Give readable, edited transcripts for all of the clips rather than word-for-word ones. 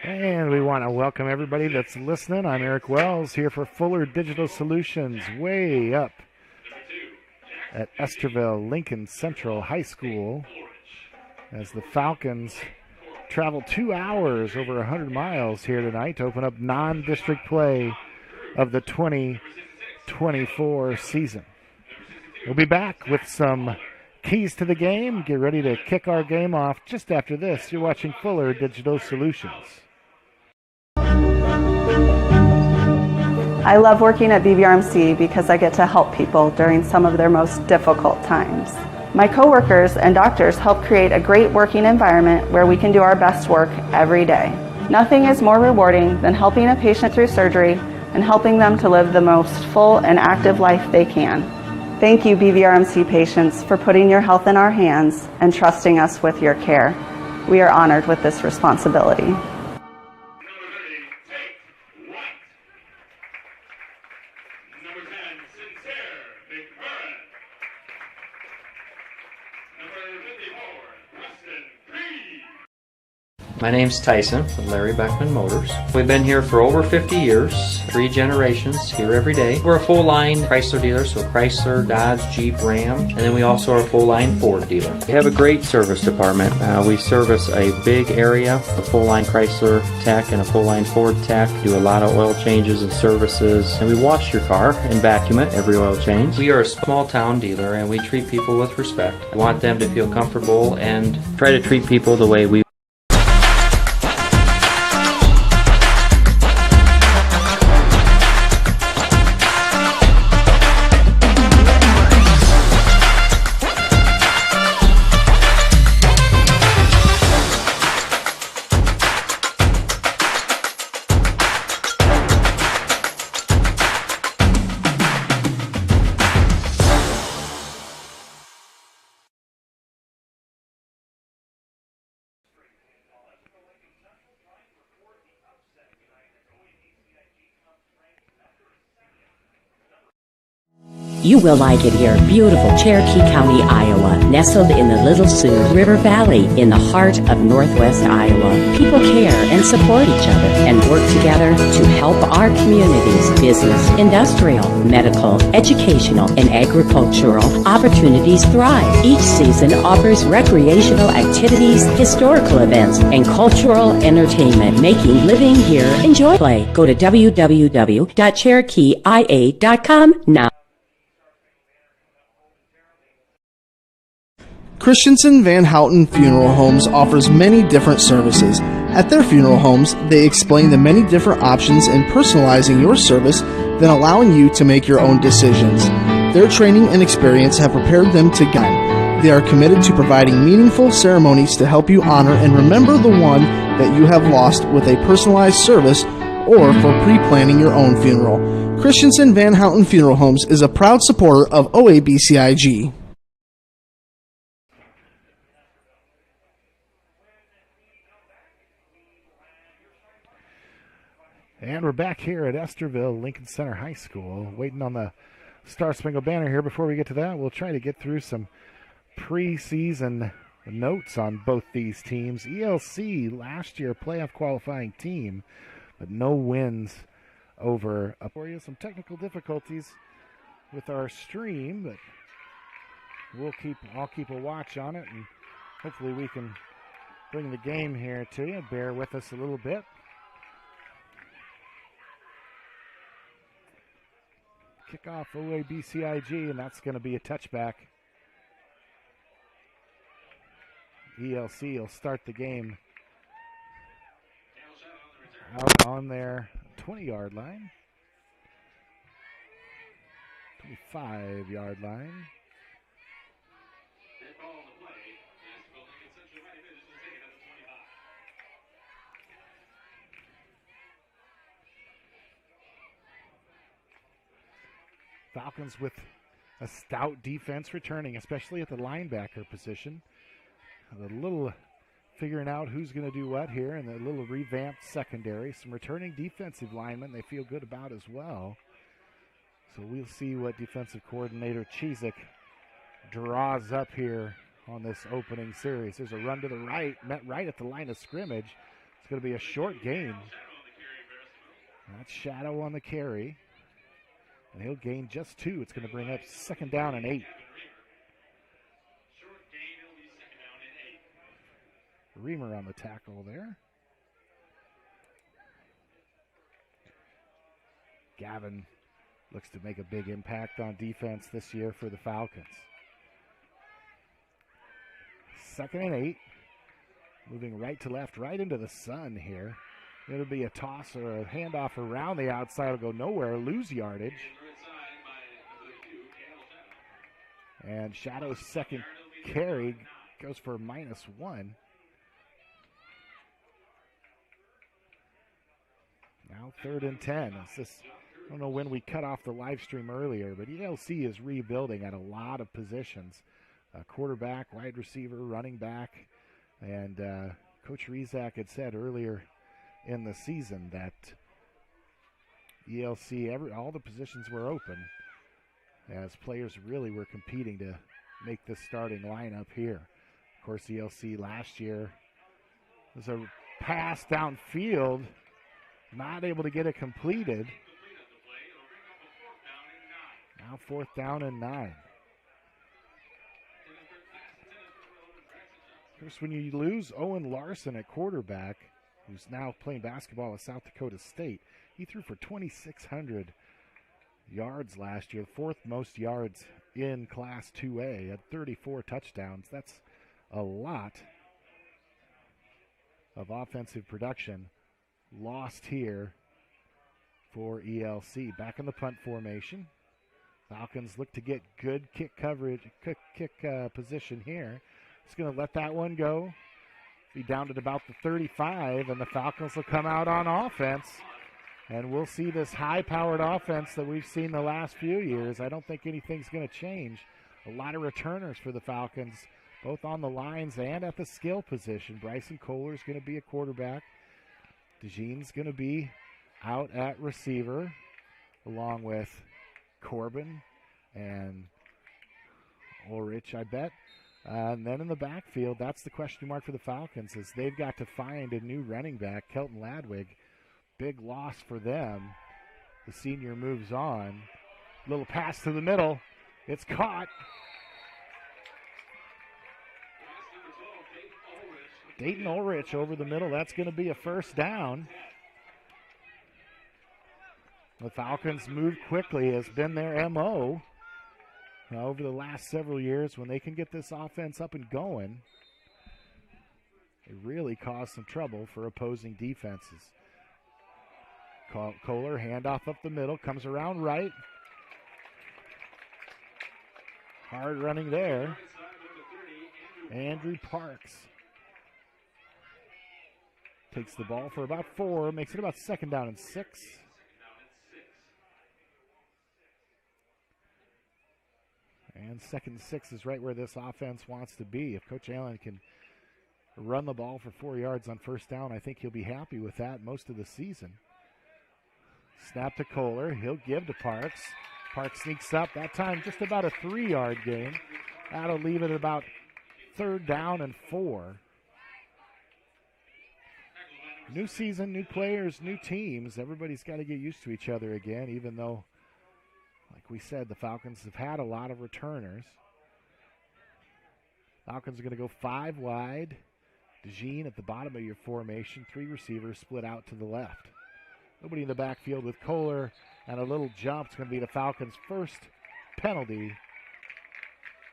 And we want to welcome everybody that's listening. I'm Eric Wells here for Fuller Digital Solutions, way up at Esterville Lincoln Central High School, as the Falcons travel 2 hours, over 100 miles here tonight to open up non-district play of the 2024 season. We'll be back with some keys to the game. Get ready to kick our game off just after this. You're watching Fuller Digital Solutions. I love working at BVRMC because I get to help people during some of their most difficult times. My coworkers and doctors help create a great working environment where we can do our best work every day. Nothing is more rewarding than helping a patient through surgery and helping them to live the most full and active life they can. Thank you, BVRMC patients, for putting your health in our hands and trusting us with your care. We are honored with this responsibility. My name's Tyson with Larry Beckman Motors. We've been here for over 50 years, 3 generations, here every day. We're a full-line Chrysler dealer, so Chrysler, Dodge, Jeep, Ram, and then we also are a full-line Ford dealer. We have a great service department. We service a big area, a full-line Chrysler tech and a full-line Ford tech, do a lot of oil changes and services, and we wash your car and vacuum it every oil change. We are a small-town dealer, and we treat people with respect. We want them to feel comfortable and try to treat people the way we You will like it here. Beautiful Cherokee County, Iowa, nestled in the Little Sioux River Valley in the heart of Northwest Iowa. People care and support each other and work together to help our communities. Business, industrial, medical, educational, and agricultural opportunities thrive. Each season offers recreational activities, historical events, and cultural entertainment, making living here enjoy. Play. Go to www.cherokeeia.com now. Christensen Van Houten Funeral Homes offers many different services. At their funeral homes, they explain the many different options in personalizing your service, then allowing you to make your own decisions. Their training and experience have prepared them to guide. They are committed to providing meaningful ceremonies to help you honor and remember the one that you have lost with a personalized service or for pre-planning your own funeral. Christensen Van Houten Funeral Homes is a proud supporter of OABCIG. And we're back here at Esterville Lincoln Center High School, waiting on the Star Spangled Banner here. Before we get to that, we'll try to get through some preseason notes on both these teams. ELC, last year, playoff qualifying team, but no wins over. For you, some technical difficulties with our stream, but I'll keep a watch on it, and hopefully we can bring the game here to you. Bear with us a little bit. Kickoff OABCIG, and that's going to be a touchback. ELC will start the game out on their 20-yard line, 25-yard line. Falcons with a stout defense returning, especially at the linebacker position. A little figuring out who's going to do what here, and a little revamped secondary. Some returning defensive linemen they feel good about as well. So we'll see what defensive coordinator Chizik draws up here on this opening series. There's a run to the right, met right at the line of scrimmage. It's going to be a short gain. That's Shadow on the carry. And he'll gain just 2. It's going to bring up 2nd down and 8. Reamer on the tackle there. Gavin looks to make a big impact on defense this year for the Falcons. 2nd and 8. Moving right to left, right into the sun here. It'll be a toss or a handoff around the outside. It'll go nowhere, lose yardage. And Shadow's 2nd carry goes for -1. Now 3rd and 10. I don't know when we cut off the live stream earlier, but ELC is rebuilding at a lot of positions. Quarterback, wide receiver, running back. And Coach Rizak had said earlier in the season that ELC, all the positions were open as players really were competing to make this starting lineup here. Of course, ELC last year was a pass downfield, not able to get it completed. Now 4th down and 9. Of course, when you lose Owen Larson at quarterback, who's now playing basketball at South Dakota State, he threw for 2,600 yards last year, 4th most yards in Class 2A, at 34 touchdowns. That's a lot of offensive production lost here for ELC. Back in the punt formation. Falcons look to get good kick coverage, kick position here. Just going to let that one go. Be down at about the 35, and the Falcons will come out on offense. And we'll see this high-powered offense that we've seen the last few years. I don't think anything's going to change. A lot of returners for the Falcons, both on the lines and at the skill position. Bryson Kohler's going to be a quarterback. DeJean's going to be out at receiver, along with Corbin and Ulrich, I bet. And then in the backfield, that's the question mark for the Falcons, is they've got to find a new running back, Kelton Ladwig. Big loss for them. The senior moves on. Little pass to the middle. It's caught. Dayton Ulrich over the middle. That's going to be a 1st down. The Falcons move quickly, has been their MO over the last several years. When they can get this offense up and going, it really caused some trouble for opposing defenses. Kohler, handoff up the middle, comes around right. Hard running there. Andrew Parks takes the ball for about 4, makes it about 2nd down and 6. And 2nd and 6 is right where this offense wants to be. If Coach Allen can run the ball for 4 yards on 1st down, I think he'll be happy with that most of the season. Snap to Kohler. He'll give to Parks. Parks sneaks up. That time just about a 3-yard gain. That'll leave it about 3rd down and 4. New season, new players, new teams. Everybody's got to get used to each other again, even though, like we said, the Falcons have had a lot of returners. Falcons are going to go 5 wide. DeJean at the bottom of your formation. 3 receivers split out to the left. Nobody in the backfield with Kohler, and a little jump. It's going to be the Falcons' first penalty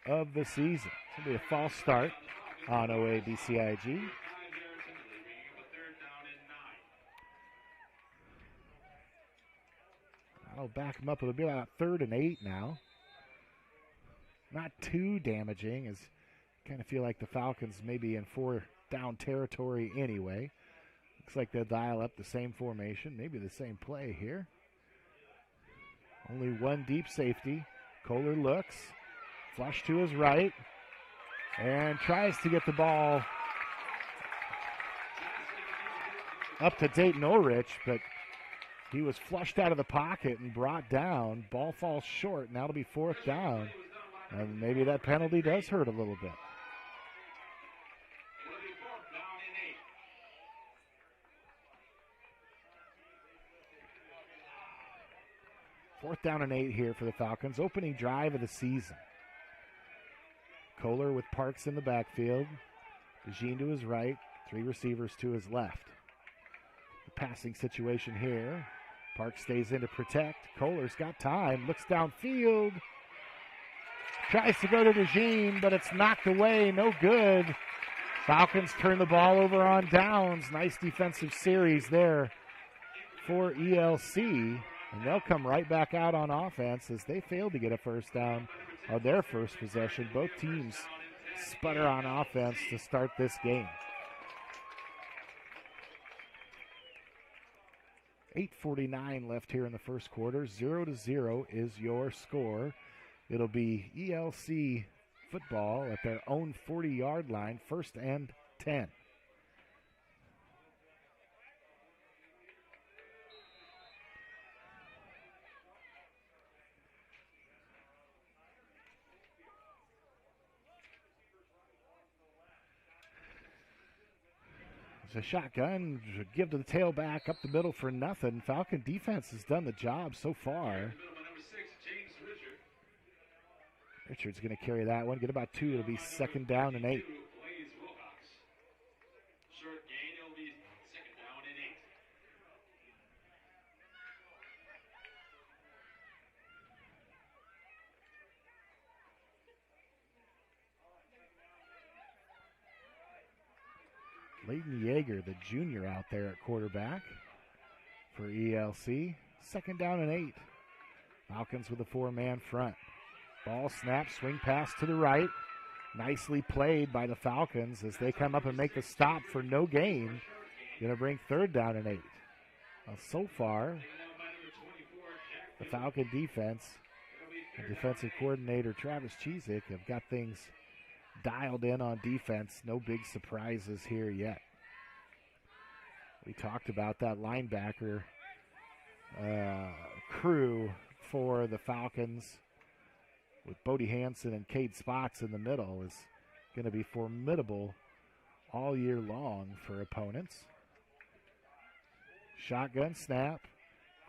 of the season. It's going to be a false start on OABCIG. I'll back them up. It'll be about 3rd and 8 now. Not too damaging, as kind of feel like the Falcons may be in 4-down territory anyway. Looks like they'll dial up the same formation, maybe the same play here. Only one deep safety. Kohler looks, flush to his right, and tries to get the ball up to Dayton Ulrich, but he was flushed out of the pocket and brought down. Ball falls short, and that'll be 4th down. And maybe that penalty does hurt a little bit. 4th down and 8 here for the Falcons. Opening drive of the season. Kohler with Parks in the backfield. DeJean to his right. 3 receivers to his left. The passing situation here. Parks stays in to protect. Kohler's got time. Looks downfield. Tries to go to DeJean, but it's knocked away. No good. Falcons turn the ball over on downs. Nice defensive series there for ELC. And they'll come right back out on offense as they failed to get a first down on their first possession. Both teams sputter on offense to start this game. 8:49 left here in the first quarter. 0-0 is your score. It'll be ELC football at their own 40-yard line, 1st and 10. It's a shotgun, give to the tailback, up the middle for nothing. Falcon defense has done the job so far. Richard's going to carry that one, get about 2. It'll be 2nd down and 8. Layden Yeager, the junior, out there at quarterback for ELC. 2nd down and 8. Falcons with a 4-man front. Ball snap, swing pass to the right. Nicely played by the Falcons as they come up and make the stop for no gain. Going to bring 3rd down and 8. Well, so far, the Falcon defense and defensive coordinator Travis Cheezick have got things dialed in on defense. No big surprises here yet. We talked about that linebacker crew for the Falcons with Bodie Hansen and Cade Spots in the middle is going to be formidable all year long for opponents. Shotgun snap.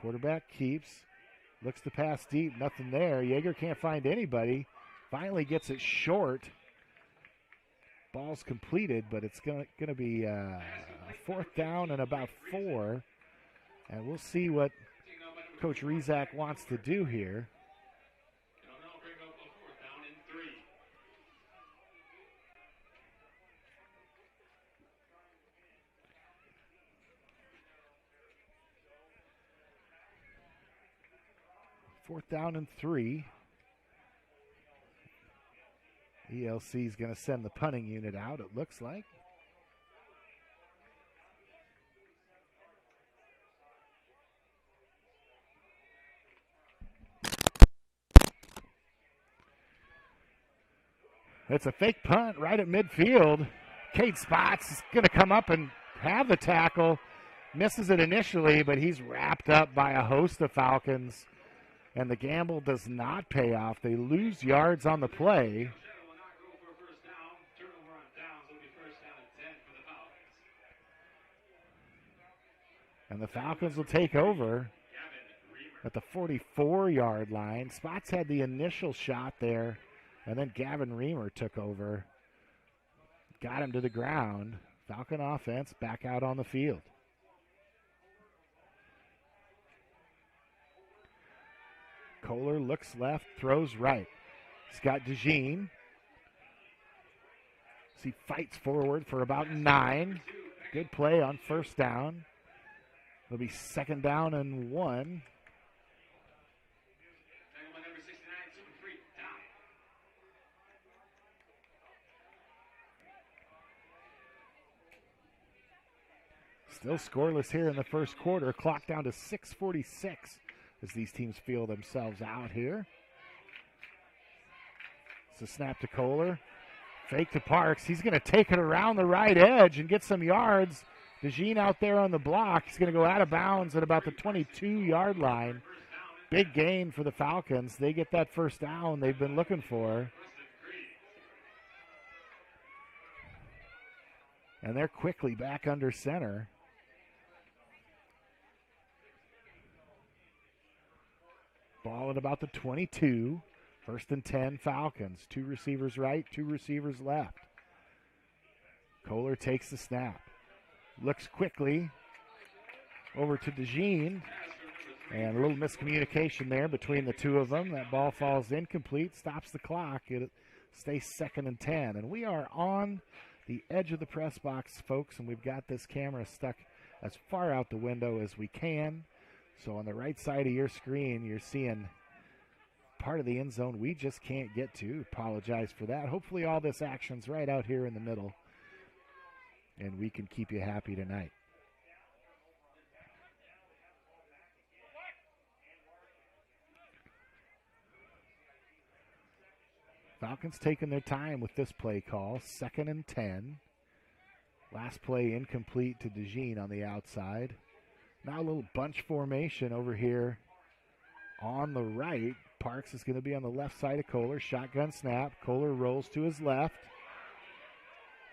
Quarterback keeps. Looks to pass deep. Nothing there. Yeager can't find anybody. Finally gets it short. Ball's completed, but it's going to be a 4th down and about 4. And we'll see what Coach Rizak wants to do here. Fourth down and 3. ELC is going to send the punting unit out, it looks like. It's a fake punt right at midfield. Cade Spots is going to come up and have the tackle. Misses it initially, but he's wrapped up by a host of Falcons. And the gamble does not pay off. They lose yards on the play. And the Falcons will take over at the 44-yard line. Spots had the initial shot there, and then Gavin Reamer took over. Got him to the ground. Falcon offense back out on the field. Kohler looks left, throws right. He's got DeJean. He fights forward for about 9. Good play on 1st down. It'll be 2nd down and 1. Still scoreless here in the first quarter. Clock down to 6:46 as these teams feel themselves out here. It's a snap to Kohler. Fake to Parks. He's going to take it around the right edge and get some yards. DeJean out there on the block. He's going to go out of bounds at about the 22-yard line. Big gain for the Falcons. They get that 1st down they've been looking for. And they're quickly back under center. Ball at about the 22. 1st and 10 Falcons. 2 receivers right, 2 receivers left. Kohler takes the snap. Looks quickly over to DeJean. And a little miscommunication there between the two of them. That ball falls incomplete, stops the clock. It stays 2nd and 10. And we are on the edge of the press box, folks, and we've got this camera stuck as far out the window as we can. So on the right side of your screen, you're seeing part of the end zone we just can't get to. Apologize for that. Hopefully all this action's right out here in the middle, and we can keep you happy tonight. Falcons taking their time with this play call. 2nd and 10. Last play incomplete to DeJean on the outside. Now a little bunch formation over here on the right. Parks is going to be on the left side of Kohler. Shotgun snap. Kohler rolls to his left.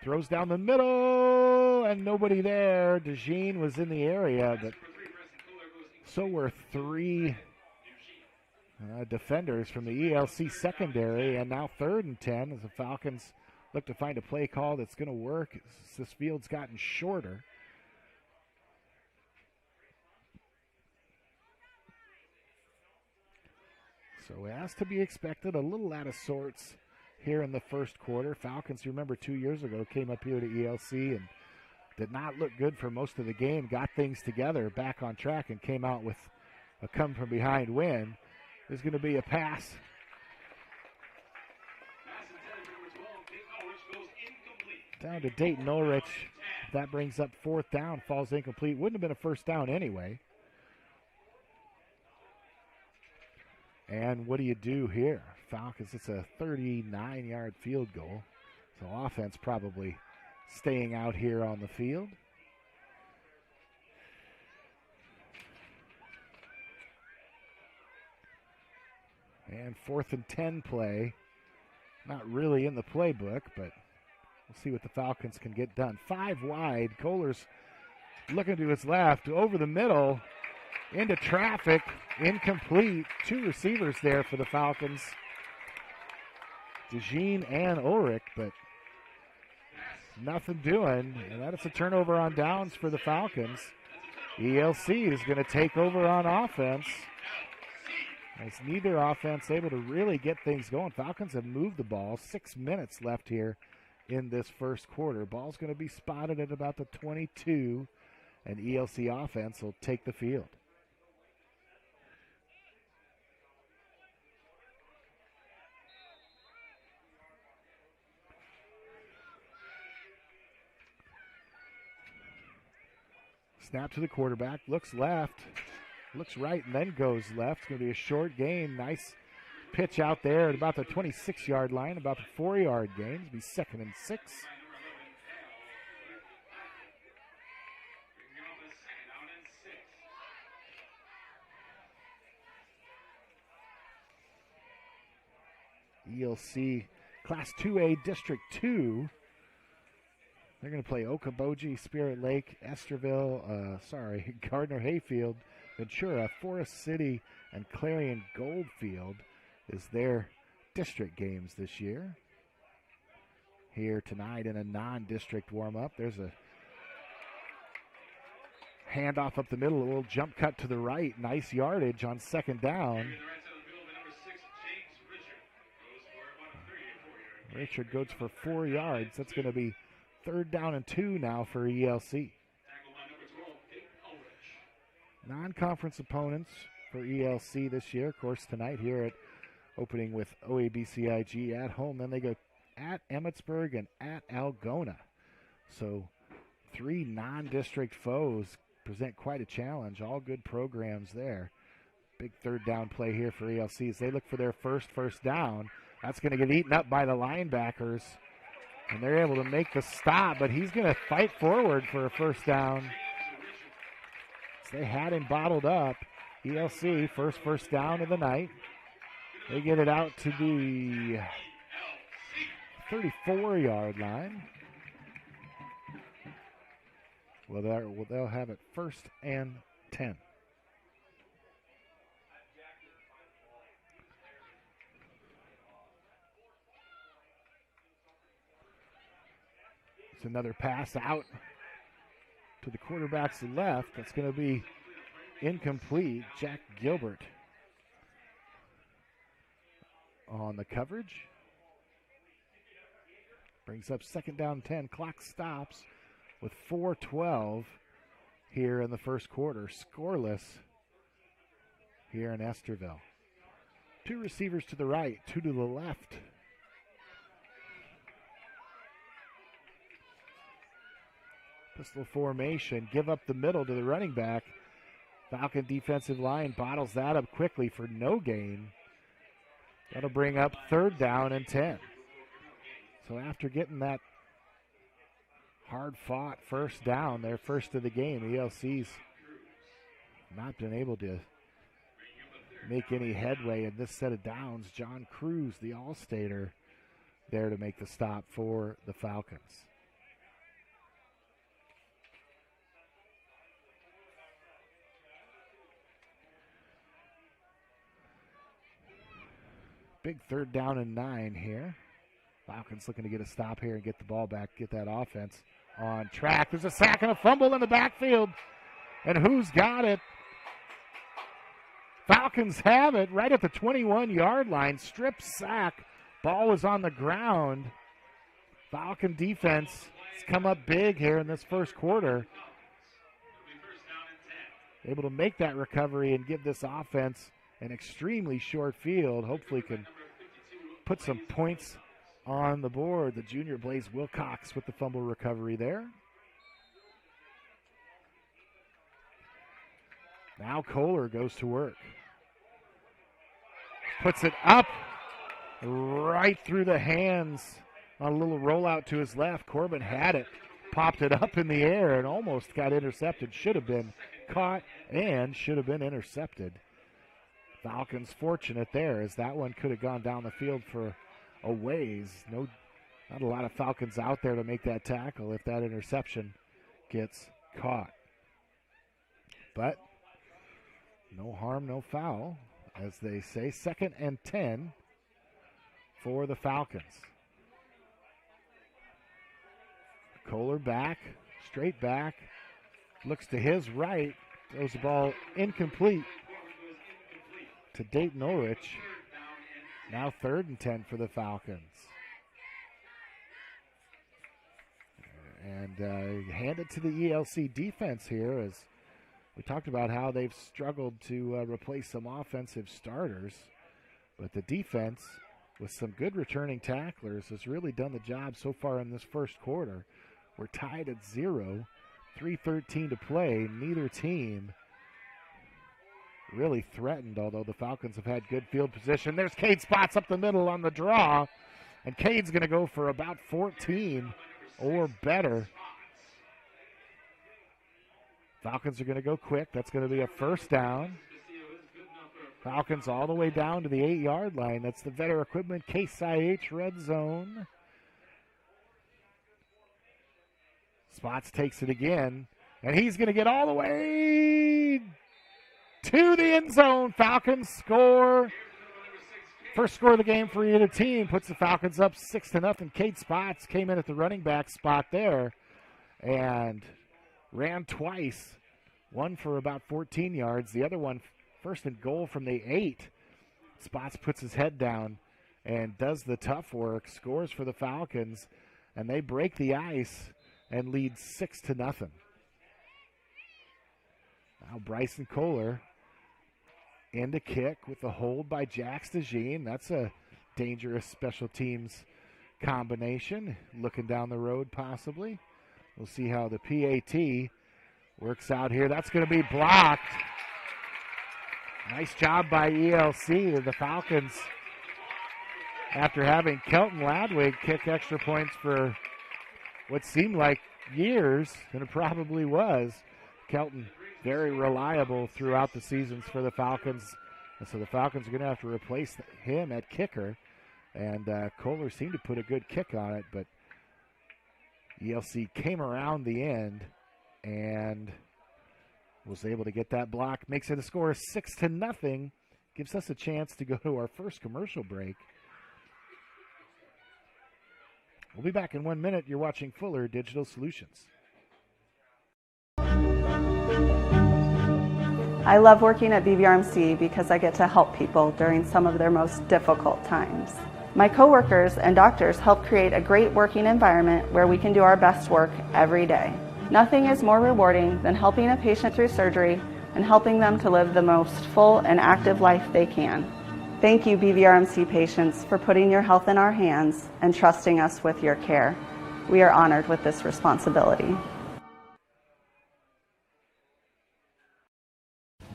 Throws down the middle, and nobody there. DeJean was in the area, but so were 3 defenders from the ELC secondary, and now 3rd and 10 as the Falcons look to find a play call that's going to work. This field's gotten shorter. So as to be expected, a little out of sorts here in the first quarter. Falcons, you remember 2 years ago, came up here to ELC and did not look good for most of the game, got things together, back on track, and came out with a come-from-behind win. There's going to be a pass. Down to Dayton Ulrich. That brings up 4th down, falls incomplete. Wouldn't have been a first down anyway. And what do you do here? Falcons, it's a 39-yard field goal. So offense probably staying out here on the field. And 4th and 10 play. Not really in the playbook, but we'll see what the Falcons can get done. 5 wide. Kohler's looking to his left, over the middle, into traffic, incomplete. 2 receivers there for the Falcons. DeJean and Ulrich, but nothing doing. And that is a turnover on downs for the Falcons. ELC is going to take over on offense. As neither offense able to really get things going. Falcons have moved the ball. 6 minutes left here in this first quarter. Ball's going to be spotted at about the 22, and ELC offense will take the field. Snap to the quarterback, looks left, looks right, and then goes left. It's going to be a short gain. Nice pitch out there at about the 26-yard line, about the 4-yard gain. It'll be 2nd and 6. ELC Class 2A District 2. They're going to play Okoboji, Spirit Lake, Gardner Hayfield, Ventura, Forest City, and Clarion Goldfield is their district games this year. Here tonight in a non-district warm-up. There's a handoff up the middle, a little jump cut to the right. Nice yardage on 2nd down. Richard goes for 4 yards. That's going to be 3rd down and 2 now for ELC. Non-conference opponents for ELC this year. Of course, tonight here at opening with OABCIG at home. Then they go at Emmetsburg and at Algona. So 3 non-district foes present quite a challenge. All good programs there. Big 3rd down play here for ELC as they look for their first down. That's going to get eaten up by the linebackers. And they're able to make the stop, but he's going to fight forward for a 1st down. So they had him bottled up. ELC, first down of the night. They get it out to the 34-yard line. Well, they'll have it 1st and 10. It's another pass out to the quarterback's left. That's going to be incomplete. Jack Gilbert on the coverage. Brings up 2nd down 10. Clock stops with 4:12 here in the first quarter. Scoreless here in Esterville. 2 receivers to the right, 2 to the left. Pistol formation, give up the middle to the running back. Falcon defensive line bottles that up quickly for no gain. That'll bring up 3rd down and 10. So after getting that hard-fought first down, their first of the game, ELC's not been able to make any headway in this set of downs. John Cruz, the All-Stater, there to make the stop for the Falcons. Big 3rd down and 9 here. Falcons looking to get a stop here and get the ball back, get that offense on track. There's a sack and a fumble in the backfield. And who's got it? Falcons have it right at the 21-yard line. Strip sack. Ball is on the ground. Falcon defense has come up big here in this first quarter. Able to make that recovery and give this offense an extremely short field. Hopefully can put some points on the board. The junior Blaze Wilcox with the fumble recovery there. Now Kohler goes to work. Puts it up right through the hands on a little rollout to his left. Corbin had it, popped it up in the air and almost got intercepted. Should have been caught and should have been intercepted. Falcons fortunate there, as that one could have gone down the field for a ways. Not a lot of Falcons out there to make that tackle if that interception gets caught. But no harm, no foul, as they say. 2nd and 10 for the Falcons. Kohler back, straight back, looks to his right, throws the ball incomplete to Dayton Ulrich. Now 3rd and 10 for the Falcons. And hand it to the ELC defense here, as we talked about how they've struggled to replace some offensive starters. But the defense, with some good returning tacklers, has really done the job so far in this first quarter. We're tied at 0, 3:13 to play. Neither team really threatened, although the Falcons have had good field position. There's Cade Spots up the middle on the draw, and Cade's going to go for about 14 or better. Falcons are going to go quick. That's going to be a 1st down. Falcons all the way down to the 8-yard line. That's the Vetter Equipment Case IH red zone. Spots takes it again, and he's going to get all the way to the end zone. Falcons score. First score of the game for either team puts the Falcons up 6-0. Cade Spots came in at the running back spot there and ran twice. One for about 14 yards. The other one, 1st and goal from the 8. Spots puts his head down and does the tough work. Scores for the Falcons, and they break the ice and lead 6-0. Now Bryson Kohler in to kick with the hold by Jack Stajine. That's a dangerous special teams combination. Looking down the road possibly. We'll see how the PAT works out here. That's going to be blocked. Nice job by ELC. The Falcons, after having Kelton Ladwig kick extra points for what seemed like years, and it probably was. Kelton very reliable throughout the seasons for the Falcons. And so the Falcons are going to have to replace him at kicker. And Kohler seemed to put a good kick on it, but ELC came around the end and was able to get that block. Makes it a score of 6-0. Gives us a chance to go to our first commercial break. We'll be back in 1 minute. You're watching Fuller Digital Solutions. I love working at BVRMC because I get to help people during some of their most difficult times. My coworkers and doctors help create a great working environment where we can do our best work every day. Nothing is more rewarding than helping a patient through surgery and helping them to live the most full and active life they can. Thank you, BVRMC patients, for putting your health in our hands and trusting us with your care. We are honored with this responsibility.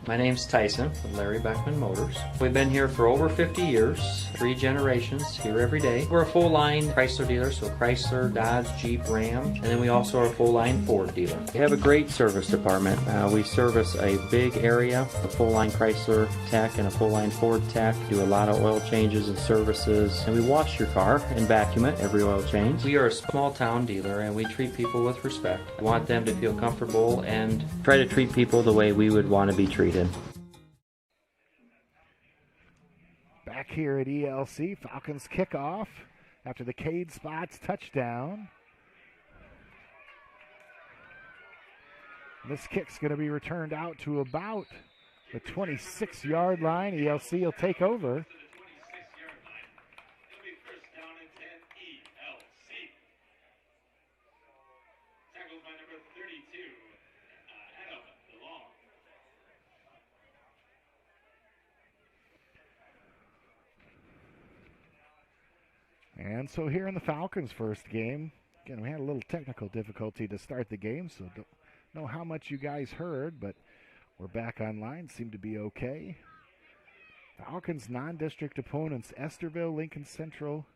My name's Tyson from Larry Beckman Motors. We've been here for over 50 years, 3 generations, here every day. We're a full-line Chrysler dealer, so Chrysler, Dodge, Jeep, Ram, and then we also are a full-line Ford dealer. We have a great service department. We service a big area, a full-line Chrysler tech and a full-line Ford tech, do a lot of oil changes and services, and we wash your car and vacuum it every oil change. We are a small-town dealer, and we treat people with respect. We want them to feel comfortable and try to treat people the way we would want to be treated. Back here at ELC, Falcons kickoff after the Cade Spots touchdown. This kick's going to be returned out to about the 26-yard line. ELC will take over. And so here in the Falcons' first game, again, we had a little technical difficulty to start the game, so don't know how much you guys heard, but we're back online, seem to be okay. Falcons' non-district opponents, Esterville, Lincoln Central,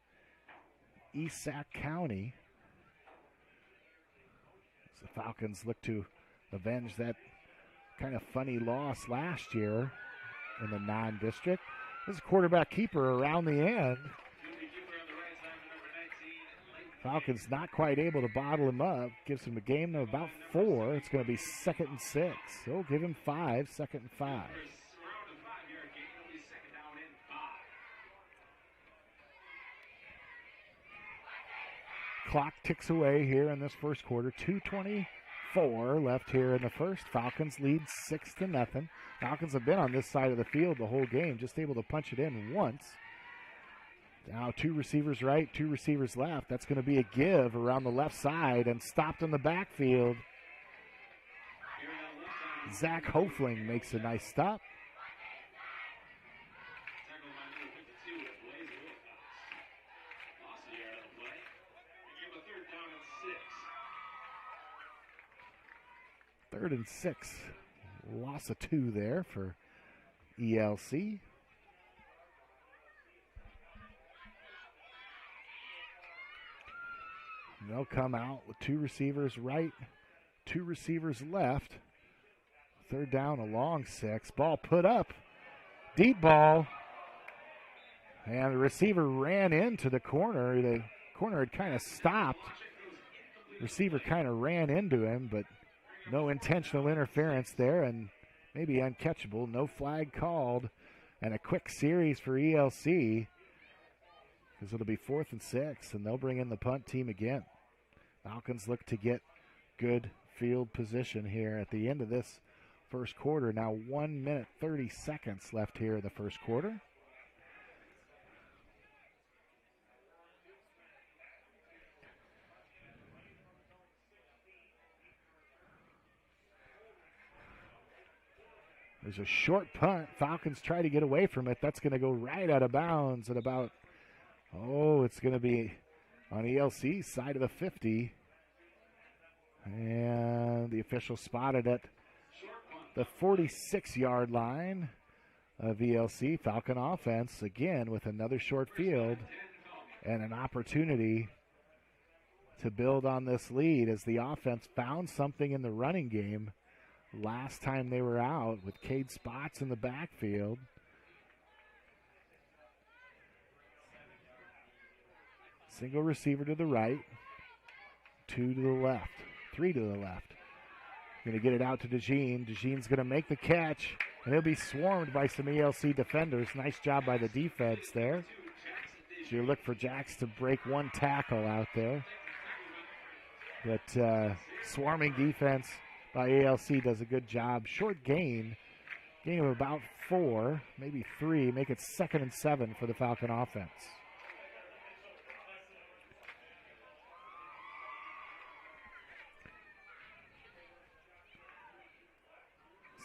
East Sac County. As the Falcons look to avenge that kind of funny loss last year in the non-district. This is quarterback keeper around the end. Falcons not quite able to bottle him up. Gives him a game of about 4. It's going to be 2nd and 6. So give him 5, 2nd and 5. Clock ticks away here in this first quarter. 2:24 left here in the first. Falcons lead 6-0. Falcons have been on this side of the field the whole game, just able to punch it in once. Now 2 receivers right, 2 receivers left. That's going to be a give around the left side and stopped in the backfield. Zach Hofling makes a nice stop. Third and 6. Loss of 2 there for ELC. They'll come out with 2 receivers right, 2 receivers left. 3rd down, a long 6. Ball put up. Deep ball. And the receiver ran into the corner. The corner had kind of stopped. Receiver kind of ran into him, but no intentional interference there and maybe uncatchable. No flag called. And a quick series for ELC. Because it'll be 4th and 6, and they'll bring in the punt team again. Falcons look to get good field position here at the end of this first quarter. Now 1 minute, 30 seconds left here in the first quarter. There's a short punt. Falcons try to get away from it. That's going to go right out of bounds at about, it's going to be on ELC's side of the 50. And the official spotted at the 46-yard line of ELC. Falcon offense again with another short field and an opportunity to build on this lead as the offense found something in the running game last time they were out with Cade Spots in the backfield. Single receiver to the right, 2 to the left, 3 to the left. Going to get it out to DeJean. DeJean's going to make the catch, and he'll be swarmed by some ELC defenders. Nice job by the defense there. So you look for Jacks to break one tackle out there. But swarming defense by ELC does a good job. Short gain of about 4, maybe 3. Make it 2nd and 7 for the Falcon offense.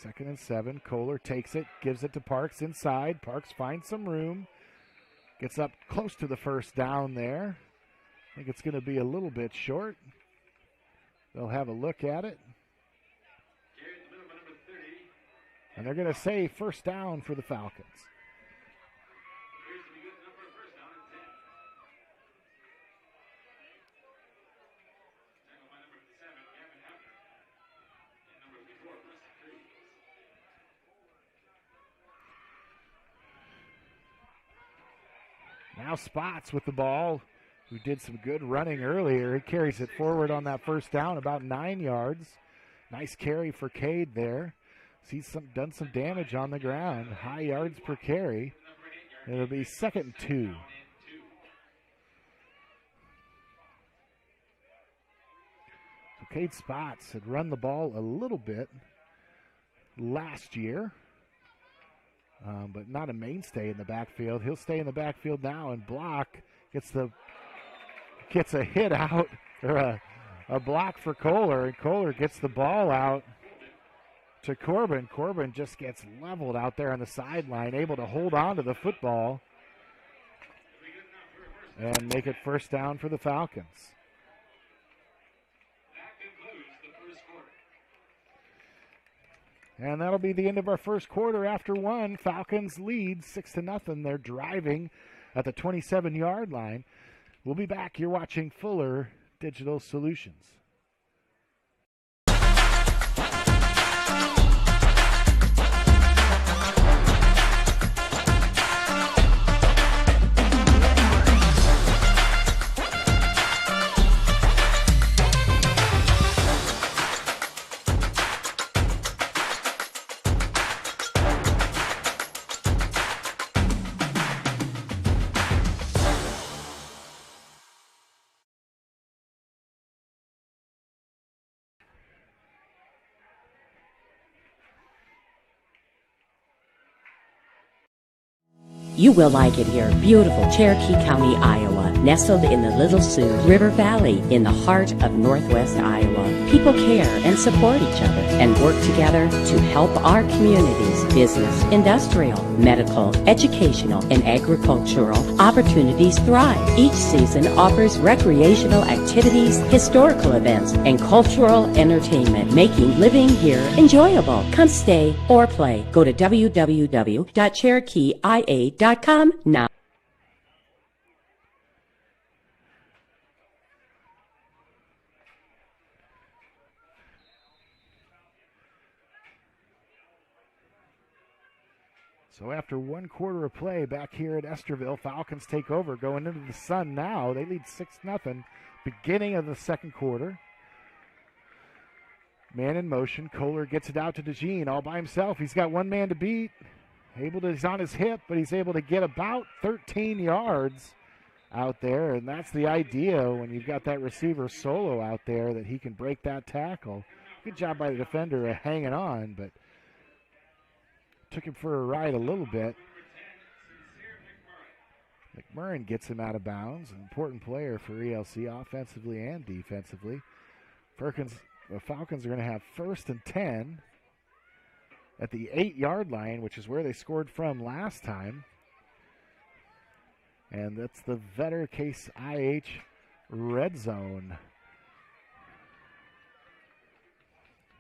Second and 7. Kohler takes it, gives it to Parks inside. Parks finds some room. Gets up close to the first down there. I think it's going to be a little bit short. They'll have a look at it. And they're going to say first down for the Falcons. Now Spots with the ball, who did some good running earlier. He carries it forward on that first down, about 9 yards. Nice carry for Cade there. He's done some damage on the ground. High yards per carry. It'll be 2nd and 2. So Cade Spots had run the ball a little bit last year, but not a mainstay in the backfield. He'll stay in the backfield now and block. Gets a hit out, or a block for Kohler, and Kohler gets the ball out to Corbin. Corbin just gets leveled out there on the sideline, able to hold on to the football and make it first down for the Falcons. And that'll be the end of our first quarter. After 1, Falcons lead 6-0. They're driving at the 27-yard line. We'll be back. You're watching Fuller Digital Solutions. You will like it here. Beautiful Cherokee County, Iowa, nestled in the Little Sioux River Valley in the heart of Northwest Iowa. People care and support each other and work together to help our communities, business, industrial, medical, educational, and agricultural opportunities thrive. Each season offers recreational activities, historical events, and cultural entertainment, making living here enjoyable. Come stay or play. Go to www.cherokeeia.com now. So after 1 quarter of play back here at Esterville, Falcons take over going into the sun now. They lead 6-0, beginning of the second quarter. Man in motion. Kohler gets it out to DeJean all by himself. He's got one man to beat. He's on his hip, but he's able to get about 13 yards out there, and that's the idea when you've got that receiver solo out there, that he can break that tackle. Good job by the defender hanging on, but took him for a ride a little bit. McMurrin gets him out of bounds. An important player for ELC offensively and defensively. The Falcons are going to have 1st and 10 at the 8-yard line, which is where they scored from last time. And that's the Vetter Case IH red zone.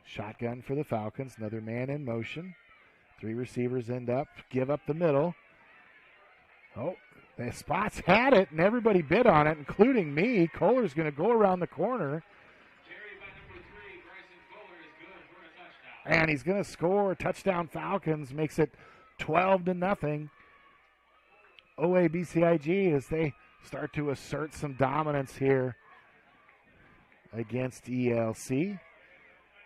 Shotgun for the Falcons. Another man in motion. 3 receivers give up the middle. Oh, the Spots had it, and everybody bid on it, including me. Kohler's going to go around the corner. And he's going to score. Touchdown Falcons, makes it 12-0. OABCIG as they start to assert some dominance here against ELC.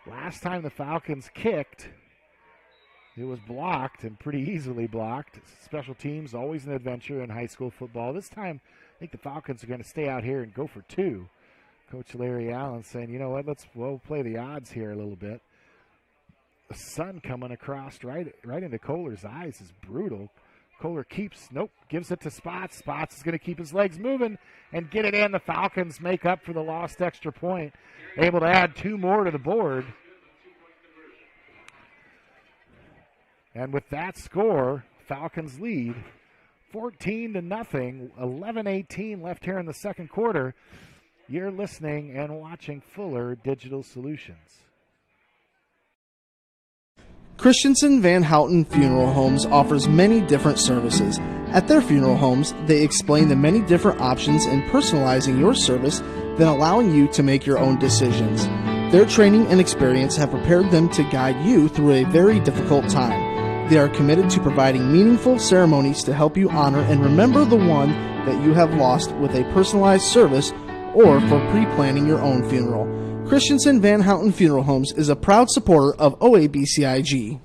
Last time the Falcons kicked, It was blocked, and pretty easily blocked. Special teams, always an adventure in high school football. This time, I think the Falcons are going to stay out here and go for two. Coach Larry Allen saying, you know what, we'll play the odds here a little bit. The sun coming across right into Kohler's eyes is brutal. Kohler gives it to Spots. Spots is going to keep his legs moving and get it in. The Falcons make up for the lost extra point, able to add two more to the board. And with that score, Falcons lead 14-0, 11:18 left here in the second quarter. You're listening and watching Fuller Digital Solutions. Christensen Van Houten Funeral Homes offers many different services. At their funeral homes, they explain the many different options in personalizing your service, then allowing you to make your own decisions. Their training and experience have prepared them to guide you through a very difficult time. They are committed to providing meaningful ceremonies to help you honor and remember the one that you have lost with a personalized service or for pre-planning your own funeral. Christensen Van Houten Funeral Homes is a proud supporter of OABCIG.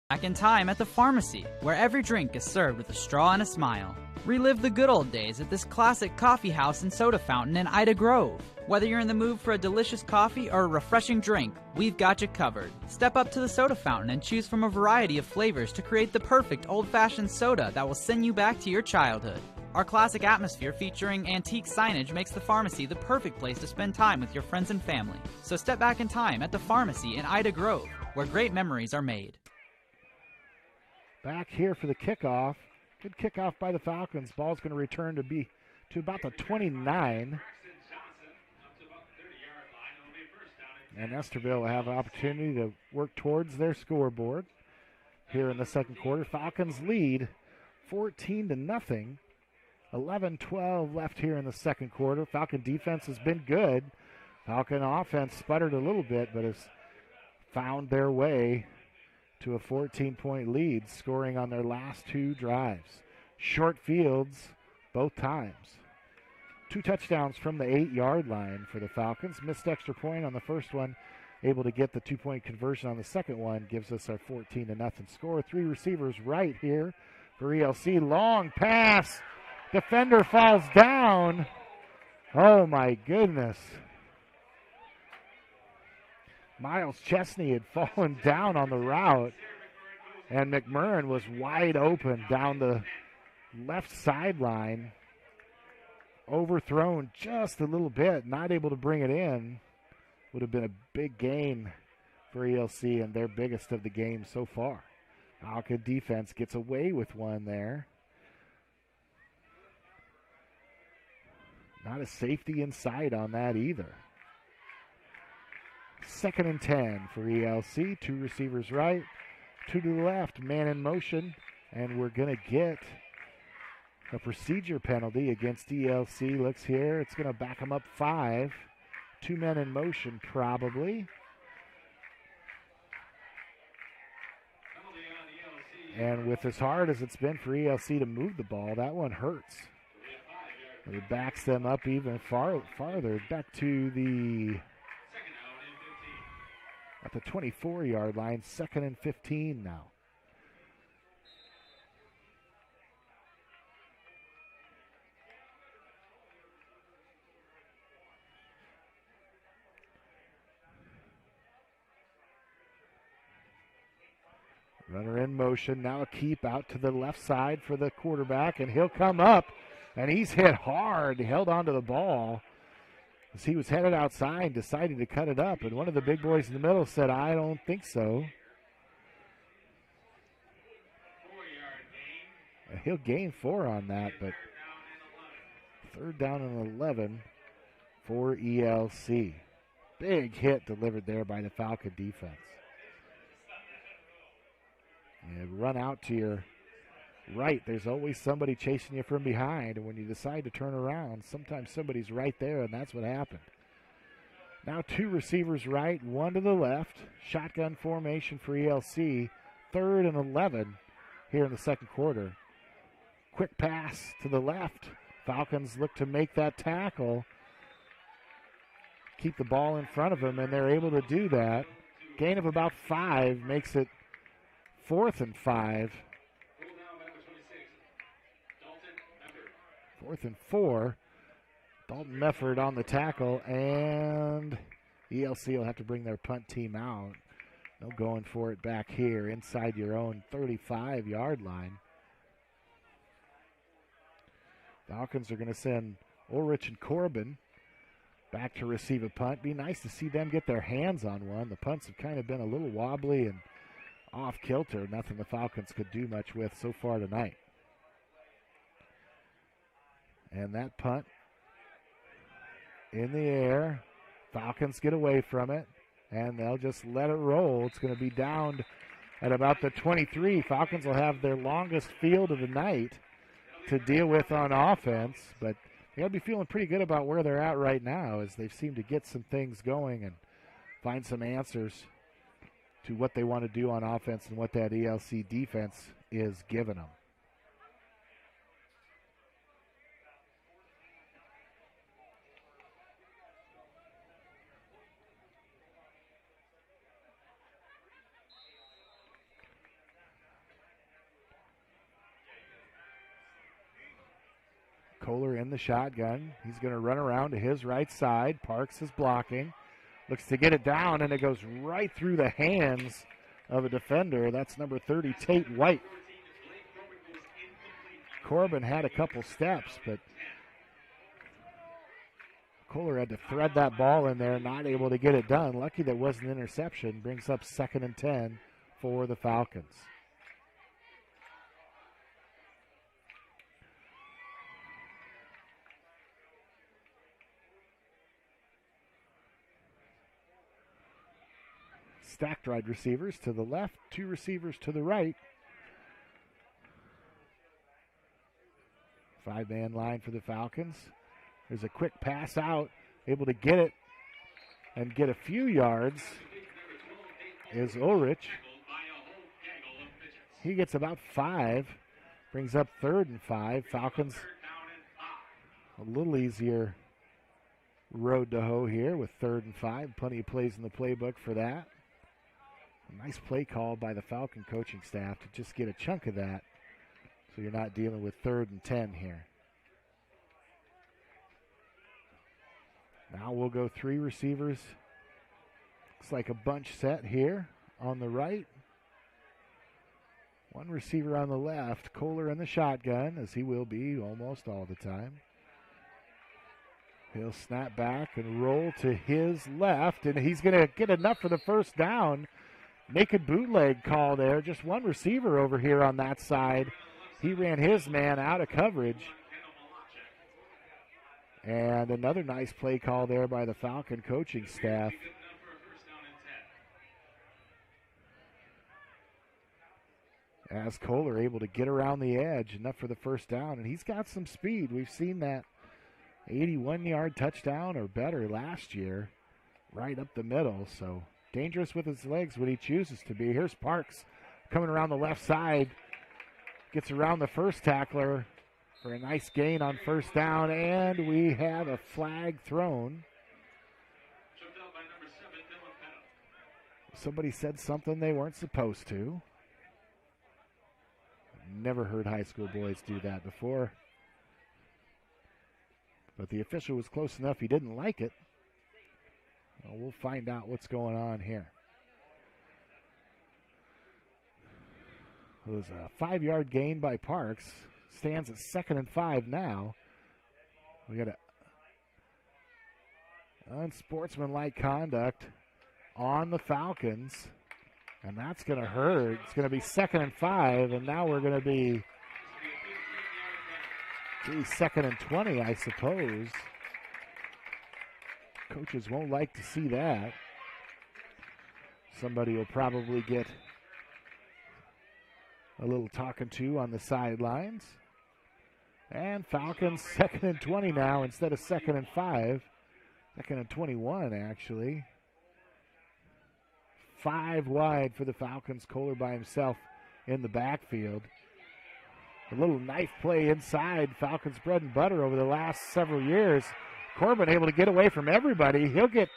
Back in time at the pharmacy, where every drink is served with a straw and a smile. Relive the good old days at this classic coffee house and soda fountain in Ida Grove. Whether you're in the mood for a delicious coffee or a refreshing drink, we've got you covered. Step up to the soda fountain and choose from a variety of flavors to create the perfect old-fashioned soda that will send you back to your childhood. Our classic atmosphere featuring antique signage makes the pharmacy the perfect place to spend time with your friends and family. So step back in time at the pharmacy in Ida Grove, where great memories are made. Back here for the kickoff. Good kickoff by the Falcons. Ball's going to return to about the 29. And Esterville will have an opportunity to work towards their scoreboard here in the second quarter. Falcons lead 14-0. 11-12 left here in the second quarter. Falcon defense has been good. Falcon offense sputtered a little bit, but has found their way to a 14-point lead, scoring on their last two drives. Short fields both times. 2 touchdowns from the 8-yard line for the Falcons. Missed extra point on the first one. Able to get the 2-point conversion on the second one. Gives us our 14-0 score. 3 receivers right here for ELC. Long pass. Defender falls down. Oh my goodness. Miles Chesney had fallen down on the route, and McMurrin was wide open down the left sideline. Overthrown just a little bit, not able to bring it in. Would have been a big gain for ELC and their biggest of the game so far. Falcon defense gets away with one there. Not a safety in sight on that either. 2nd and 10 for ELC. 2 receivers right, 2 to the left. Man in motion, and we're going to get a procedure penalty against ELC. Looks here, it's going to back them up 5. 2 men in motion probably. And with as hard as it's been for ELC to move the ball, that one hurts. It backs them up even farther, back to the 24-yard line. 2nd and 15 now. Runner in motion, now a keep out to the left side for the quarterback, and he'll come up, and he's hit hard. He held onto the ball as he was headed outside, decided to cut it up, and one of the big boys in the middle said, I don't think so. He'll gain 4 on that, but 3rd down and 11 for ELC. Big hit delivered there by the Falcon defense. And run out to your right. There's always somebody chasing you from behind, and when you decide to turn around, sometimes somebody's right there, and that's what happened. Now 2 receivers right, 1 to the left. Shotgun formation for ELC. 3rd and 11 here in the second quarter. Quick pass to the left. Falcons look to make that tackle. keep the ball in front of them, and they're able to do that. Gain of about 5 makes it 4th and 5. 4th and 4. Dalton Mefford on the tackle, and ELC will have to bring their punt team out. No going for it back here inside your own 35-yard line. Falcons are going to send Ulrich and Corbin back to receive a punt. Be nice to see them get their hands on one. The punts have kind of been a little wobbly and off kilter. Nothing the Falcons could do much with so far tonight. And that punt in the air. Falcons get away from it, and they'll just let it roll. It's going to be down at about the 23. Falcons will have their longest field of the night to deal with on offense, but they got to be feeling pretty good about where they're at right now as they seem to get some things going and find some answers to what they want to do on offense and what that ELC defense is giving them. Kohler in the shotgun. He's going to run around to his right side. Parks is blocking. Looks to get it down, and it goes right through the hands of a defender. That's number 30, Tate White. Corbin had a couple steps, but Kohler had to thread that ball in there, not able to get it done. Lucky that wasn't an interception. Brings up 2nd and 10 for the Falcons. Stacked wide receivers to the left, 2 receivers to the right. 5-man line for the Falcons. There's a quick pass out, able to get it and get a few yards is Ulrich. He gets about 5, brings up 3rd and 5. Falcons a little easier road to hoe here with 3rd and 5. Plenty of plays in the playbook for that. A nice play call by the Falcon coaching staff to just get a chunk of that so you're not dealing with 3rd and 10 here. Now we'll go 3 receivers. Looks like a bunch set here on the right. 1 receiver on the left. Kohler in the shotgun, as he will be almost all the time. He'll snap back and roll to his left, and he's going to get enough for the first down. Naked bootleg call there. Just 1 receiver over here on that side. He ran his man out of coverage. And another nice play call there by the Falcon coaching staff. As Kohler able to get around the edge, enough for the first down. And he's got some speed. We've seen that 81-yard touchdown or better last year right up the middle. So dangerous with his legs when he chooses to be. Here's Parks coming around the left side. Gets around the first tackler for a nice gain on first down, and we have a flag thrown. Somebody said something they weren't supposed to. Never heard high school boys do that before. But the official was close enough he didn't like it. Well, we'll find out what's going on here. It was a 5-yard gain by Parks. Stands at 2nd and 5 now. We got unsportsmanlike conduct on the Falcons. And that's going to hurt. It's going to be 2nd and 5, and now we're going to be 2nd and 20, I suppose. Coaches won't like to see that. Somebody will probably get a little talking to on the sidelines. And Falcons 2nd and 20 now instead of 2nd and 5. 2nd and 21, actually. 5 wide for the Falcons. Kohler by himself in the backfield. A little knife play inside. Falcons bread and butter over the last several years. Corbin able to get away from everybody. He'll get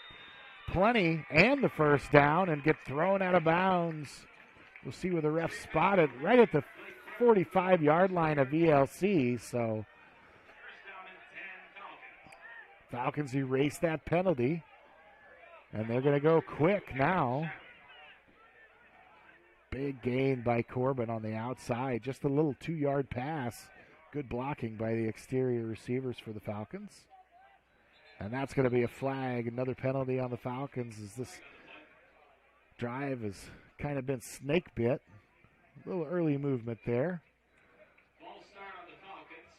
plenty and the first down and get thrown out of bounds. We'll see where the ref spotted right at the 45-yard line of ELC. So Falcons erase that penalty, and they're going to go quick now. Big gain by Corbin on the outside. Just a little 2-yard pass. Good blocking by the exterior receivers for the Falcons. And that's going to be a flag. Another penalty on the Falcons as this drive has kind of been snake bit. A little early movement there. False start on the Falcons.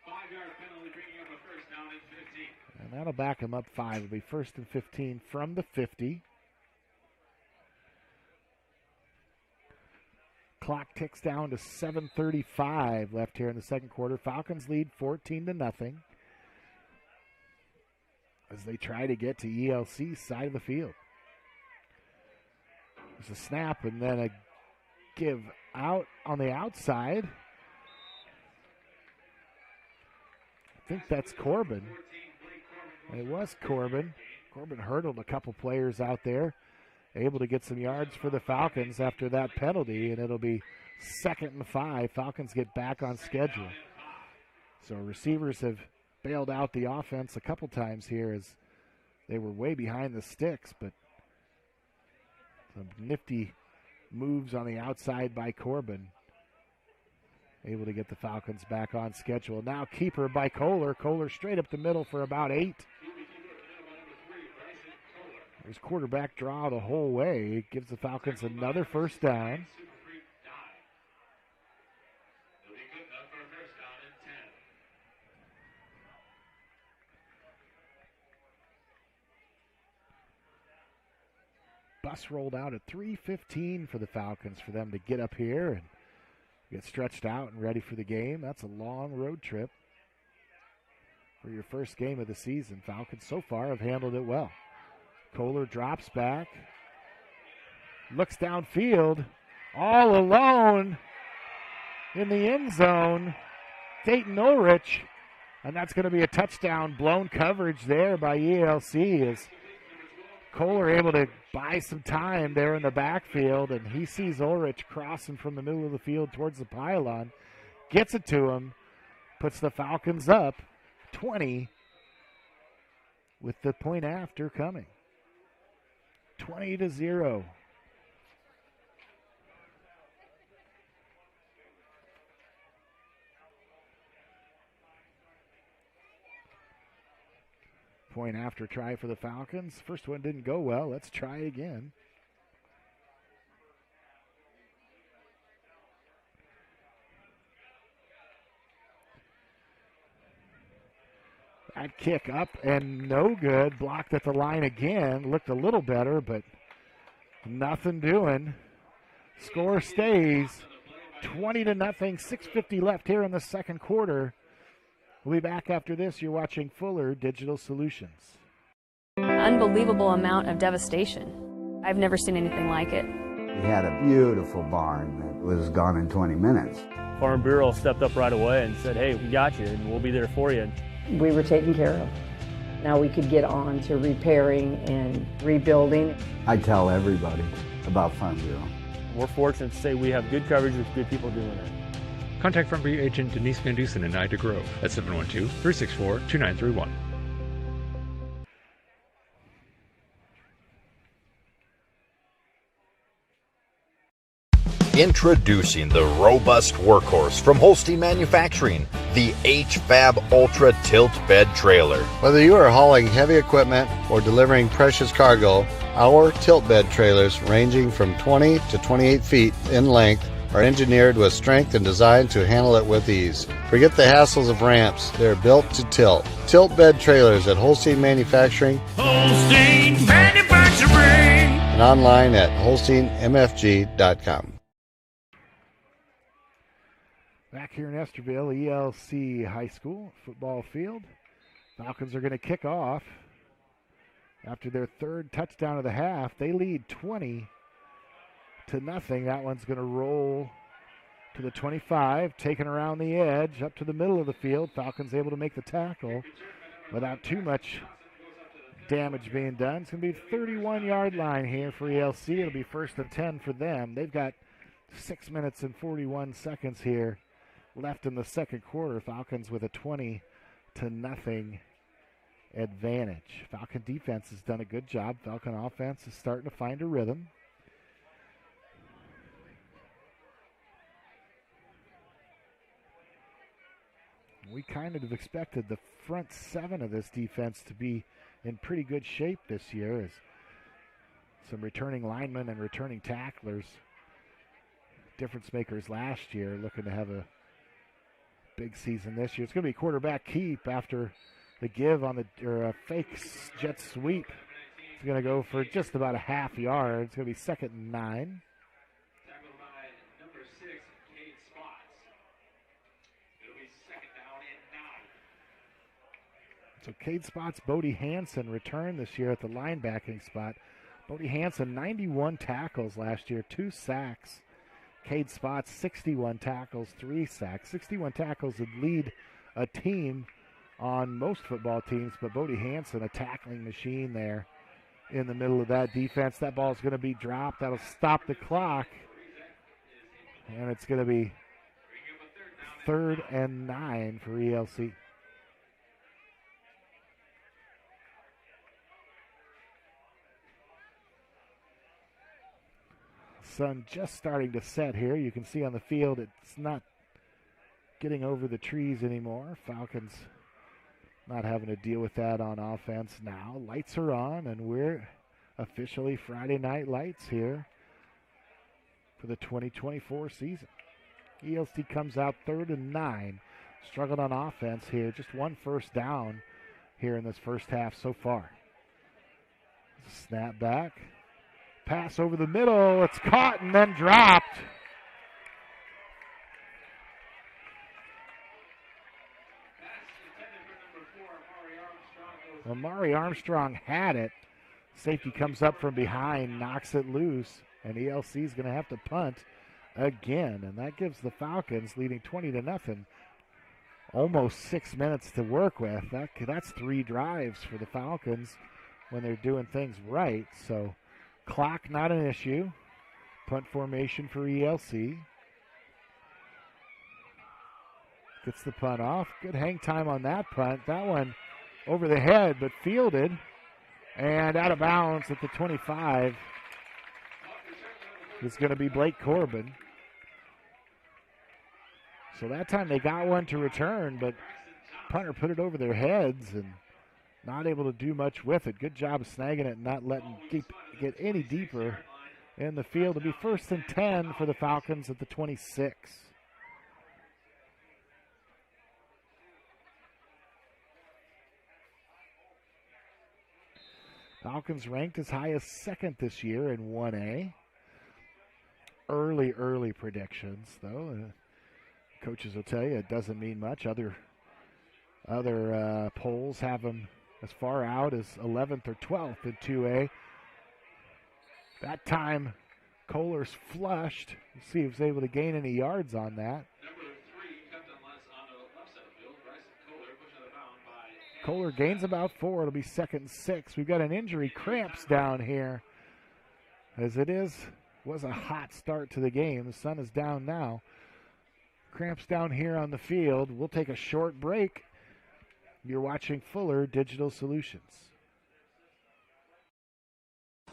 5-yard penalty bringing up a first down and 15. And that'll back them up 5. It'll be 1st and 15 from the 50. Clock ticks down to 7:35 left here in the second quarter. Falcons lead 14-0 as they try to get to ELC's side of the field. There's a snap and then a give out on the outside. I think that's Corbin. It was Corbin. Corbin hurdled a couple players out there. Able to get some yards for the Falcons after that penalty, and it'll be 2nd and 5. Falcons get back on schedule. So receivers have bailed out the offense a couple times here as they were way behind the sticks, but some nifty moves on the outside by Corbin. Able to get the Falcons back on schedule. Now keeper by Kohler. Kohler straight up the middle for about 8. There's quarterback draw the whole way. It gives the Falcons another first down. Bus rolled out at 3:15 for the Falcons for them to get up here and get stretched out and ready for the game. That's a long road trip for your first game of the season. Falcons so far have handled it well. Kohler drops back, looks downfield, all alone in the end zone. Dayton Ulrich, and that's going to be a touchdown. Blown coverage there by ELC as Kohler able to buy some time there in the backfield, and he sees Ulrich crossing from the middle of the field towards the pylon, gets it to him, puts the Falcons up 20 with the point after coming. 20-0. Point after try for the Falcons. First one didn't go well. Let's try again. That kick up and no good. Blocked at the line again. Looked a little better, but nothing doing. Score stays 20-0. 6:50 left here in the second quarter. We'll be back after this. You're watching Fuller Digital Solutions. Unbelievable amount of devastation. I've never seen anything like it. We had a beautiful barn that was gone in 20 minutes. Farm Bureau stepped up right away and said, hey, we got you and we'll be there for you. We were taken care of. Now we could get on to repairing and rebuilding. I tell everybody about Farm Bureau. We're fortunate to say we have good coverage with good people doing it. Contact Farm Bureau agent Denise Van Dusen in Ida Grove at 712-364-2931. Introducing the robust workhorse from Holstein Manufacturing, the HFAB Ultra Tilt Bed Trailer. Whether you are hauling heavy equipment or delivering precious cargo, our tilt bed trailers, ranging from 20 to 28 feet in length, are engineered with strength and designed to handle it with ease. Forget the hassles of ramps. They're built to tilt. Tilt bed trailers at Holstein Manufacturing. Holstein Manufacturing. And online at holsteinmfg.com. Back here in Esterville, ELC High School football field. Falcons are going to kick off after their third touchdown of the half. They lead 20-0. That one's going to roll to the 25, taken around the edge, up to the middle of the field. Falcons able to make the tackle. without too much damage being done. It's going to be 31-yard line here for ELC. It'll be 1st and 10 for them. They've got 6 minutes and 41 seconds here left in the second quarter. Falcons with a 20-0 advantage. Falcon defense has done a good job. Falcon offense is starting to find a rhythm. We kind of expected the front seven of this defense to be in pretty good shape this year, as some returning linemen and returning tacklers, difference makers last year, looking to have a big season this year. It's going to be quarterback keep after the give on the a fake jet sweep. It's going to go for just about a half yard. It's going to be 2nd and 9. Tackled by number 6, Cade Spots. It'll be 2nd down and 9. So Cade Spots, Bodie Hansen returned this year at the linebacking spot. Bodie Hansen, 91 tackles last year, 2 sacks. Cade Spots, 61 tackles, 3 sacks. 61 tackles would lead a team on most football teams, but Bodie Hansen, a tackling machine there in the middle of that defense. That ball is going to be dropped. That'll stop the clock. And it's going to be 3rd and 9 for ELC. Sun just starting to set here. You can see on the field it's not getting over the trees anymore. Falcons not having to deal with that on offense now. Lights are on, and we're officially Friday Night Lights here for the 2024 season. ELC comes out 3rd and 9. Struggled on offense here. Just 1 first down here in this first half so far. Snap back. Pass over the middle. It's caught and then dropped. Amari Armstrong had it. Safety comes up from behind, knocks it loose, and ELC is going to have to punt again. And that gives the Falcons leading 20-0. Almost 6 minutes to work with. That's 3 drives for the Falcons when they're doing things right. So clock not an issue. Punt formation for ELC. Gets the punt off. Good hang time on that punt. That one over the head, but fielded and out of bounds at the 25. It's going to be Blake Corbin. So that time they got one to return, but punter put it over their heads and not able to do much with it. Good job of snagging it and not letting get any deeper in the field. It'll be 1st and 10 for the Falcons at the 26. Falcons ranked as high as 2nd this year in 1A. Early predictions, though. Coaches will tell you it doesn't mean much. Other polls have them as far out as 11th or 12th in 2A. That time, Kohler's flushed. We'll see if he's able to gain any yards on that. Kohler gains about 4. It'll be 2nd and 6. We've got an injury, cramps down here. As it was a hot start to the game. The sun is down now. Cramps down here on the field. We'll take a short break. You're watching Fuller Digital Solutions.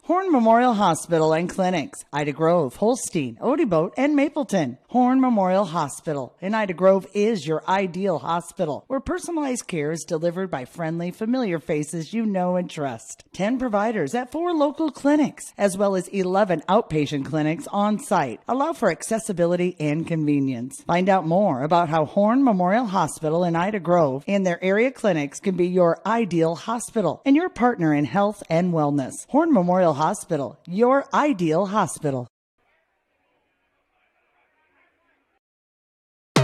Horn Memorial Hospital and Clinics, Ida Grove, Holstein, Odeboat, and Mapleton. Horn Memorial Hospital in Ida Grove is your ideal hospital, where personalized care is delivered by friendly, familiar faces you know and trust. 10 providers at 4 local clinics, as well as 11 outpatient clinics on site, allow for accessibility and convenience. Find out more about how Horn Memorial Hospital in Ida Grove and their area clinics can be your ideal hospital and your partner in health and wellness. Horn Memorial Hospital, your ideal hospital.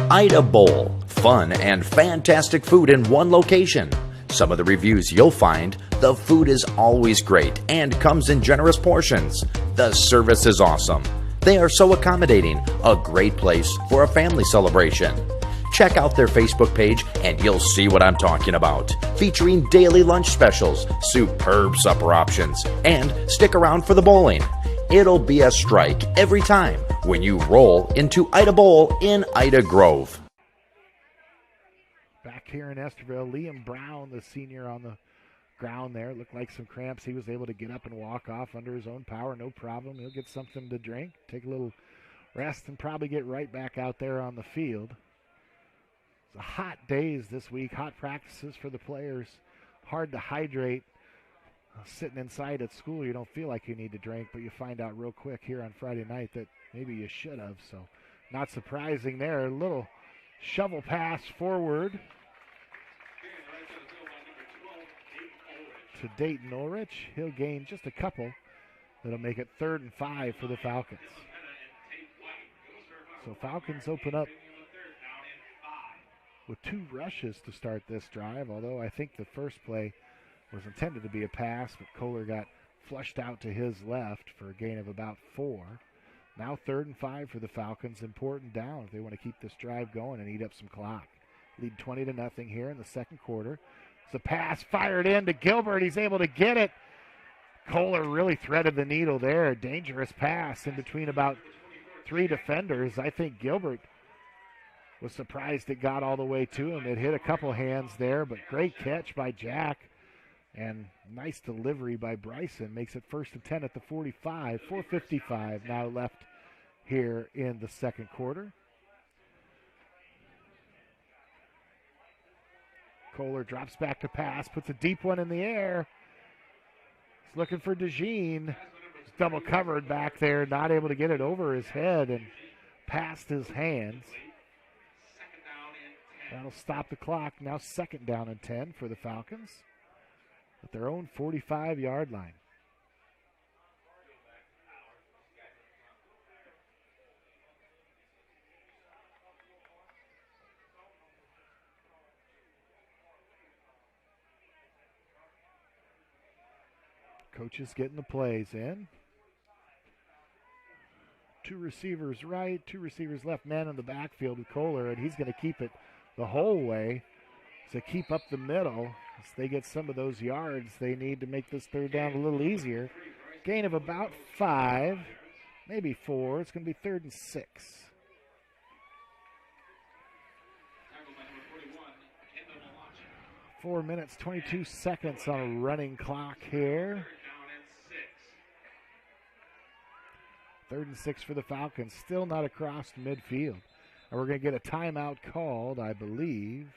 Ida Bowl, fun and fantastic food in one location. Some of the reviews you'll find, the food is always great and comes in generous portions. The service is awesome. They are so accommodating, a great place for a family celebration. Check out their Facebook page and you'll see what I'm talking about. Featuring daily lunch specials, superb supper options, and stick around for the bowling. It'll be a strike every time when you roll into Ida Bowl in Ida Grove. Back here in Esterville, Liam Brown, the senior on the ground there. Looked like some cramps. He was able to get up and walk off under his own power. No problem. He'll get something to drink, take a little rest, and probably get right back out there on the field. It's hot days this week, hot practices for the players. Hard to hydrate. Sitting inside at school, you don't feel like you need to drink, but you find out real quick here on Friday night that maybe you should have. So not surprising there. A little shovel pass forward to Dayton Ulrich. He'll gain just a couple. That'll make it 3rd and 5 for the Falcons. So Falcons open up with 2 rushes to start this drive, although I think the first play was intended to be a pass, but Kohler got flushed out to his left for a gain of about 4. Now 3rd and 5 for the Falcons. Important down if they want to keep this drive going and eat up some clock. Lead 20-0 here in the second quarter. It's a pass fired in to Gilbert. He's able to get it. Kohler really threaded the needle there. Dangerous pass in between about 3 defenders. I think Gilbert was surprised it got all the way to him. It hit a couple hands there, but great catch by Jack. And nice delivery by Bryson. Makes it 1st and 10 at the 45. 4:55 now left here in the second quarter. Kohler drops back to pass, puts a deep one in the air. He's looking for DeJean. He's double covered back there, not able to get it over his head and past his hands. That'll stop the clock. Now 2nd down and 10 for the Falcons at their own 45-yard line. Coaches getting the plays in. 2 receivers right, 2 receivers left. Man in the backfield with Kohler, and he's going to keep it the whole way to keep up the middle. As they get some of those yards they need to make this 3rd down a little easier. Gain of about 5, maybe 4. It's going to be 3rd and 6. Four minutes, 22 seconds on a running clock here. 3rd and 6 for the Falcons. Still not across midfield. And we're going to get a timeout called, I believe.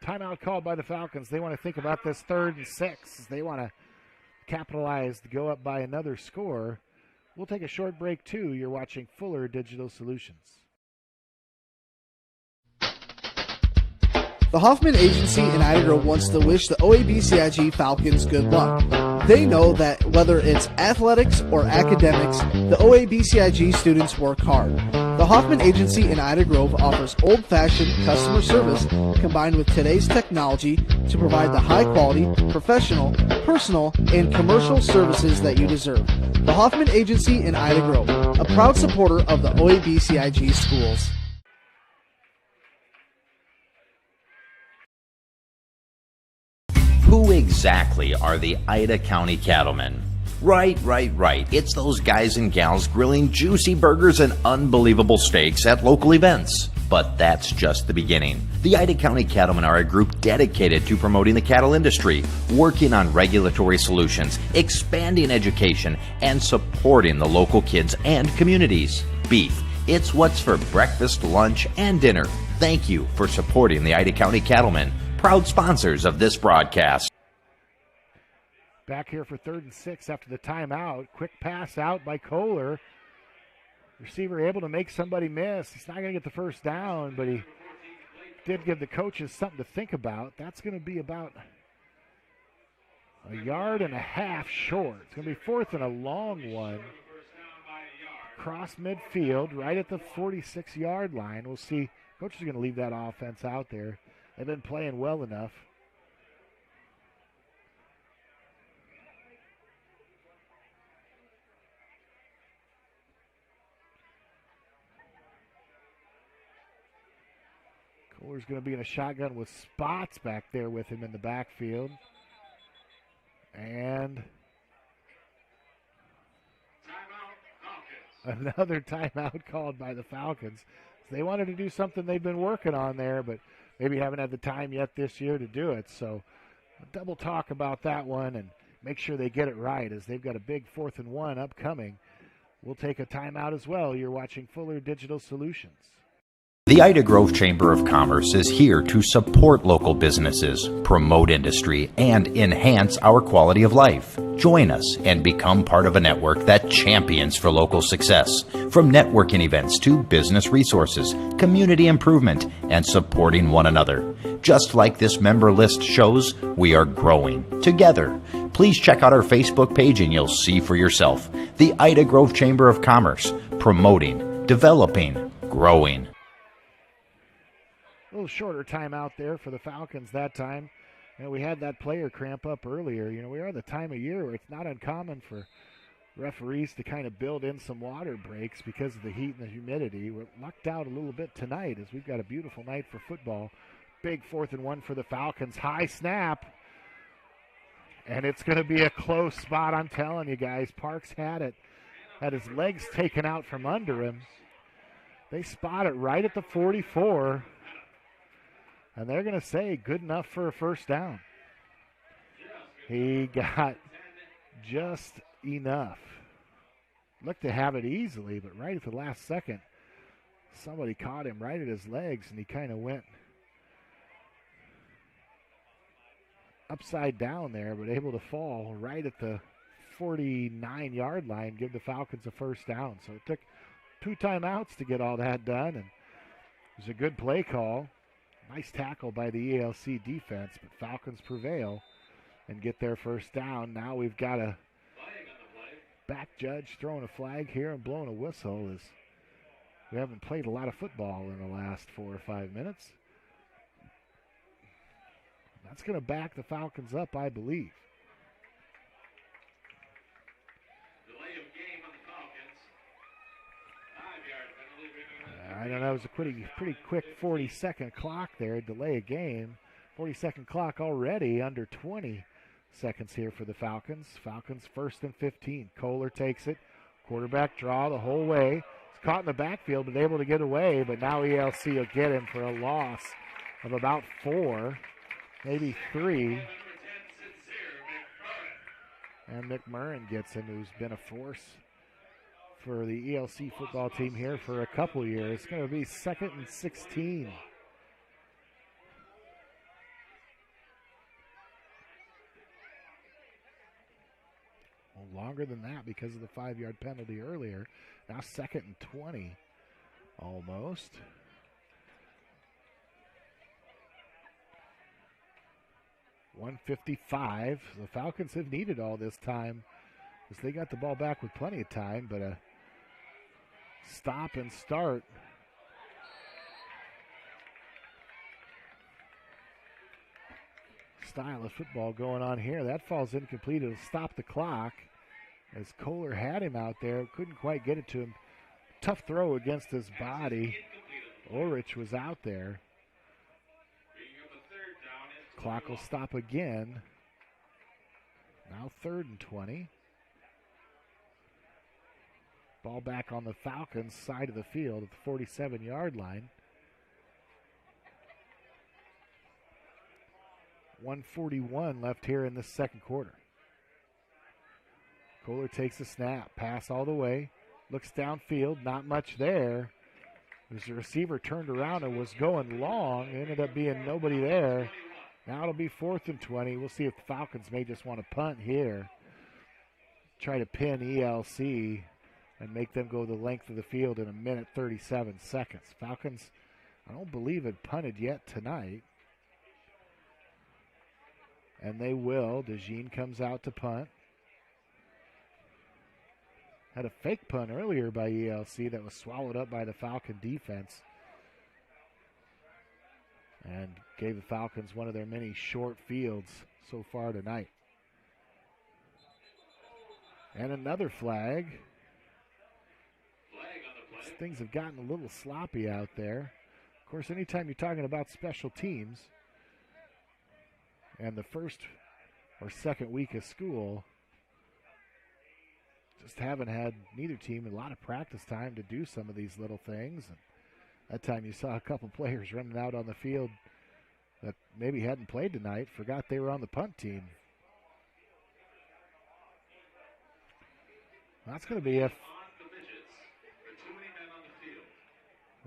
Timeout called by the Falcons. They want to think about this 3rd and 6. They want to capitalize to go up by another score. We'll take a short break, too. You're watching Fuller Digital Solutions. The Hoffman Agency in Ida Grove wants to wish the OABCIG Falcons good luck. They know that whether it's athletics or academics, the OABCIG students work hard. The Hoffman Agency in Ida Grove offers old-fashioned customer service combined with today's technology to provide the high-quality, professional, personal, and commercial services that you deserve. The Hoffman Agency in Ida Grove, a proud supporter of the OABCIG schools. Who exactly are the Ida County Cattlemen? Right. It's those guys and gals grilling juicy burgers and unbelievable steaks at local events. But that's just the beginning. The Ida County Cattlemen are a group dedicated to promoting the cattle industry, working on regulatory solutions, expanding education, and supporting the local kids and communities. Beef, it's what's for breakfast, lunch, and dinner. Thank you for supporting the Ida County Cattlemen, proud sponsors of this broadcast. Back here for 3rd and 6 after the timeout. Quick pass out by Kohler. Receiver able to make somebody miss. He's not going to get the first down, but he did give the coaches something to think about. That's going to be about a yard and a half short. It's going to be 4th and a long one. Cross midfield, right at the 46-yard line. We'll see. Coaches are going to leave that offense out there. They've been playing well enough. Kohler's going to be in a shotgun with Spots back there with him in the backfield. And another timeout called by the Falcons. They wanted to do something they've been working on there, but maybe haven't had the time yet this year to do it. So double talk about that one and make sure they get it right, as they've got a big 4th and 1 upcoming. We'll take a timeout as well. You're watching Fuller Digital Solutions. The Ida Grove Chamber of Commerce is here to support local businesses, promote industry, and enhance our quality of life. Join us and become part of a network that champions for local success, from networking events to business resources, community improvement, and supporting one another. Just like this member list shows, we are growing together. Please check out our Facebook page and you'll see for yourself. The Ida Grove Chamber of Commerce, promoting, developing, growing. A little shorter timeout there for the Falcons that time. We had that player cramp up earlier. We are the time of year where it's not uncommon for referees to kind of build in some water breaks because of the heat and the humidity. We're lucked out a little bit tonight as we've got a beautiful night for football. Big 4th and 1 for the Falcons. High snap. And it's going to be a close spot, I'm telling you guys. Parks had it. Had his legs taken out from under him. They spot it right at the 44. And they're going to say good enough for a first down. He got just enough. Looked to have it easily, but right at the last second, somebody caught him right at his legs, and he kind of went upside down there, but able to fall right at the 49-yard line, give the Falcons a first down. So it took 2 timeouts to get all that done, and it was a good play call. Nice tackle by the ELC defense, but Falcons prevail and get their first down. Now we've got a back judge throwing a flag here and blowing a whistle, as we haven't played a lot of football in the last 4 or 5 minutes. That's going to back the Falcons up, I believe. I don't know, it was a pretty quick 40-second clock there, delay of game. 40-second clock already, under 20 seconds here for the Falcons. Falcons 1st and 15. Kohler takes it. Quarterback draw the whole way. He's caught in the backfield, but able to get away, but now ELC will get him for a loss of about 4, maybe 3. And McMurrin gets him, who's been a force for the ELC football team here for a couple years. It's going to be 2nd and 16. Well, longer than that because of the 5-yard penalty earlier. Now 2nd and 20 almost. .155. The Falcons have needed all this time because they got the ball back with plenty of time, but a stop and start. Style of football going on here. That falls incomplete. It'll stop the clock as Kohler had him out there. Couldn't quite get it to him. Tough throw against his body. Ulrich was out there. Clock will stop again. Now 3rd and 20. Ball back on the Falcons' side of the field at the 47-yard line. 1:41 left here in this second quarter. Kohler takes a snap. Pass all the way. Looks downfield. Not much there. As the receiver turned around and was going long. Ended up being nobody there. Now it'll be 4th and 20. We'll see if the Falcons may just want to punt here. Try to pin ELC and make them go the length of the field in 1:37 seconds. Falcons, I don't believe, had punted yet tonight. And they will. DeJean comes out to punt. Had a fake punt earlier by ELC that was swallowed up by the Falcon defense. And gave the Falcons one of their many short fields so far tonight. And another flag. Things have gotten a little sloppy out there. course, anytime you're talking about special teams and the first or second week of school, just haven't had neither team a lot of practice time to do some of these little things. And that time you saw a couple players running out on the field that maybe hadn't played tonight, forgot they were on the punt team. That's going to be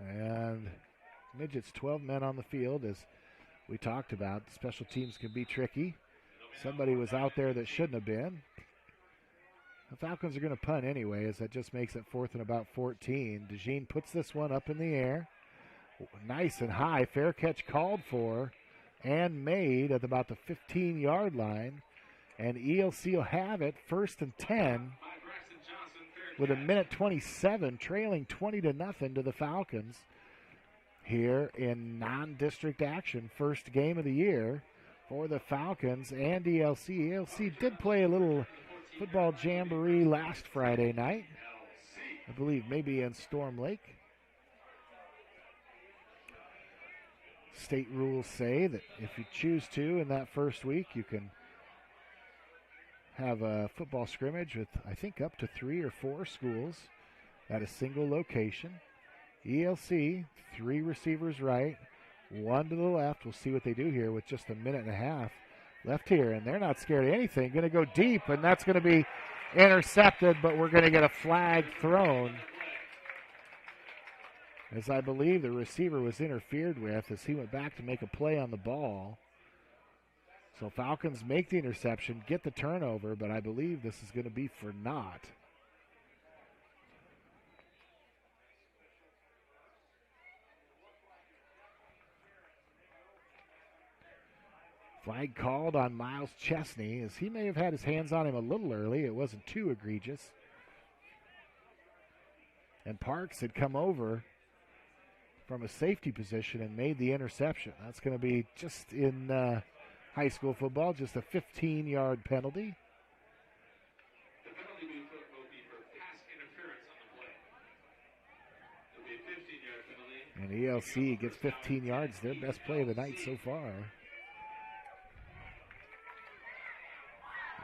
and midgets, 12 men on the field. As we talked about, special teams can be tricky. Somebody was out there that shouldn't have been. The Falcons are going to punt anyway, as that just makes it 4th and about 14. DeJean puts this one up in the air. Nice and high. Fair catch called for and made at about the 15-yard line. And ELC will have it 1st and 10 with 1:27, trailing 20-0 to the Falcons here in non-district action. First game of the year for the Falcons and ELC. ELC did play a little football jamboree last Friday night, I believe maybe in Storm Lake. State rules say that if you choose to in that first week, you can have a football scrimmage with, I think, up to 3 or 4 schools at a single location. ELC, 3 receivers right, 1 to the left. We'll see what they do here with just a minute and a half left here, and they're not scared of anything. Going to go deep, and that's going to be intercepted, but we're going to get a flag thrown, as I believe the receiver was interfered with as he went back to make a play on the ball. So Falcons make the interception, get the turnover, but I believe this is going to be for naught. Flag called on Miles Chesney, as he may have had his hands on him a little early. It wasn't too egregious. And Parks had come over from a safety position and made the interception. That's going to be just in high school football, just a 15-yard penalty. The penalty will be for pass interference on the play. It'll be a 15-yard penalty. And ELC gets 15 yards, their best play of the night so far.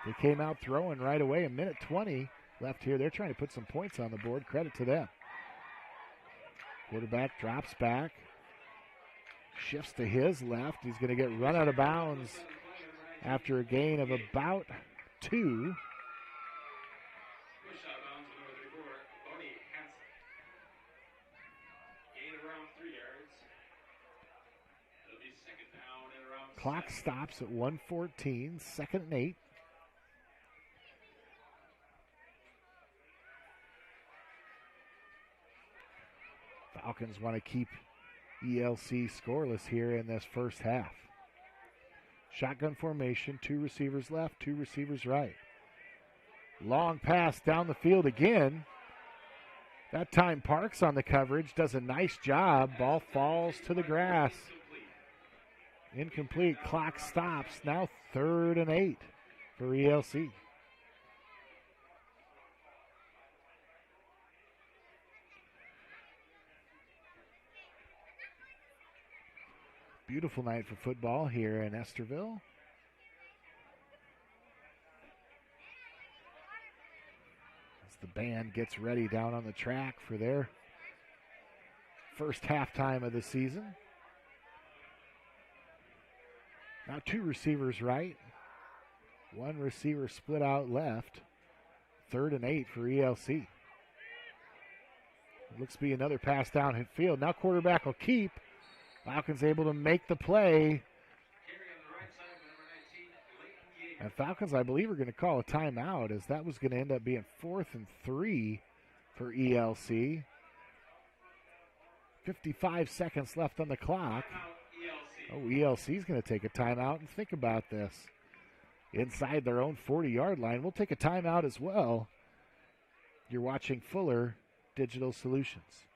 They came out throwing right away. 1:20 left here. They're trying to put some points on the board. Credit to them. Quarterback drops back. Shifts to his left. He's going to get run out of bounds after a gain of about 2. Clock stops at 1:14. 2nd and 8. Falcons want to keep ELC scoreless here in this first half. Shotgun formation, 2 receivers left, 2 receivers right. Long pass down the field again. That time Parks on the coverage, does a nice job. Ball falls to the grass. Incomplete, clock stops. Now 3rd and 8 for ELC. Beautiful night for football here in Esterville. As the band gets ready down on the track for their first halftime of the season. Now 2 receivers right. 1 receiver split out left. 3rd and 8 for ELC. It looks to be another pass down field. Now quarterback will keep. Falcons able to make the play. And Falcons, I believe, are going to call a timeout, as that was going to end up being 4th and 3 for ELC. 55 seconds left on the clock. Oh, ELC is going to take a timeout, and think about this. Inside their own 40-yard line. We'll take a timeout as well. You're watching Fuller Digital Solutions.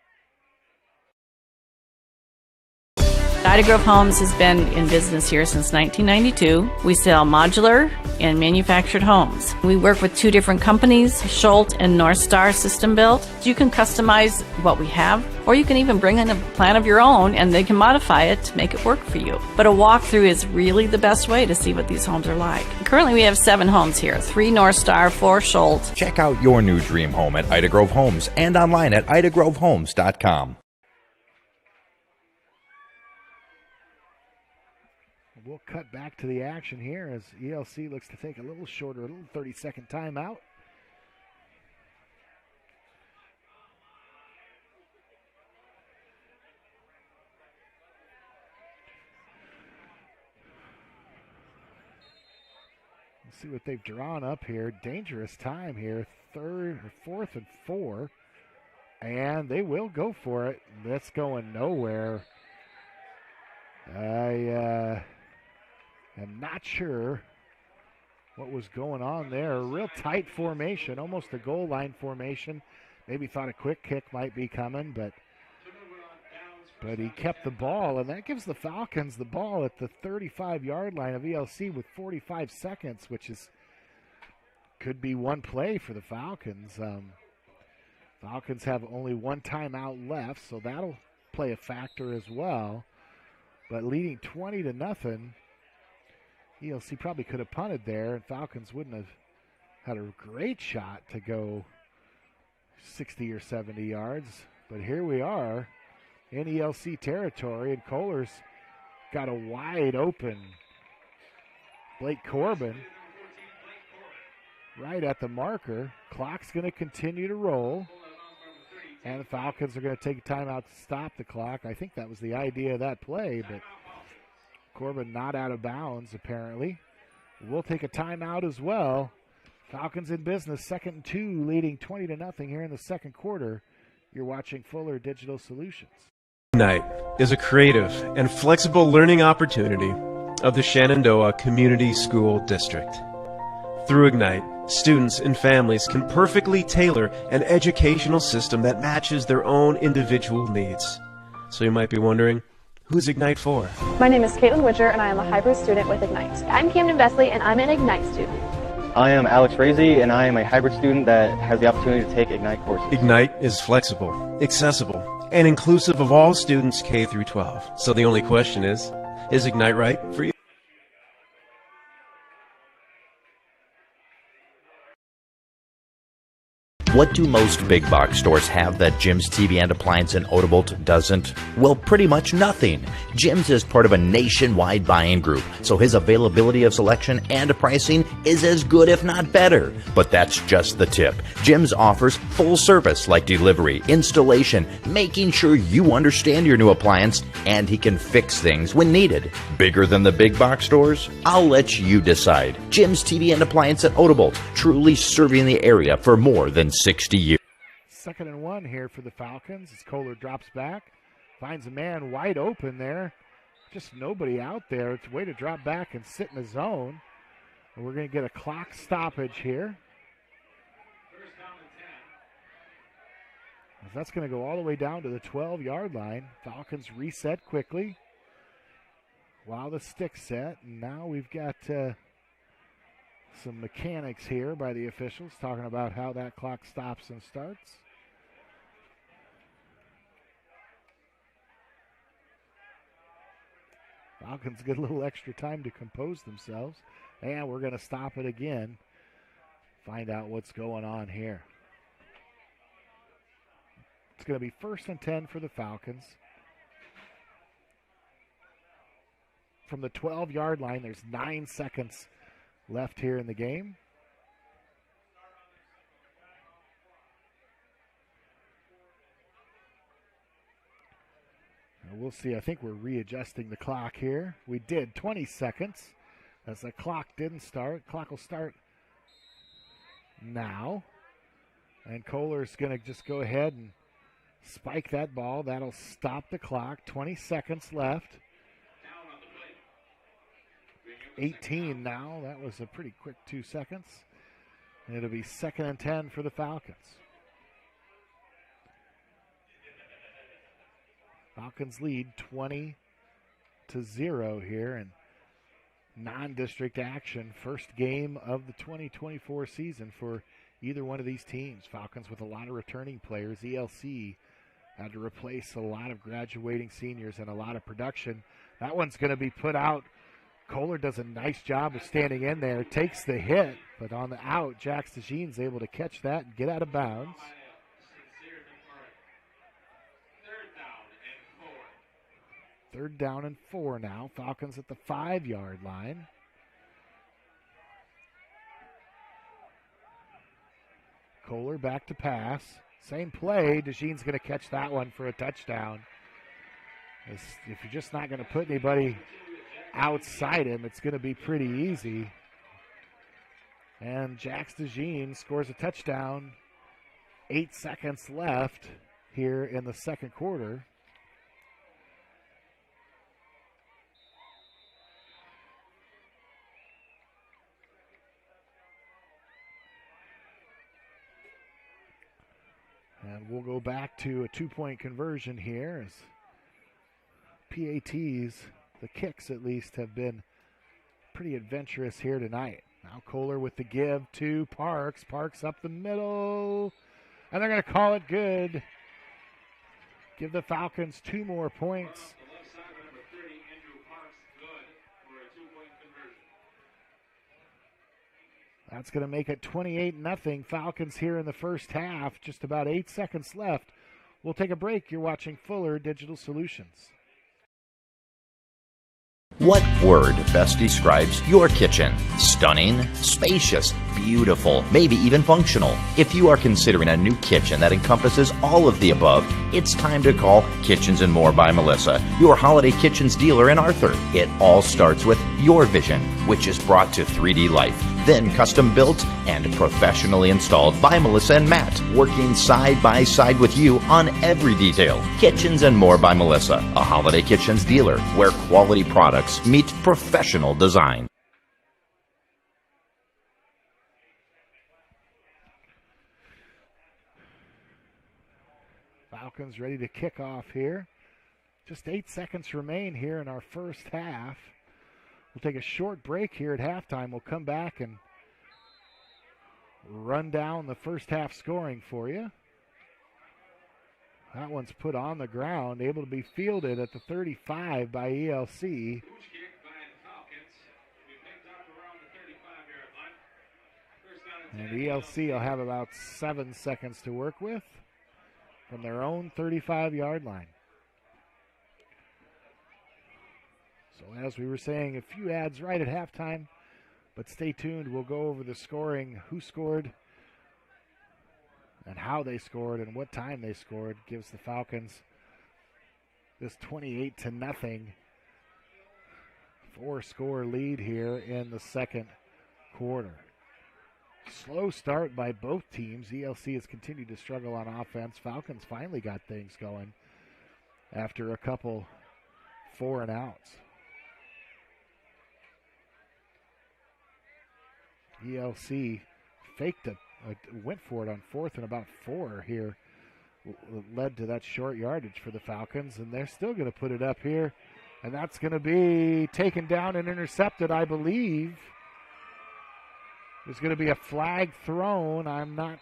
Ida Grove Homes has been in business here since 1992. We sell modular and manufactured homes. We work with 2 different companies, Schultz and North Star System Built. You can customize what we have, or you can even bring in a plan of your own and they can modify it to make it work for you. But a walkthrough is really the best way to see what these homes are like. Currently we have 7 homes here, 3 North Star, 4 Schultz. Check out your new dream home at Ida Grove Homes and online at idagrovehomes.com. We'll cut back to the action here as ELC looks to take a little shorter, a little 30-second timeout. Let's see what they've drawn up here. Dangerous time here, 4th and 4. And they will go for it. That's going nowhere. I'm not sure what was going on there. A real tight formation, almost a goal line formation. Maybe thought a quick kick might be coming, but he kept the ball, and that gives the Falcons the ball at the 35-yard line of ELC with 45 seconds, which could be one play for the Falcons. Falcons have only 1 timeout left, so that'll play a factor as well. But leading 20-0, ELC probably could have punted there, and Falcons wouldn't have had a great shot to go 60 or 70 yards. But here we are in ELC territory, and Kohler's got a wide open Blake Corbin right at the marker. Clock's going to continue to roll, and the Falcons are going to take a timeout to stop the clock. I think that was the idea of that play, but Corbin not out of bounds, apparently. We'll take a timeout as well. Falcons in business, 2nd and 2, leading 20-0 here in the second quarter. You're watching Fuller Digital Solutions. Ignite is a creative and flexible learning opportunity of the Shenandoah Community School District. Through Ignite, students and families can perfectly tailor an educational system that matches their own individual needs. So you might be wondering, who's Ignite for? My name is Caitlin Witcher, and I am a hybrid student with Ignite. I'm Camden Vesley, and I'm an Ignite student. I am Alex Frazee, and I am a hybrid student that has the opportunity to take Ignite courses. Ignite is flexible, accessible, and inclusive of all students K through 12. So the only question is Ignite right for you? What do most big box stores have that Jim's TV and Appliance in Odebolt doesn't? Well, pretty much nothing. Jim's is part of a nationwide buying group, so his availability of selection and pricing is as good if not better. But that's just the tip. Jim's offers full service like delivery, installation, making sure you understand your new appliance, and he can fix things when needed. Bigger than the big box stores? I'll let you decide. Jim's TV and Appliance at Odebolt, truly serving the area for more than 60 years. 2nd and 1 here for the Falcons as Kohler drops back, finds a man wide open there. Just nobody out there. It's a way to drop back and sit in the zone. And we're going to get a clock stoppage here. That's going to go all the way down to the 12-yard line. Falcons reset quickly while the stick's set. And now we've got some mechanics here by the officials talking about how that clock stops and starts. Falcons get a little extra time to compose themselves, and we're going to stop it again. Find out what's going on here. It's going to be 1st and 10 for the Falcons. From the 12-yard line, there's 9 seconds left here in the game. And we'll see. I think we're readjusting the clock here. We did 20 seconds as the clock didn't start. Clock will start now. And Kohler's going to just go ahead and spike that ball. That'll stop the clock. 20 seconds left. 18 now. That was a pretty quick 2 seconds. And it'll be 2nd and 10 for the Falcons. Falcons lead 20-0. 0 here in non-district action. First game of the 2024 season for either one of these teams. Falcons with a lot of returning players. ELC had to replace a lot of graduating seniors and a lot of production. That one's going to be put out. Kohler does a nice job of standing in there, takes the hit, but on the out, Jax DeJean's able to catch that and get out of bounds. Third down and 4 now. Falcons at the 5-yard line. Kohler back to pass. Same play. DeJean's going to catch that one for a touchdown. If you're just not going to put anybody outside him, it's going to be pretty easy. And Jax DeJean scores a touchdown. 8 seconds left here in the second quarter. And we'll go back to a 2-point conversion here as PATs, the kicks at least, have been pretty adventurous here tonight. Now Kohler with the give to Parks. Parks up the middle. And they're going to call it good. Give the Falcons 2 more points. That's going to make it 28-0 Falcons here in the first half. Just about 8 seconds left. We'll take a break. You're watching Fuller Digital Solutions. What word best describes your kitchen? Stunning, spacious, beautiful, maybe even functional. If you are considering a new kitchen that encompasses all of the above, it's time to call Kitchens and More by Melissa, your holiday kitchens dealer in Arthur. It all starts with your vision, which is brought to 3D life, then custom built and professionally installed by Melissa and Matt, working side by side with you on every detail. Kitchens and More by Melissa, a holiday kitchens dealer where quality products meet professional design. Falcons ready to kick off here. Just 8 seconds remain here in our first half. We'll take a short break here at halftime. We'll come back and run down the first half scoring for you. That one's put on the ground, able to be fielded at the 35 by ELC. And ELC will have about 7 seconds to work with from their own 35-yard line. So as we were saying, a few ads right at halftime, but stay tuned. We'll go over the scoring, who scored, and how they scored, and what time they scored. Gives the Falcons this 28-0 4-score lead here in the second quarter. Slow start by both teams. ELC has continued to struggle on offense. Falcons finally got things going after a couple 4-and-outs. ELC faked it, went for it on 4th and about 4 here. Led to that short yardage for the Falcons, and they're still going to put it up here. And that's going to be taken down and intercepted, I believe. There's going to be a flag thrown. I'm not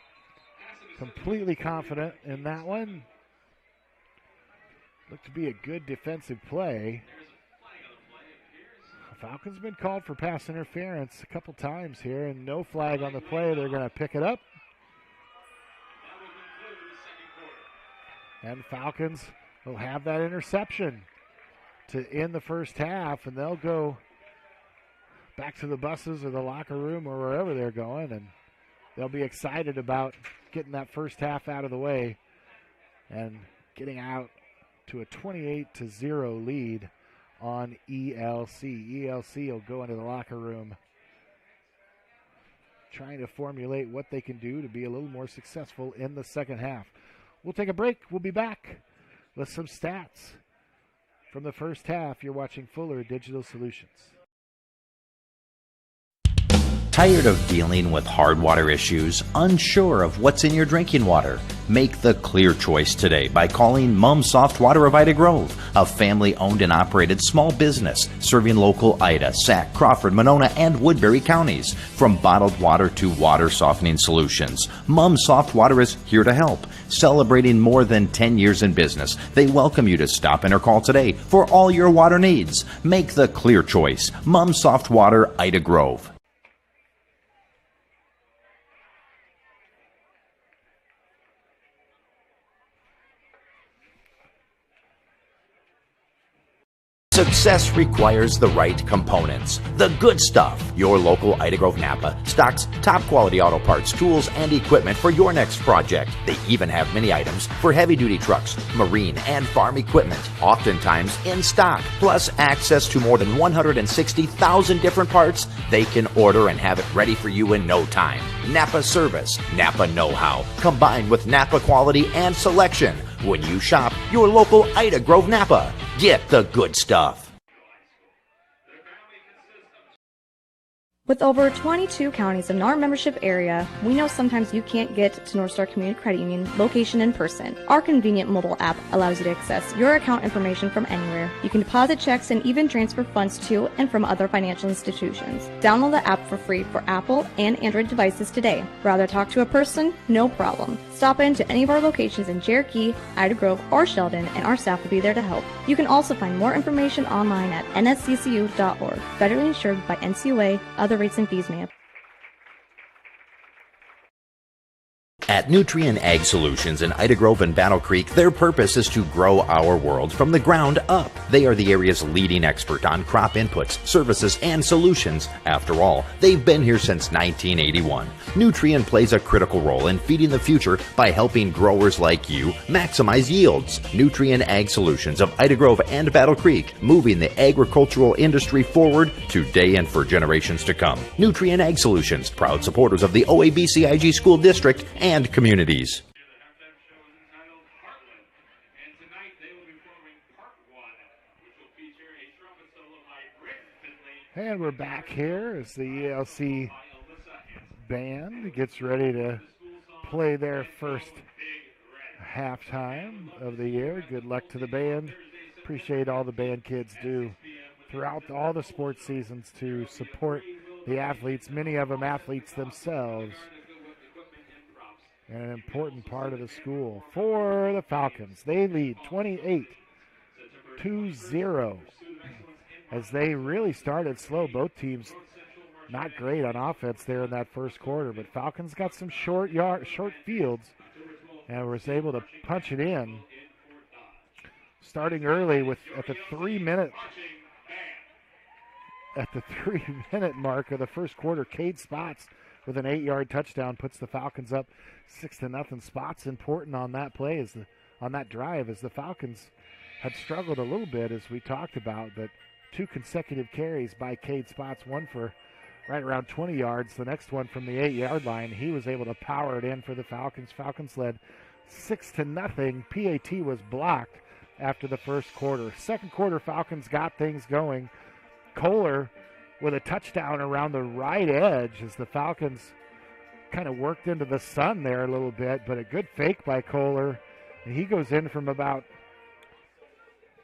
completely confident in that one. Looked to be a good defensive play. Falcons been called for pass interference a couple times here, and no flag on the play. They're going to pick it up. And Falcons will have that interception to end the first half, and they'll go back to the buses or the locker room or wherever they're going, and they'll be excited about getting that first half out of the way and getting out to a 28-0 lead on ELC. ELC will go into the locker room trying to formulate what they can do to be a little more successful in the second half. We'll take a break. We'll be back with some stats from the first half. You're watching Fuller Digital Solutions. Tired of dealing with hard water issues? Unsure of what's in your drinking water? Make the clear choice today by calling Mum's Soft Water of Ida Grove, a family-owned and operated small business serving local Ida, Sac, Crawford, Monona, and Woodbury counties. From bottled water to water softening solutions, Mum's Soft Water is here to help. Celebrating more than 10 years in business, they welcome you to stop in or call today for all your water needs. Make the clear choice. Mum's Soft Water, Ida Grove. Success requires the right components. The good stuff. Your local Ida Grove Napa stocks top quality auto parts, tools, and equipment for your next project. They even have many items for heavy duty trucks, marine, and farm equipment, oftentimes in stock, plus access to more than 160,000 different parts they can order and have it ready for you in no time. Napa service, Napa know-how, combined with Napa quality and selection. When you shop your local Ida Grove Napa, get the good stuff. With over 22 counties in our membership area, we know sometimes you can't get to North Star Community Credit Union location in person. Our convenient mobile app allows you to access your account information from anywhere. You can deposit checks and even transfer funds to and from other financial institutions. Download the app for free for Apple and Android devices today. Rather talk to a person? No problem. Stop in to any of our locations in Cherokee, Ida Grove, or Sheldon, and our staff will be there to help. You can also find more information online at nsccu.org. Federally insured by NCUA. Other rates and fees may apply. At Nutrien Ag Solutions in Ida Grove and Battle Creek, their purpose is to grow our world from the ground up. They are the area's leading expert on crop inputs, services, and solutions. After all, they've been here since 1981. Nutrien plays a critical role in feeding the future by helping growers like you maximize yields. Nutrien Ag Solutions of Ida Grove and Battle Creek, moving the agricultural industry forward today and for generations to come. Nutrien Ag Solutions, proud supporters of the OABCIG School District and communities. And we're back here as the ELC band gets ready to play their first halftime of the year. Good luck to the band. Appreciate all the band kids do throughout all the sports seasons to support the athletes, many of them athletes themselves, and an important part of the school. For the Falcons, they lead 28-0 as they really started slow. Both teams not great on offense there in that first quarter, but Falcons got some short fields and was able to punch it in. Starting early at the 3-minute mark of the first quarter, Cade Spots with an 8-yard touchdown puts the Falcons up 6-0. Spots important on that play on that drive as the Falcons had struggled a little bit, as we talked about, but 2 consecutive carries by Cade Spots, one for right around 20 yards, the next one from the 8-yard line. He was able to power it in for the Falcons. Falcons led 6-0. PAT was blocked after the first quarter. Second quarter, Falcons got things going. Kohler with a touchdown around the right edge as the Falcons kind of worked into the sun there a little bit, but a good fake by Kohler. And he goes in from about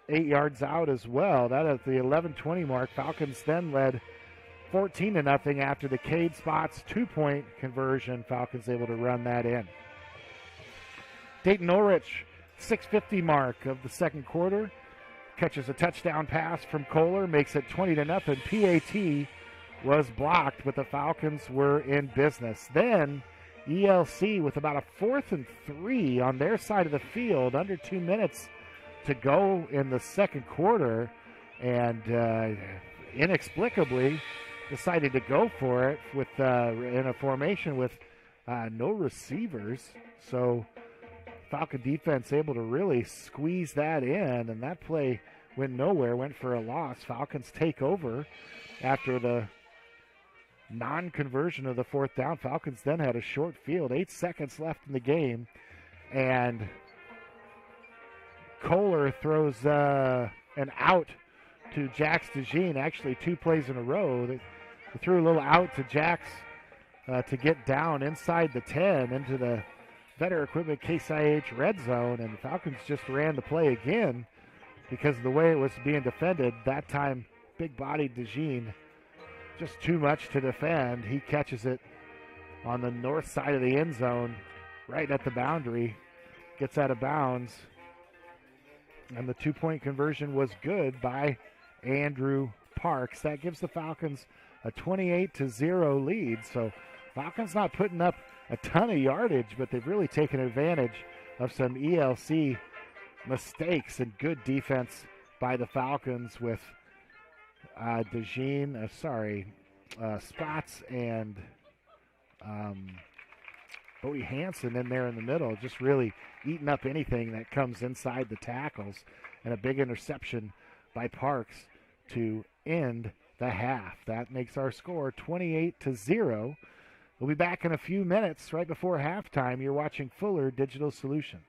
8 yards out as well. That at the 11:20 mark. Falcons then led 14-0 after the Cade Spots 2-point conversion. Falcons able to run that in. Dayton Ulrich, 6:50 mark of the second quarter. Catches a touchdown pass from Kohler, makes it 20-0. PAT was blocked, but the Falcons were in business. Then ELC with about a 4th and 3 on their side of the field, under 2 minutes to go in the second quarter, and inexplicably decided to go for it with in a formation with no receivers. So Falcon defense able to really squeeze that in, and that play went nowhere, went for a loss. Falcons take over after the non-conversion of the 4th down. Falcons then had a short field, 8 seconds left in the game, and Kohler throws an out to Jax DeJean, actually 2 plays in a row. He threw a little out to Jax to get down inside the 10 into the Better Equipment Case IH red zone, and the Falcons just ran the play again because of the way it was being defended. That time, big-bodied DeJean, just too much to defend. He catches it on the north side of the end zone, right at the boundary, gets out of bounds, and the two-point conversion was good by Andrew Parks. That gives the Falcons a 28-0 lead. So Falcons not putting up a ton of yardage, but they've really taken advantage of some ELC mistakes and good defense by the Falcons with Spots and Bodie Hansen in there in the middle, just really eating up anything that comes inside the tackles, and a big interception by Parks to end the half. That makes our score 28-0. We'll be back in a few minutes right before halftime. You're watching Fuller Digital Solutions.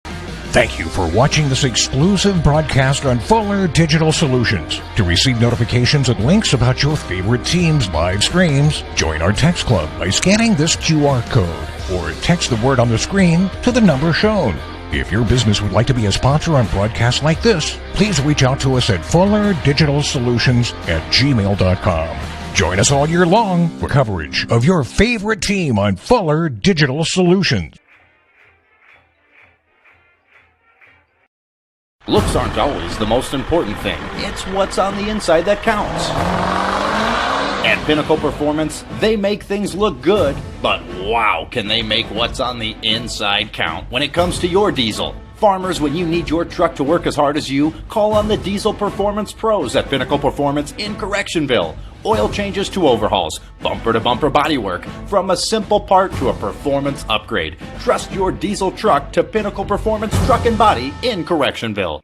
Thank you for watching this exclusive broadcast on Fuller Digital Solutions. To receive notifications and links about your favorite team's live streams, join our text club by scanning this QR code or text the word on the screen to the number shown. If your business would like to be a sponsor on broadcasts like this, please reach out to us at fullerdigitalsolutions@gmail.com. Join us all year long for coverage of your favorite team on Fuller Digital Solutions. Looks aren't always the most important thing. It's what's on the inside that counts. At Pinnacle Performance, they make things look good, but wow, can they make what's on the inside count when it comes to your diesel. Farmers, when you need your truck to work as hard as you, call on the Diesel Performance Pros at Pinnacle Performance in Correctionville. Oil changes to overhauls, bumper-to-bumper bodywork, from a simple part to a performance upgrade. Trust your diesel truck to Pinnacle Performance Truck and Body in Correctionville.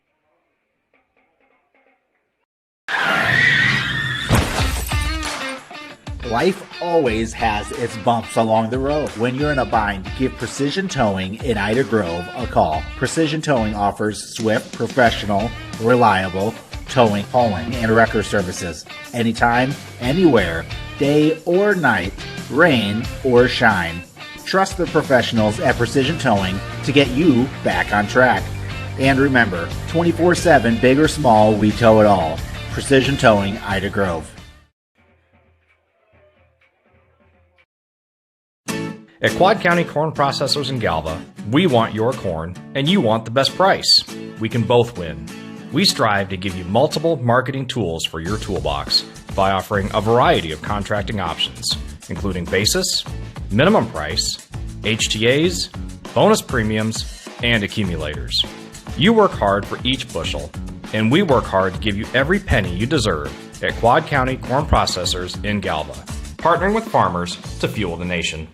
Life always has its bumps along the road. When you're in a bind, give Precision Towing in Ida Grove a call. Precision Towing offers swift, professional, reliable towing, hauling, and wrecker services. Anytime, anywhere, day or night, rain or shine. Trust the professionals at Precision Towing to get you back on track. And remember, 24/7, big or small, we tow it all. Precision Towing, Ida Grove. At Quad County Corn Processors in Galva, we want your corn and you want the best price. We can both win. We strive to give you multiple marketing tools for your toolbox by offering a variety of contracting options, including basis, minimum price, HTAs, bonus premiums, and accumulators. You work hard for each bushel, and we work hard to give you every penny you deserve at Quad County Corn Processors in Galva, partnering with farmers to fuel the nation.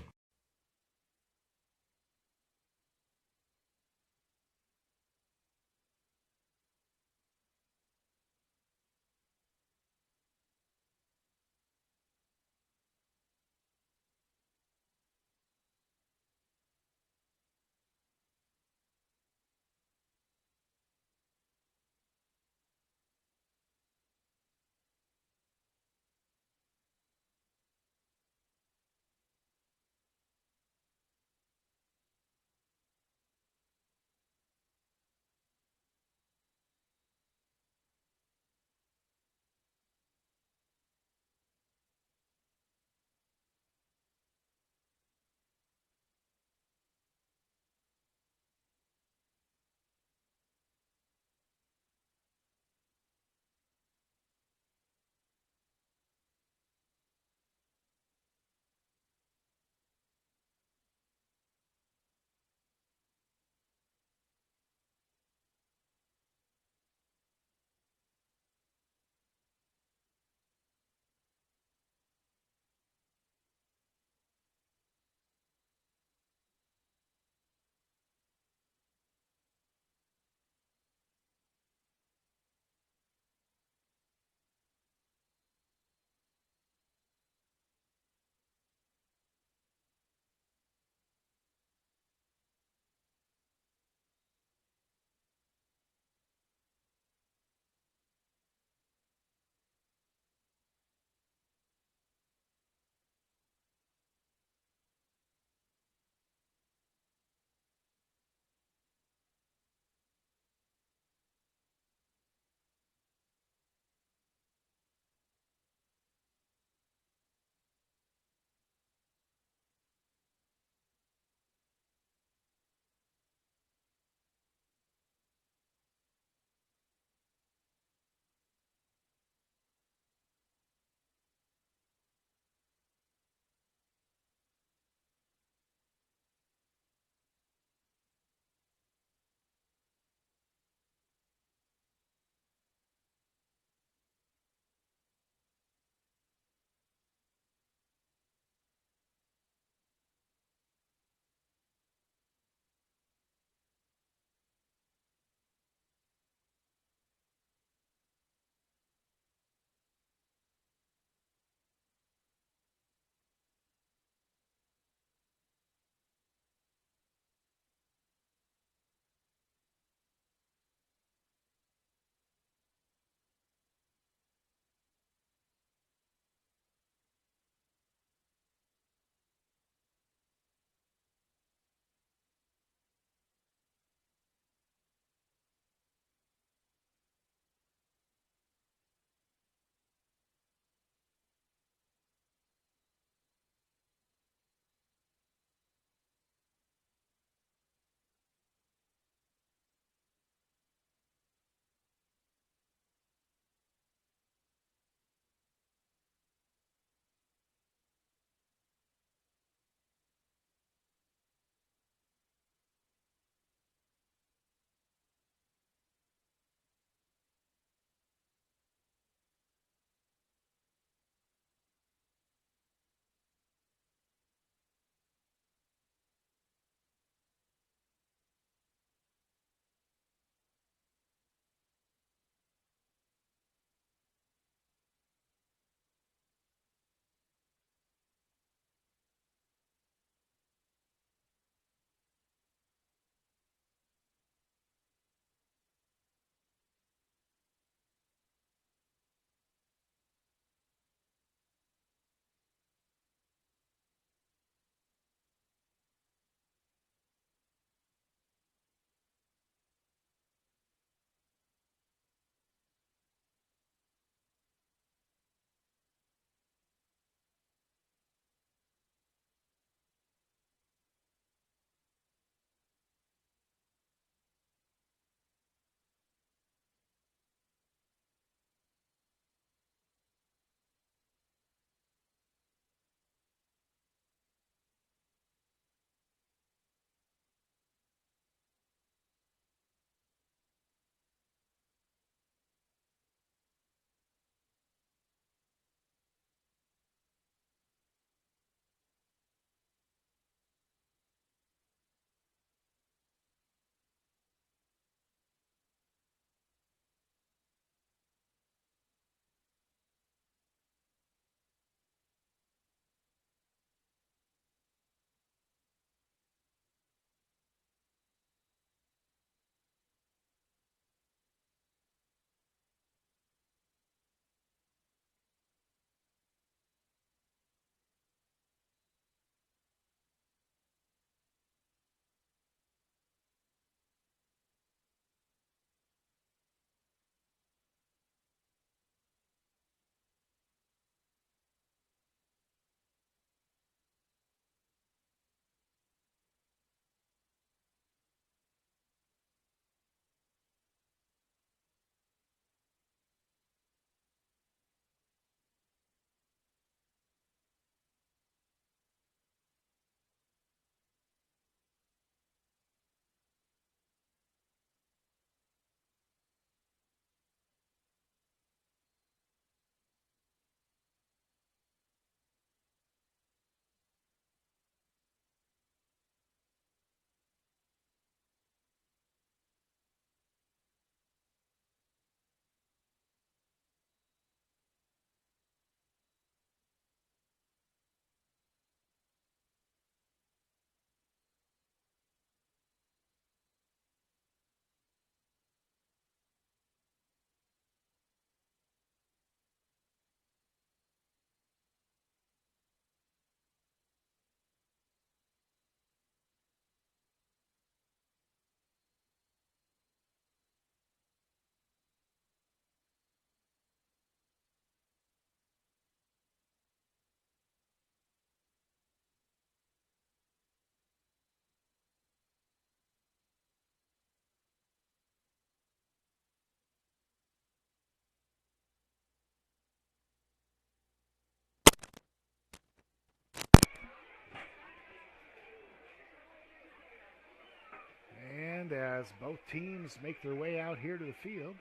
as both teams make their way out here to the field.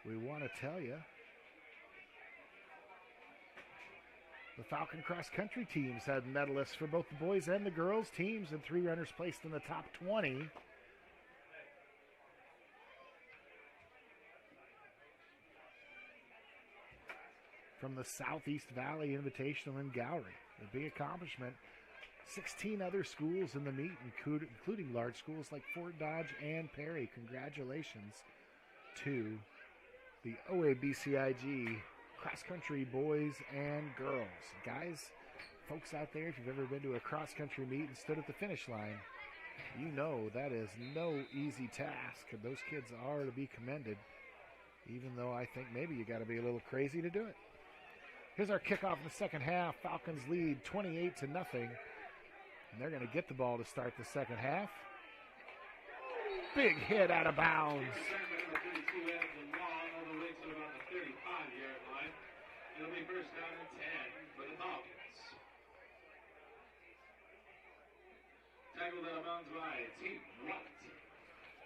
We want to tell you the Falcon cross country teams had medalists for both the boys and the girls teams, and 3 runners placed in the top 20. From the Southeast Valley Invitational and Gallery. A big accomplishment. 16 other schools in the meet, including large schools like Fort Dodge and Perry. Congratulations to the OABCIG cross-country boys and girls. Guys, folks out there, if you've ever been to a cross-country meet and stood at the finish line, you know that is no easy task. And those kids are to be commended, even though I think maybe you got to be a little crazy to do it. Here's our kickoff in the second half. Falcons lead 28-0. And they're going to get the ball to start the second half. Big hit out of bounds. It'll be first down and 10 for the Falcons. Tackled out of bounds by Team White.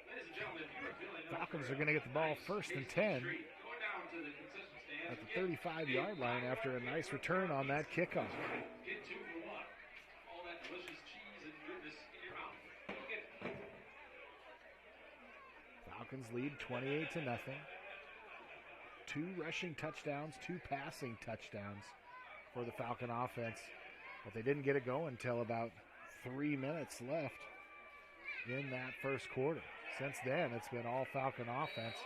Ladies and gentlemen, if you are feeling Falcons are going to get the ball first and 10 at the 35-yard line after a nice return on that kickoff. Get 2 for 1. All that delicious cheese and goodness in your mouth. Get it. Falcons lead 28-0. 2 rushing touchdowns, 2 passing touchdowns for the Falcon offense. But they didn't get it going until about 3 minutes left in that first quarter. Since then, it's been all Falcon offense.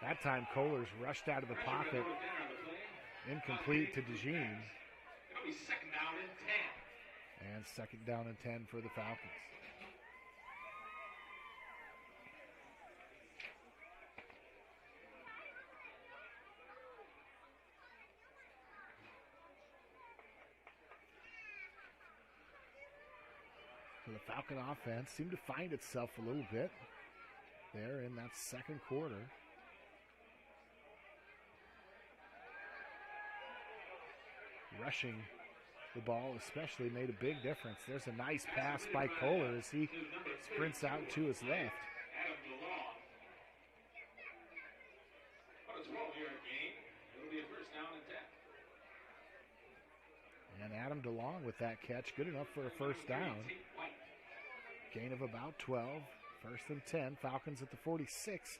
That time, Kohlers rushed out of the pocket. Incomplete to DeJean. It'll be second down and 10. And second down and 10 for the Falcons. So the Falcon offense seemed to find itself a little bit there in that second quarter. Rushing the ball especially made a big difference. There's a nice pass by Kohler as he sprints out to his left. What a 12-yard gain. It'll be a first down and 10. And Adam DeLong with that catch, good enough for a first down. Gain of about 12, first and 10. Falcons at the 46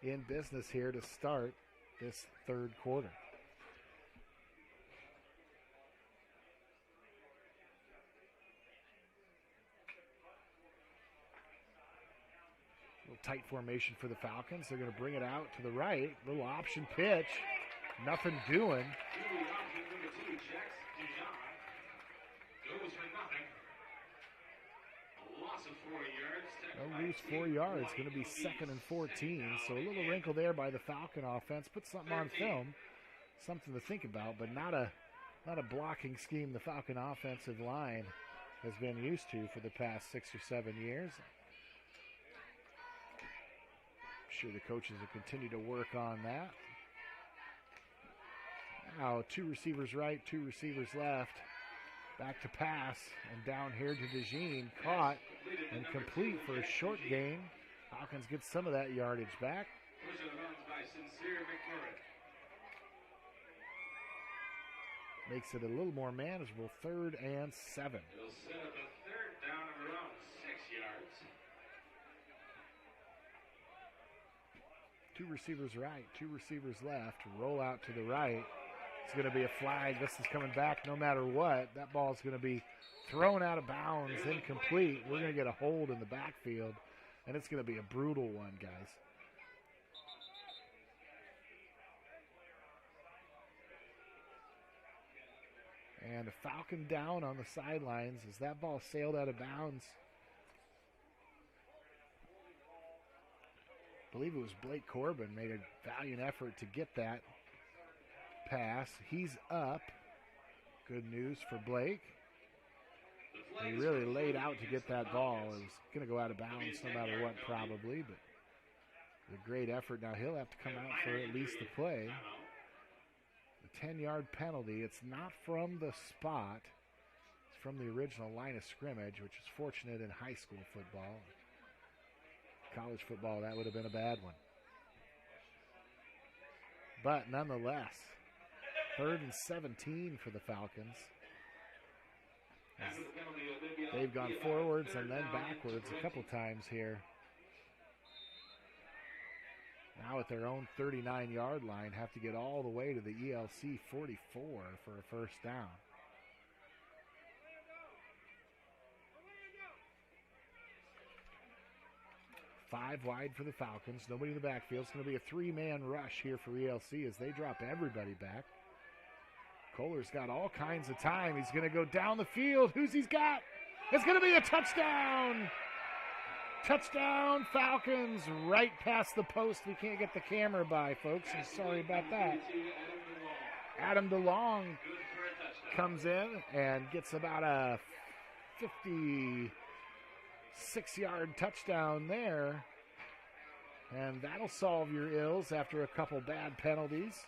in business here to start this third quarter. Little tight formation for the Falcons. They're going to bring it out to the right. Little option pitch. Nothing doing. Goes for nothing. A loss of 4 yards. They'll lose 4 yards. Going to be second and 14. So a little wrinkle there by the Falcon offense. Put something on film. Something to think about, but not a blocking scheme the Falcon offensive line has been used to for the past 6 or 7 years. I'm sure the coaches will continue to work on that. Now 2 receivers right, 2 receivers left. Back to pass, and down here to DeJean. Caught and complete for a short gain. Falcons get some of that yardage back. Push it runs by Sincere McMurray. Makes it a little more manageable. 3rd and 7. They'll set up a third down of around 6 yards. 2 receivers right, 2 receivers left. Roll out to the right. It's going to be a flag. This is coming back no matter what. That ball is going to be thrown out of bounds, incomplete. We're going to get a hold in the backfield, and it's going to be a brutal one, guys. And a Falcon down on the sidelines as that ball sailed out of bounds. I believe it was Blake Corbin made a valiant effort to get that pass. He's up. Good news for Blake. He really laid out to get that ball. It was going to go out of bounds no matter what probably, but a great effort. Now he'll have to come out for at least the play. The 10-yard penalty. It's not from the spot. It's from the original line of scrimmage, which is fortunate in high school football. College football, that would have been a bad one. But nonetheless, 3rd and 17 for the Falcons. They've gone forwards and then backwards a couple times here. Now at their own 39-yard line, have to get all the way to the ELC 44 for a first down. Five wide for the Falcons. Nobody in the backfield. It's going to be a 3-man rush here for ELC as they drop everybody back. Kohler's got all kinds of time. He's going to go down the field. Who's he's got? It's going to be a touchdown. Touchdown, Falcons, right past the post. We can't get the camera by, folks. I'm sorry about that. Adam DeLong comes in and gets about a 56-yard touchdown there. And that'll solve your ills after a couple bad penalties.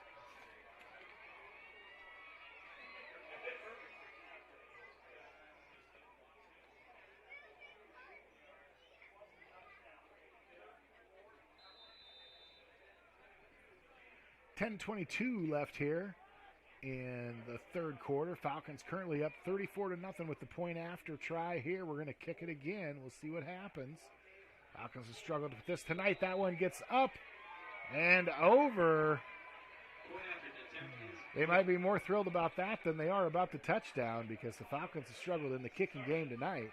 .22 left here in the third quarter. Falcons currently up 34-0 with the point after try here. We're going to kick it again. We'll see what happens. Falcons have struggled with this tonight. That one gets up and over. They might be more thrilled about that than they are about the touchdown because the Falcons have struggled in the kicking game tonight.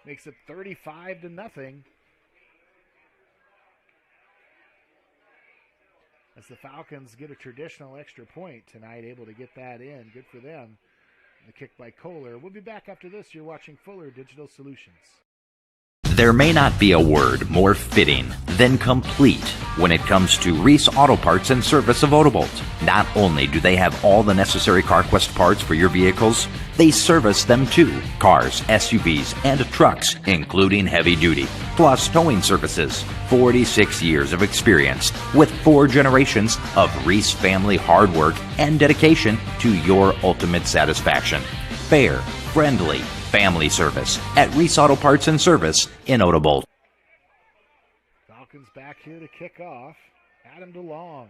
Makes it 35-0. As the Falcons get a traditional extra point tonight, able to get that in. Good for them. The kick by Kohler. We'll be back after this. You're watching Fuller Digital Solutions. There may not be a word more fitting than complete when it comes to Reese Auto Parts and Service of Odobolt. Not only do they have all the necessary CarQuest parts for your vehicles, they service them too. Cars, SUVs, and trucks, including heavy duty, plus towing services. 46 years of experience with 4 generations of Reese family hard work and dedication to your ultimate satisfaction. Fair, friendly, family service at Reese Auto Parts and Service in Odobolt. Falcons back here to kick off. Adam DeLong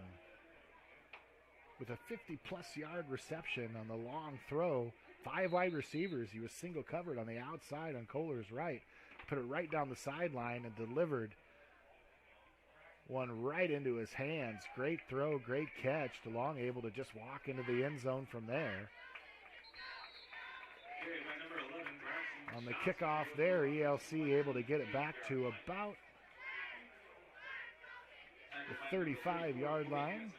with a 50-plus yard reception on the long throw. 5 wide receivers. He was single covered on the outside on Kohler's right. Put it right down the sideline and delivered one right into his hands. Great throw, great catch. DeLong able to just walk into the end zone from there. On the kickoff there, ELC able to get it back to about the 35-yard line.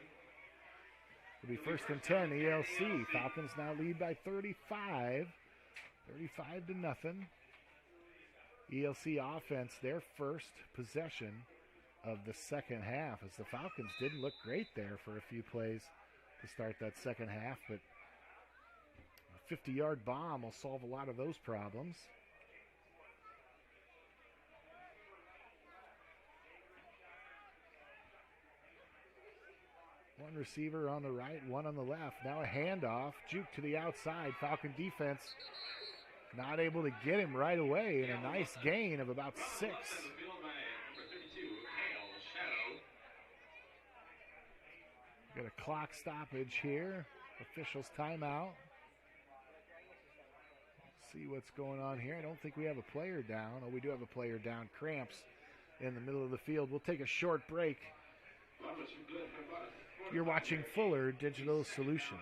It'll be 1st and 10, ELC. Falcons now lead by 35. 35-0. ELC offense, their first possession of the second half, as the Falcons didn't look great there for a few plays to start that second half, but a 50-yard bomb will solve a lot of those problems. One receiver on the right, one on the left. Now a handoff, juke to the outside. Falcon defense not able to get him right away, and a nice gain of about 6. Got a clock stoppage here. Officials timeout. Let's see what's going on here. I don't think we have a player down. Oh, we do have a player down. Cramps in the middle of the field. We'll take a short break. You're watching Fuller Digital Solutions.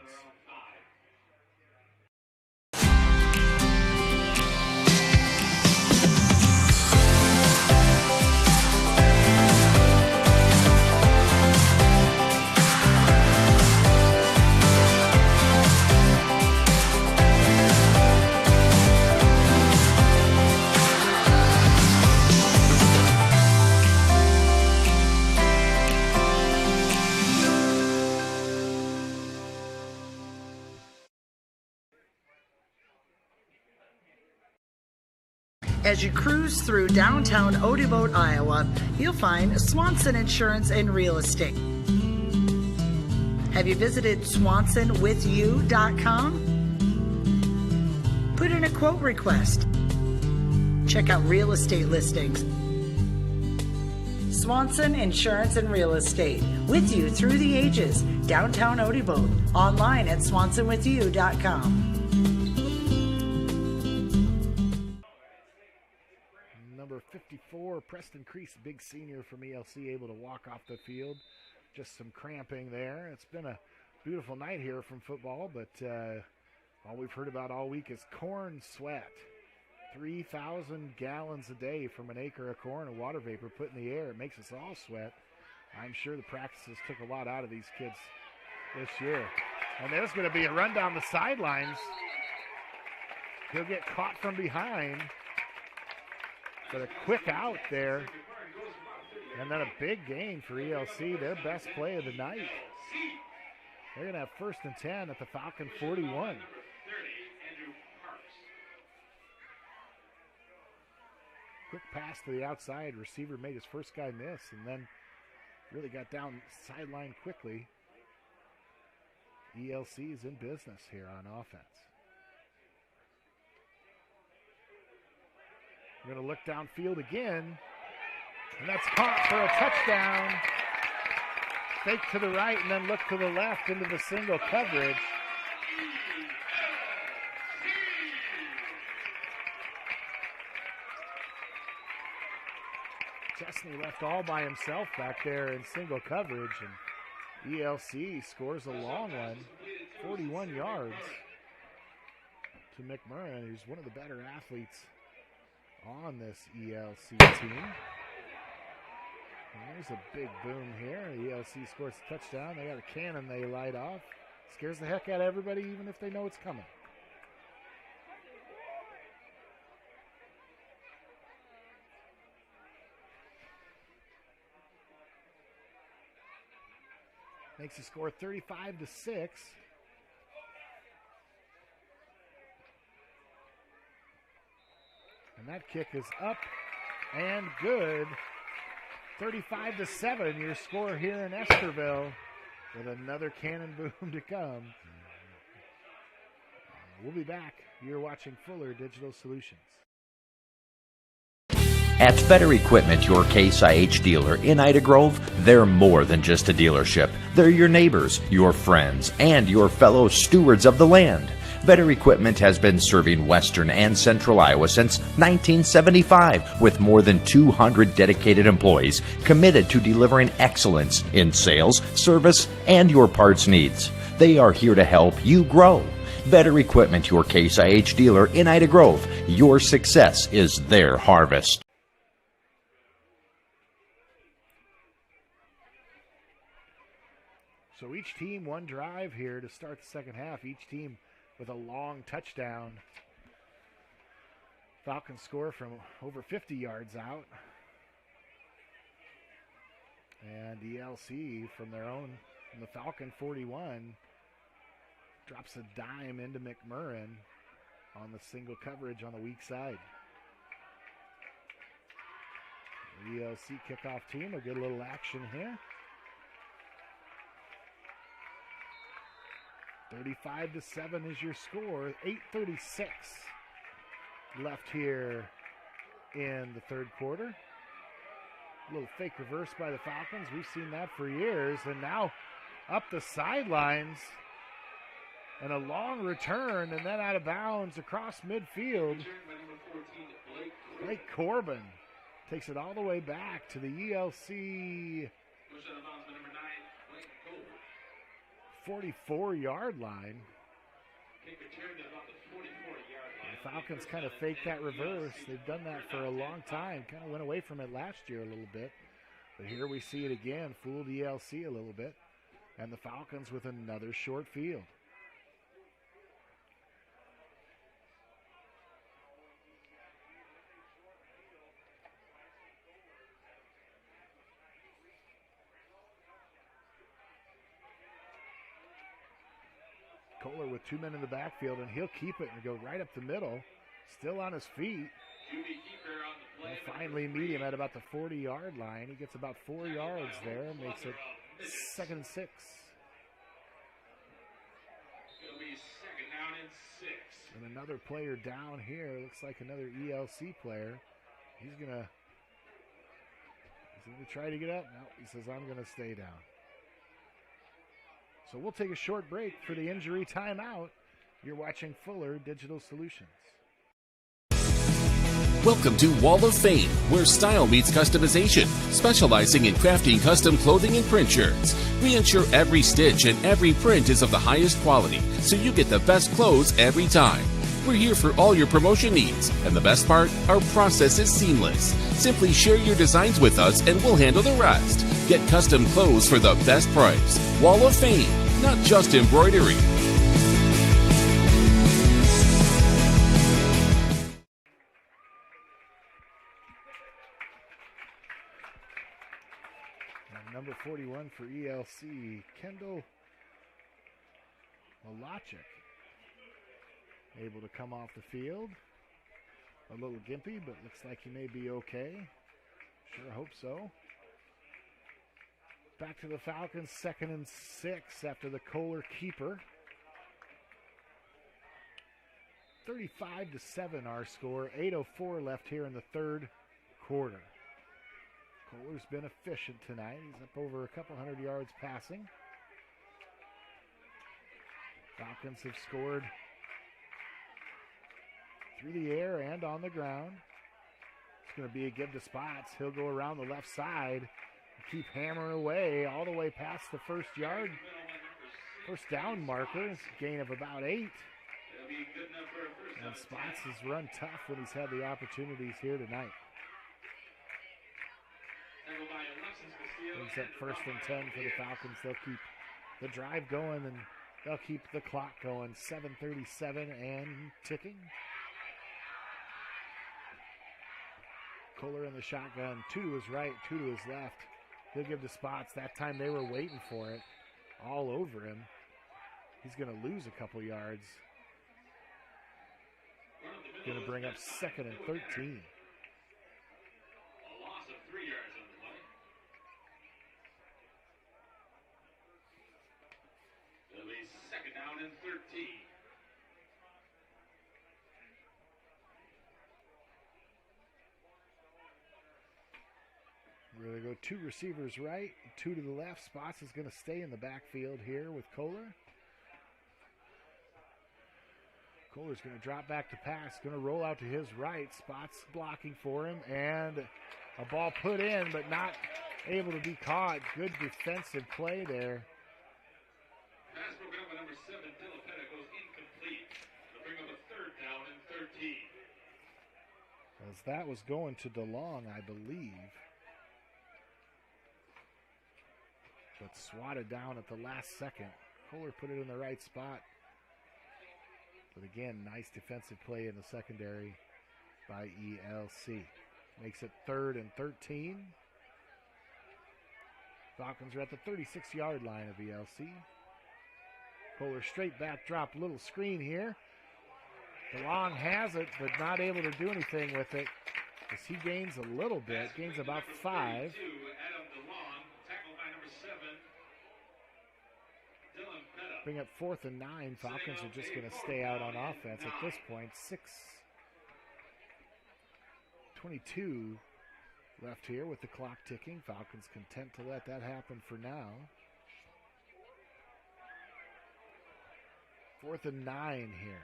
As you cruise through downtown Odobolt, Iowa, you'll find Swanson Insurance and Real Estate. Have you visited swansonwithyou.com? Put in a quote request. Check out real estate listings. Swanson Insurance and Real Estate, with you through the ages, downtown Odeboat, online at swansonwithyou.com. Number 54, Preston Crease, big senior from ELC, able to walk off the field. Just some cramping there. It's been a beautiful night here from football, but all we've heard about all week is corn sweat. 3,000 gallons a day from an acre of corn and water vapor put in the air. It makes us all sweat. I'm sure the practices took a lot out of these kids this year. And there's going to be a run down the sidelines. He'll get caught from behind. But a quick out there. And then a big gain for ELC, their best play of the night. They're going to have 1st and 10 at the Falcon 41. Quick pass to the outside. Receiver made his first guy miss and then really got down sideline quickly. ELC is in business here on offense. We're going to look downfield again. And that's caught for a touchdown. Fake to the right and then look to the left into the single coverage. Chesney left all by himself back there in single coverage, and ELC scores a long one, 41 yards to McMurray, who's one of the better athletes on this ELC team. And there's a big boom here. ELC scores a touchdown. They got a cannon they light off. Scares the heck out of everybody, even if they know it's coming. Makes the score 35-6. And that kick is up and good. 35-7, your score here in Esterville, with another cannon boom to come. We'll be back. You're watching Fuller Digital Solutions. At Better Equipment, your Case IH dealer in Ida Grove, they're more than just a dealership. They're your neighbors, your friends, and your fellow stewards of the land. Better Equipment has been serving western and central Iowa since 1975 with more than 200 dedicated employees committed to delivering excellence in sales, service, and your parts needs. They are here to help you grow. Better Equipment, your Case IH dealer in Ida Grove. Your success is their harvest. So each team one drive here to start the second half. Each team with a long touchdown. Falcons score from over 50 yards out. And ELC from their own, from the Falcon 41, drops a dime into McMurray on the single coverage on the weak side. The ELC kickoff team, a good little action here. 35-7 is your score. 8:36 left here in the third quarter. A little fake reverse by the Falcons. We've seen that for years. And now up the sidelines. And a long return and then out of bounds across midfield. Blake Corbin takes it all the way back to the ELC 44-yard line. The Falcons kind of faked that reverse. They've done that for a long time. Kind of went away from it last year a little bit. But here we see it again. Fooled ELC a little bit. And the Falcons with another short field. Kohler with 2 men in the backfield, and he'll keep it and go right up the middle. Still on his feet. They'll finally meet him at about the 40-yard line. He gets about 4 yards there, makes it 2nd and 6. It'll be 2nd down and 6. And another player down here. Looks like another ELC player. He's He's going to try to get up. No, he says, I'm going to stay down. So we'll take a short break for the injury timeout. You're watching Fuller Digital Solutions. Welcome to Wall of Fame, where style meets customization. Specializing in crafting custom clothing and print shirts, we ensure every stitch and every print is of the highest quality, so you get the best clothes every time. We're here for all your promotion needs, and the best part, our process is seamless. Simply share your designs with us and we'll handle the rest. Get custom clothes for the best price. Wall of Fame, not just embroidery. Number 41 for ELC, Kendall Malachik. Able to come off the field. A little gimpy, but looks like he may be okay. Sure hope so. Back to the Falcons, 2nd and 6 after the Kohler keeper. 35-7 our score. 8:04 left here in the third quarter. Kohler's been efficient tonight. He's up over a couple hundred yards passing. Falcons have scored through the air and on the ground. It's going to be a give to Spots. He'll go around the left side and keep hammering away all the way past the first down marker. Gain of about 8. And Spots has run tough when he's had the opportunities here tonight. Brings up 1st and 10 for the Falcons. They'll keep the drive going and they'll keep the clock going. 7:37 and ticking. Kohler in the shotgun. 2 to his right, 2 to his left. He'll give to Spots. That time they were waiting for it. All over him. He's going to lose a couple yards. Going to bring up 2nd and 13. Down and 13. We're going to go 2 receivers right, 2 to the left. Spots is going to stay in the backfield here with Kohler. Kohler's going to drop back to pass, going to roll out to his right. Spots blocking for him, and a ball put in, but not able to be caught. Good defensive play there. Pass broken up by number 7, Delapetta, goes incomplete. They'll bring up a 3rd down and 13. As that was going to DeLong, I believe. But swatted down at the last second. Kohler put it in the right spot. But again, nice defensive play in the secondary by ELC. Makes it 3rd and 13. Falcons are at the 36-yard line of ELC. Kohler straight back drop, little screen here. DeLong has it, but not able to do anything with it as he gains a little bit, gains about 5. Bring up 4th and 9. Falcons are just going to stay out on offense at this point. 6:22 left here with the clock ticking. Falcons content to let that happen for now. 4th and 9 here.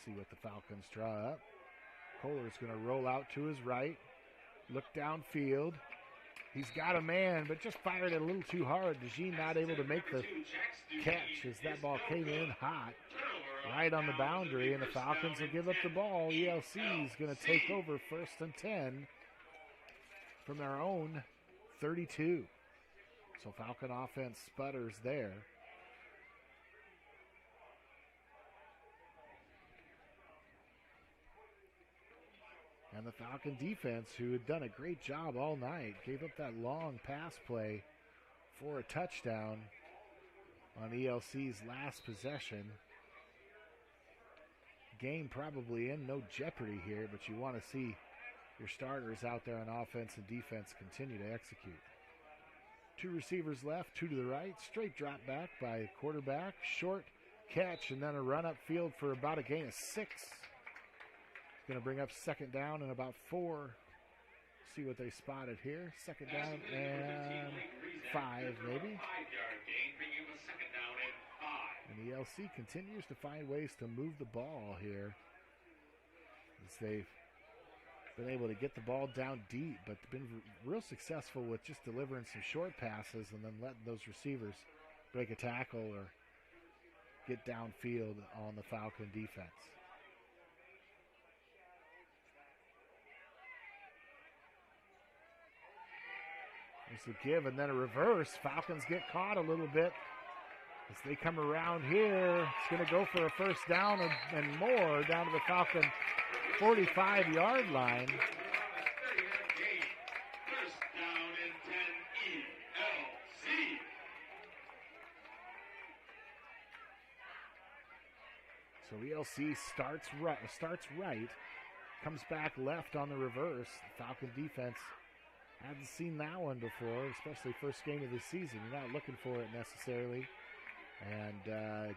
See what the Falcons draw up. Kohler's going to roll out to his right. Look downfield. He's got a man, but just fired it a little too hard. DeJean not able to make the catch as that ball came in hot. Right on the boundary, and the Falcons will give up the ball. ELC is going to take over 1st and 10 from their own 32. So Falcon offense sputters there. And the Falcon defense, who had done a great job all night, gave up that long pass play for a touchdown on ELC's last possession. Game probably in no jeopardy here, but you want to see your starters out there on offense and defense continue to execute. 2 receivers left, 2 to the right. Straight drop back by quarterback. Short catch and then a run up field for about a gain of 6. Going to bring up 2nd down and about 4 See what they spotted here. Second down and 5, maybe. 5-yard gain, bringing up a second down and 5. And the ELC continues to find ways to move the ball here, as they've been able to get the ball down deep, but been real successful with just delivering some short passes and then letting those receivers break a tackle or get downfield on the Falcon defense. There's a give and then a reverse. Falcons get caught a little bit as they come around here. It's going to go for a first down and more down to the Falcon 45-yard line. First down and 10, ELC. So ELC starts right, comes back left on the reverse. The Falcon defense hadn't seen that one before, especially first game of the season. You're not looking for it necessarily. And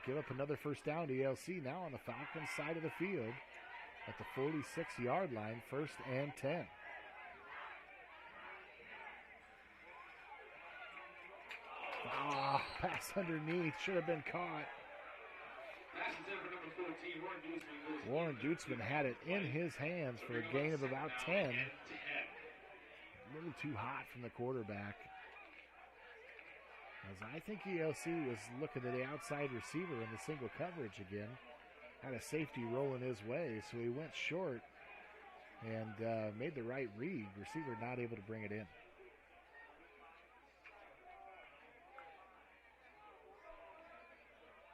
give up another first down to ELC now on the Falcons side of the field at the 46-yard line, 1st and 10. Pass underneath, should have been caught. Warren Dutzman had it in his hands for a gain of about 10. A little too hot from the quarterback. As I think ELC was looking at the outside receiver in the single coverage again. Had a safety rolling his way, so he went short and made the right read. Receiver not able to bring it in.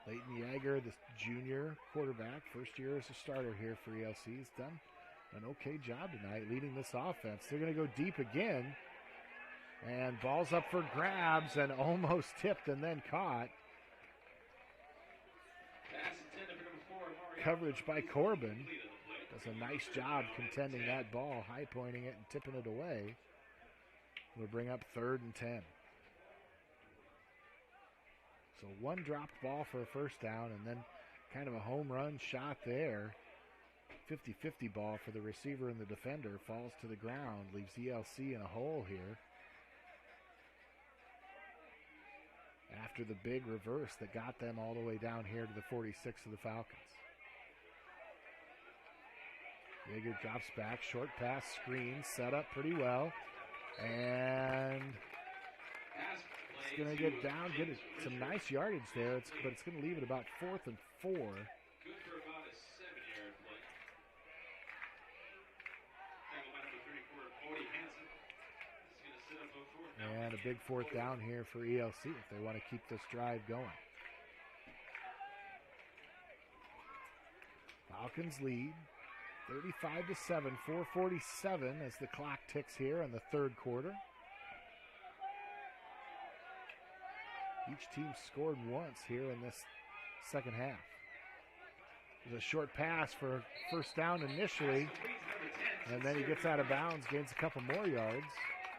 Leighton Yeager, the junior quarterback, first year as a starter here for ELC, has done an okay job tonight leading this offense. They're going to go deep again. And ball's up for grabs and almost tipped and then caught. Coverage by Corbin. Does a nice job contending that ball, high pointing it and tipping it away. We'll bring up 3rd and 10. So one dropped ball for a first down and then kind of a home run shot there. 50-50 ball for the receiver and the defender. Falls to the ground, leaves ELC in a hole here. After the big reverse that got them all the way down here to the 46 of the Falcons. Yeager drops back, short pass, screen, set up pretty well. And it's going to get down, get some nice yardage there, but it's going to leave it about 4th and 4. Good for about a 7-yard play. Tackle by number 34, Cody Hansen. And a big 4th down here for ELC if they want to keep this drive going. Falcons lead 35-7, 4:47 as the clock ticks here in the 3rd quarter. Each team scored once here in this second half. There's a short pass for first down initially, and then he gets out of bounds, gains a couple more yards.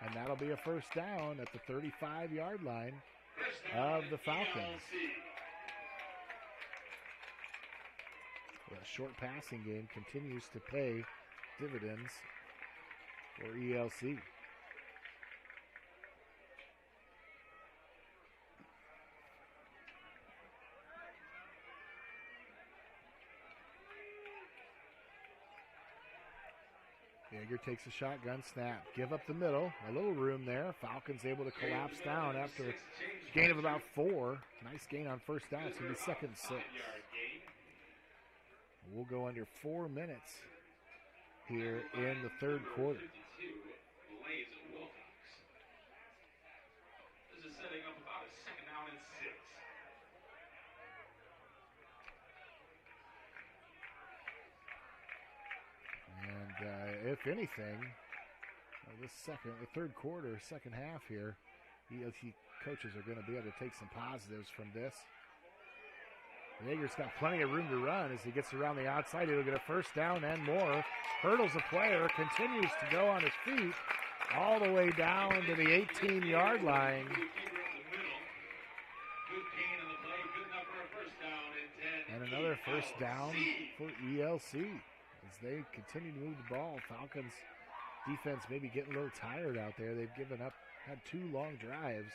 And that'll be a first down at the 35-yard line of the Falcons. The short passing game continues to pay dividends for ELC. Yeager takes a shotgun snap. Give up the middle. A little room there. Falcons able to collapse down after a gain of about 4. Nice gain on first down. It's going to be 2nd and 6. We'll go under 4 minutes here in the 3rd quarter. This is setting up about a 2nd down and 6. And if anything, the 3rd quarter, second half here, ELC coaches are going to be able to take some positives from this. Yeager's got plenty of room to run as he gets around the outside. He'll get a first down and more. Hurdles a player, continues to go on his feet all the way down to the 18-yard line. And another first down for ELC as they continue to move the ball. Falcons defense maybe getting a little tired out there. They've had 2 long drives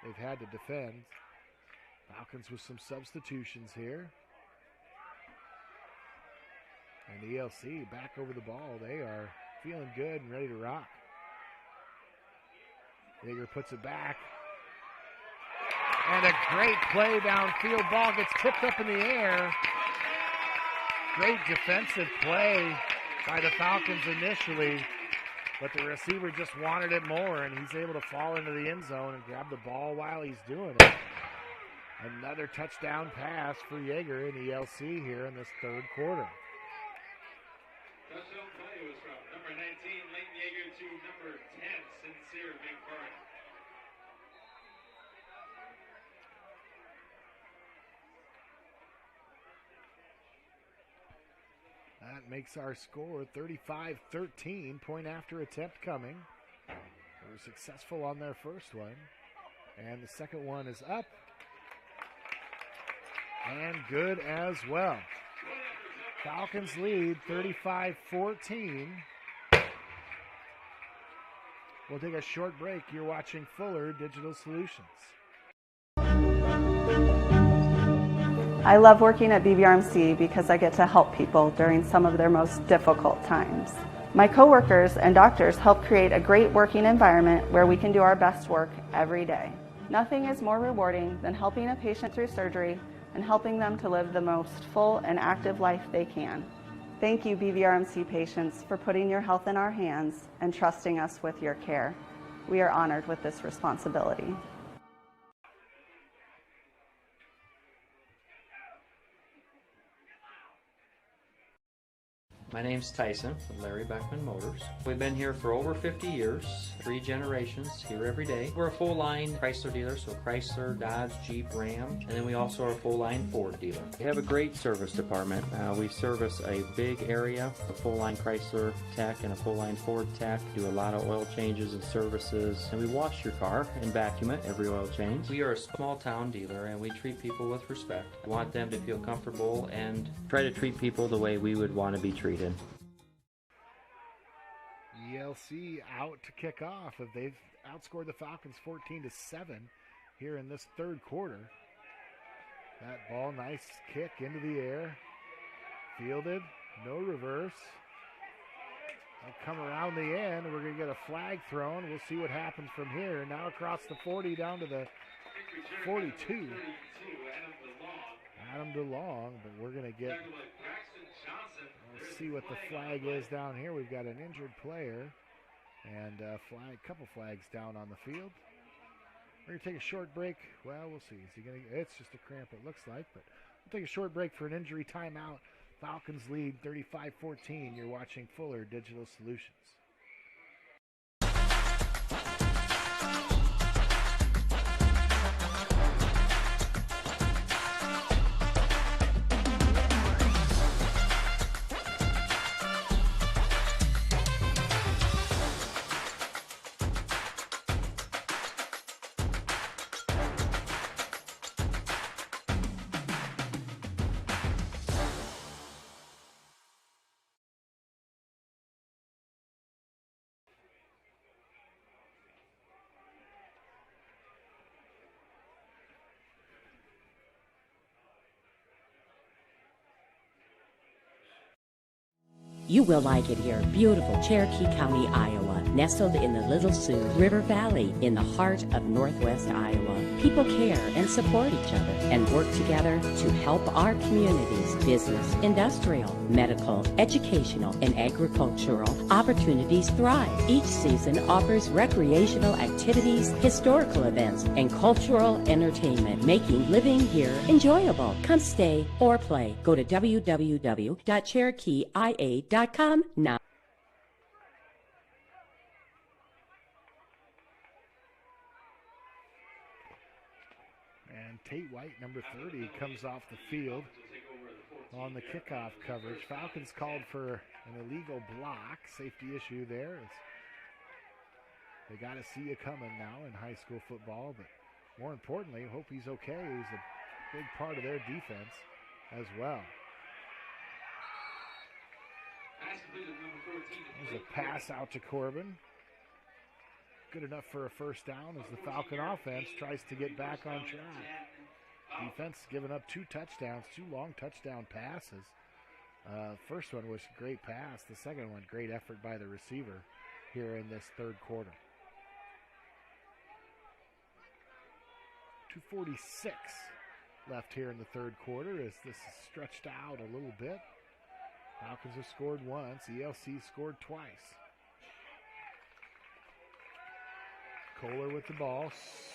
they've had to defend. Falcons with some substitutions here. And ELC back over the ball. They are feeling good and ready to rock. Yeager puts it back. And a great play downfield. Ball gets tipped up in the air. Great defensive play by the Falcons initially, but the receiver just wanted it more, and he's able to fall into the end zone and grab the ball while he's doing it. Another touchdown pass for Yeager and ELC here in this third quarter. Touchdown play was from number 19, Leighton Yeager, to number 10, Sincere McBurney. That makes our score 35-13, point after attempt coming. They were successful on their first one. And the second one is up. And good as well. Falcons lead 35-14. We'll take a short break. You're watching Fuller Digital Solutions. I love working at BVRMC because I get to help people during some of their most difficult times. My coworkers and doctors help create a great working environment where we can do our best work every day. Nothing is more rewarding than helping a patient through surgery and helping them to live the most full and active life they can. Thank you, BVRMC patients, for putting your health in our hands and trusting us with your care. We are honored with this responsibility. My name's Tyson with Larry Beckman Motors. We've been here for over 50 years, 3 generations, here every day. We're a full-line Chrysler dealer, so Chrysler, Dodge, Jeep, Ram, and then we also are a full-line Ford dealer. We have a great service department. We service a big area, a full-line Chrysler tech and a full-line Ford tech, do a lot of oil changes and services, and we wash your car and vacuum it every oil change. We are a small-town dealer, and we treat people with respect. We want them to feel comfortable and try to treat people the way we would want to be treated. ELC out to kick off. They've outscored the Falcons 14-7 here in this third quarter. That ball, nice kick into the air. Fielded, no reverse. They'll come around the end. We're going to get a flag thrown. We'll see what happens from here. Now across the 40 down to the 42. Adam DeLong, but we're going to get... Let's see what the flag is down here. We've got an injured player and a couple flags down on the field. We're going to take a short break. Well, we'll see. Is he going to? It's just a cramp, it looks like, but we'll take a short break for an injury timeout. Falcons lead 35-14. You're watching Fuller Digital Solutions. You will like it here. Beautiful Cherokee County, Iowa, nestled in the Little Sioux River Valley in the heart of Northwest Iowa. People care and support each other and work together to help our communities, business, industrial, medical, educational, and agricultural opportunities thrive. Each season offers recreational activities, historical events, and cultural entertainment, making living here enjoyable. Come stay or play. Go to www.cherokeeia.com now. And Tate White, number 30, comes off the field on the kickoff coverage. Falcons called for an illegal block. Safety issue there. They got to see you coming now in high school football, but more importantly, hope he's okay. He's a big part of their defense as well. There's a pass out to Corbin. Good enough for a first down as the Falcon offense tries to get back on track. Defense giving up 2 touchdowns, 2 long touchdown passes. First one was a great pass. The second one, great effort by the receiver here in this third quarter. 2:46 left here in the third quarter as this is stretched out a little bit. Falcons have scored once. ELC scored twice. Kohler with the ball,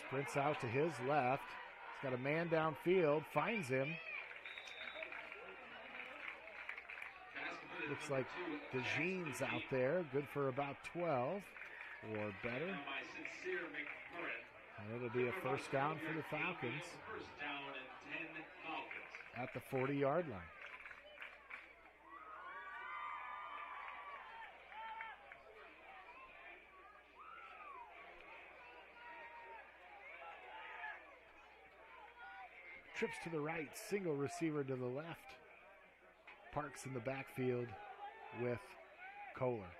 sprints out to his left. He's got a man downfield, finds him. Looks like DeJean's out there, good for about 12 or better. And it'll be a first down for the Falcons at the 40-yard line. Trips to the right, single receiver to the left. Parks in the backfield with Kohler.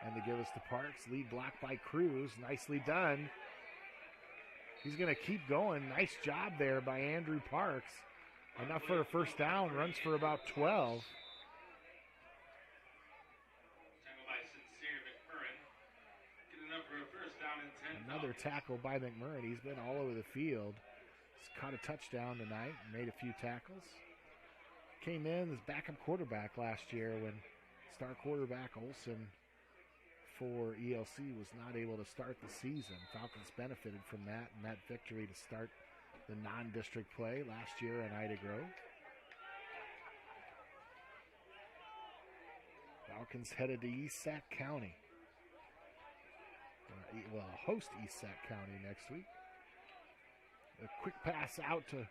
And they give us to Parks. Lead block by Cruz. Nicely done. He's going to keep going. Nice job there by Andrew Parks. Enough for a first down. Runs for about 12. Another tackle by McMurray. He's been all over the field. He's caught a touchdown tonight and made a few tackles. Came in as backup quarterback last year when star quarterback Olsen for ELC was not able to start the season. Falcons benefited from that and that victory to start the non-district play last year in Ida Grove. Falcons headed to East Sac County. Well, host East Sac County next week. A quick pass out to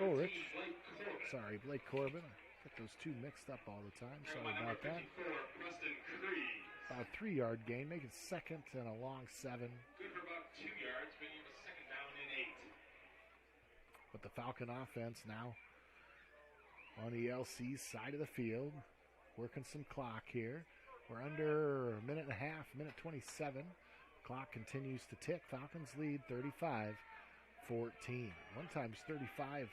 Ulrich. Sorry, Blake Corbin. I get those two mixed up all the time. Sorry about that. About a 3-yard gain, make it second and a long 7. Good for about 2 yards, but he was second down and 8. But the Falcon offense now on the ELC's side of the field, working some clock here. We're under a minute and a half, minute 27. Clock continues to tick. Falcons lead 35-14. One time's 35.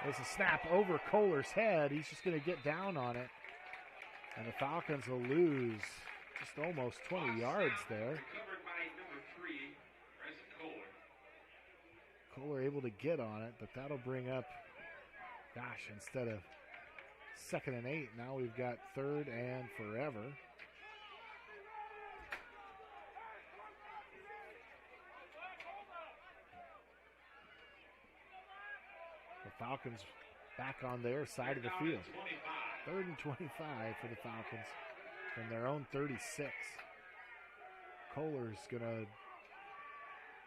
There's a snap over Kohler's head. He's just going to get down on it. And the Falcons will lose just almost 20 yards there. Recovered by number 3, Bryson Kohler. Kohler able to get on it, but that'll bring up, gosh, instead of 2nd and 8, now we've got 3rd and forever. The Falcons back on their side of the field. 3rd and 25 for the Falcons from their own 36. Kohler's going to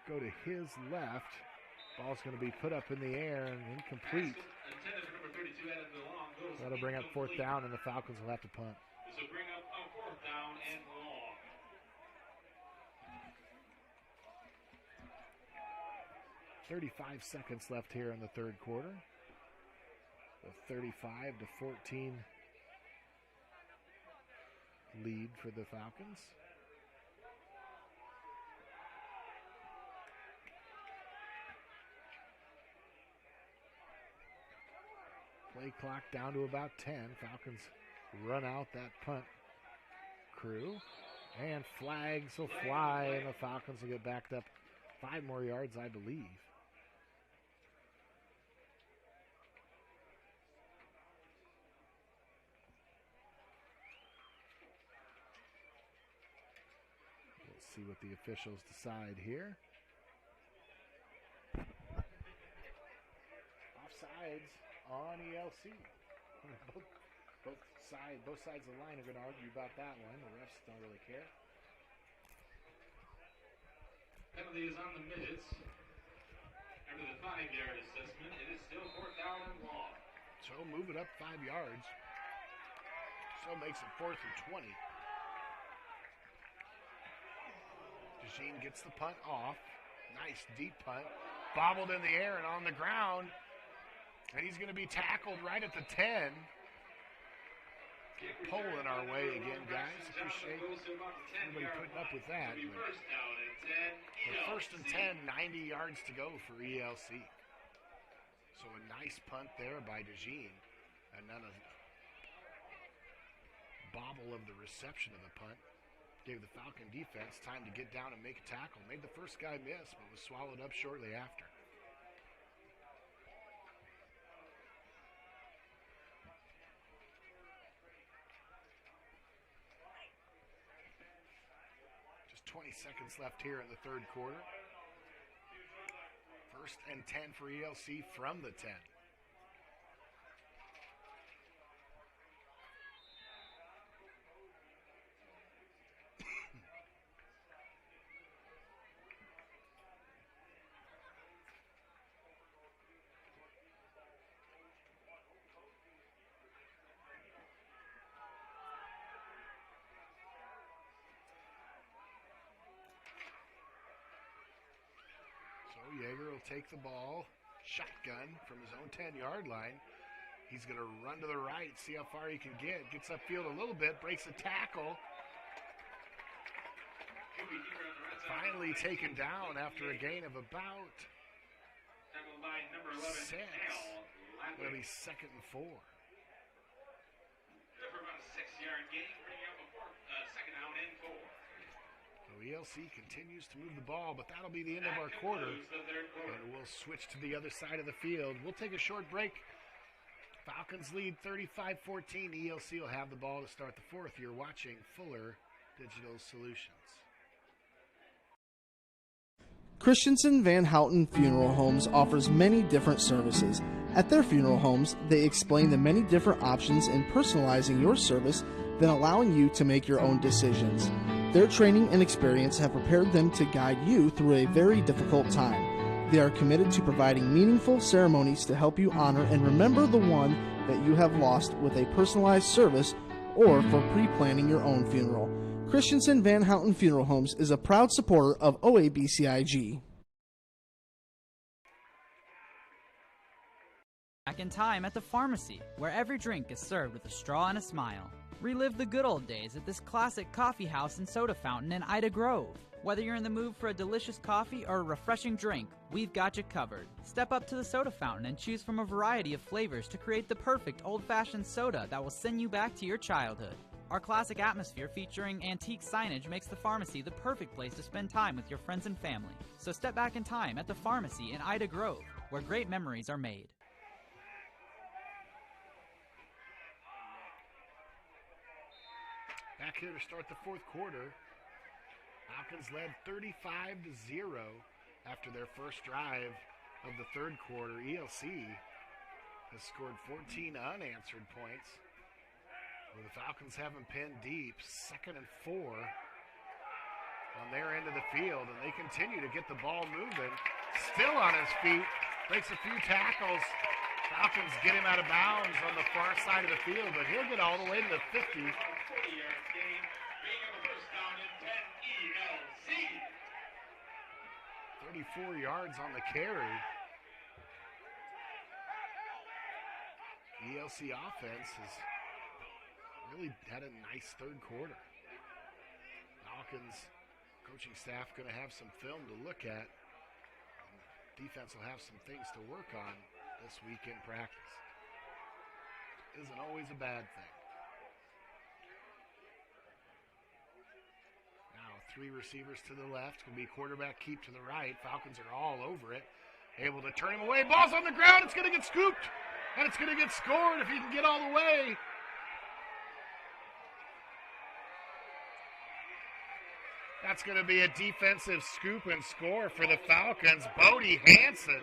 go to his left. Ball's going to be put up in the air and incomplete. That'll bring up 4th down, and the Falcons will have to punt. This will bring up a 4th down and long. .35 seconds left here in the third quarter. A 35-14 lead for the Falcons. Play clock down to about 10. Falcons run out that punt crew. And flags will fly, and the Falcons will get backed up 5 more yards, I believe. We'll see what the officials decide here. Offsides on ELC. Both sides of the line are going to argue about that one. The refs don't really care. Penalty is on the midgets. After the 5-yard assessment, it is still 4th down and long. So move it up 5 yards. So makes it 4th and 20. DeJean gets the punt off. Nice deep punt. bobbled in the air and on the ground. And he's going to be tackled right at the 10. Pulling our way again, guys. Appreciate everybody putting up with that. But first and 10, 90 yards to go for ELC. So a nice punt there by DeJean. And then a bobble of the reception of the punt. Gave the Falcon defense time to get down and make a tackle. Made the first guy miss, but was swallowed up shortly after. Just 20 seconds left here in the third quarter. First and 10 for ELC from the 10. Yeager will take the ball, shotgun from his own 10-yard line. He's going to run to the right, see how far he can get. Gets upfield a little bit, breaks a tackle. Finally taken down after a gain of about 6. It'll be 2nd and 4. For about a 6-yard gain, bringing up a second down and 4. So ELC continues to move the ball, but that'll be the end of our quarter. And we'll switch to the other side of the field. We'll take a short break. Falcons lead 35-14. ELC will have the ball to start the fourth. You're watching Fuller Digital Solutions. Christensen Van Houten Funeral Homes offers many different services. At their funeral homes, they explain the many different options in personalizing your service, then allowing you to make your own decisions. Their training and experience have prepared them to guide you through a very difficult time. They are committed to providing meaningful ceremonies to help you honor and remember the one that you have lost with a personalized service or for pre-planning your own funeral. Christensen Van Houten Funeral Homes is a proud supporter of OABCIG. Back in time at the pharmacy, where every drink is served with a straw and a smile. Relive the good old days at this classic coffee house and soda fountain in Ida Grove. Whether you're in the mood for a delicious coffee or a refreshing drink, we've got you covered. Step up to the soda fountain and choose from a variety of flavors to create the perfect old-fashioned soda that will send you back to your childhood. Our classic atmosphere featuring antique signage makes the pharmacy the perfect place to spend time with your friends and family. So step back in time at the pharmacy in Ida Grove, where great memories are made. Back here to start the fourth quarter. Falcons led 35-0 after their first drive of the third quarter. ELC has scored 14 unanswered points. Well, the Falcons have them pinned deep, 2nd and 4 on their end of the field, and they continue to get the ball moving. Still on his feet, breaks a few tackles. Falcons get him out of bounds on the far side of the field, but he'll get all the way to the 50. 34 yards on the carry. ELC offense has really had a nice third quarter. Falcons coaching staff going to have some film to look at. Defense will have some things to work on this week in practice. Isn't always a bad thing. Now 3 receivers to the left. Will be quarterback keep to the right. Falcons are all over it. Able to turn him away. Ball's on the ground. It's going to get scooped. And it's going to get scored if he can get all the way. That's going to be a defensive scoop and score for the Falcons. Bodie Hansen.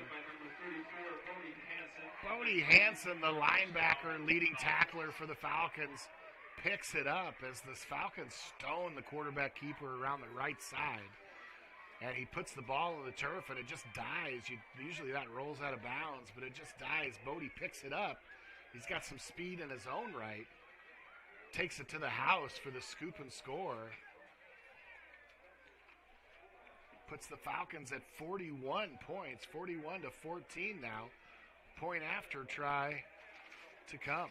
Bodie Hansen, the linebacker, leading tackler for the Falcons, picks it up as the Falcons stone the quarterback keeper around the right side. And he puts the ball on the turf, and it just dies. Usually that rolls out of bounds, but it just dies. Bodie picks it up. He's got some speed in his own right. Takes it to the house for the scoop and score. puts the Falcons at 41 points, 41-14 now. Point after try to come.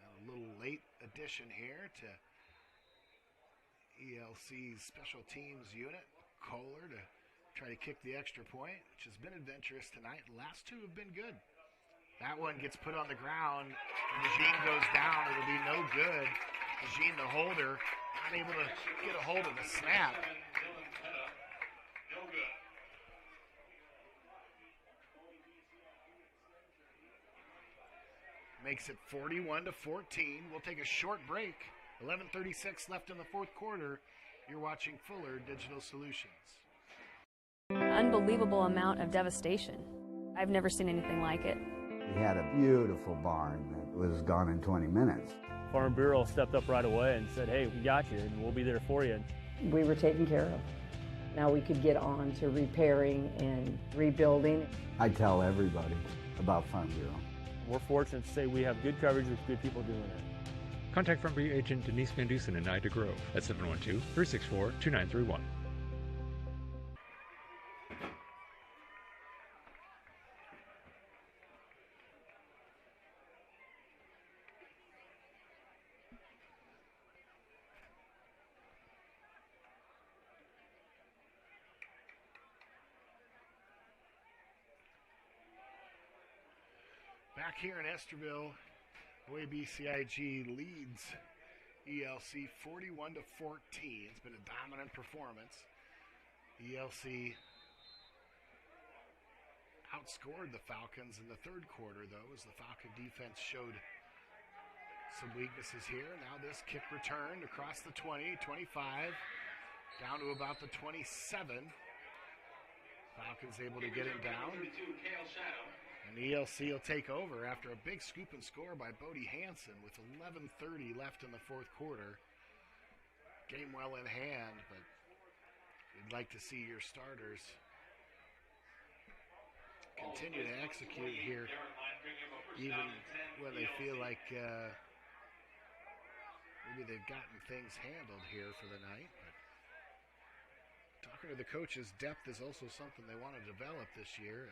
And a little late addition here to ELC's special teams unit, Kohler, to try to kick the extra point, which has been adventurous tonight. The last two have been good. That one gets put on the ground, and Eugene goes down. It'll be no good. Eugene, the holder, not able to get a hold of the snap. No good. Makes it 41-14. We'll take a short break. 11:36 left in the fourth quarter. You're watching Fuller Digital Solutions. Unbelievable amount of devastation. I've never seen anything like it. We had a beautiful barn that was gone in 20 minutes. Farm Bureau stepped up right away and said, hey, we got you and we'll be there for you. We were taken care of. Now we could get on to repairing and rebuilding. I tell everybody about Farm Bureau. We're fortunate to say we have good coverage with good people doing it. Contact Farm Bureau agent Denise Van Dusen in Ida Grove at 712-364-2931. Back here in Esterville, OABCIG leads ELC 41-14. It's been a dominant performance. ELC outscored the Falcons in the third quarter, though, as the Falcon defense showed some weaknesses here. Now this kick returned across the 20, 25, down to about the 27. Falcons able to get it down. And ELC will take over after a big scoop and score by Bodie Hansen with 11:30 left in the fourth quarter. Game well in hand, but you'd like to see your starters continue to execute here, even when they feel like maybe they've gotten things handled here for the night. But talking to the coaches, depth is also something they want to develop this year.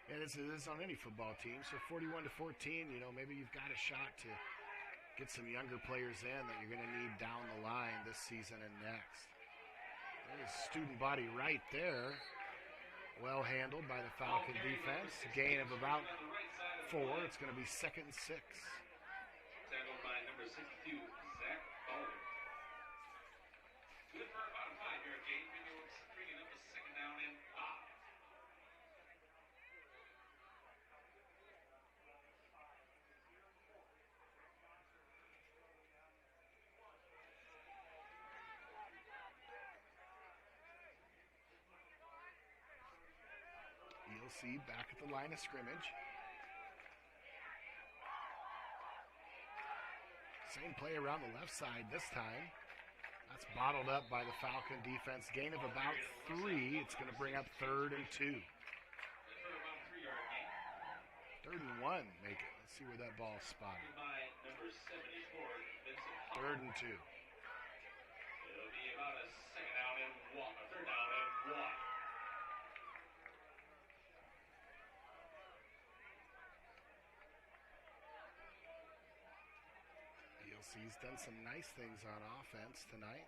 And it's on any football team. So 41-14, you know, maybe you've got a shot to get some younger players in that you're going to need down the line this season and next. There's student body right there. Well handled by the Falcon defense. A gain of about 4. It's going to be 2nd and 6. Tackled by number 62, Zach Bowler. Good for about a 5-yard gain. Bringing up a 2nd down and 5. ELC back at the line of scrimmage. Same play around the left side this time. That's bottled up by the Falcon defense. Gain of about 3. It's going to bring up 3rd and 2. 3rd and 1, make it. Let's see where that ball's spotted. 3rd and 2. It'll be about a 2nd down and 1. A 3rd down and 1. ELC's done some nice things on offense tonight.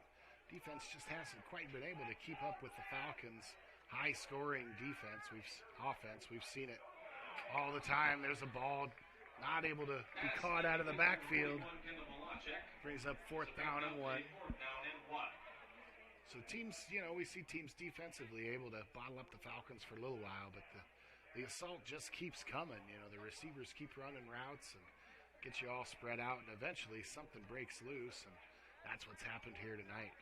Defense just hasn't quite been able to keep up with the Falcons' high-scoring offense. We've seen it all the time. There's a ball not able to be caught out of the backfield. Brings up 4th down and 1. So teams, you know, we see teams defensively able to bottle up the Falcons for a little while, but the assault just keeps coming. You know, the receivers keep running routes and get you all spread out, and eventually something breaks loose, and that's what's happened here tonight.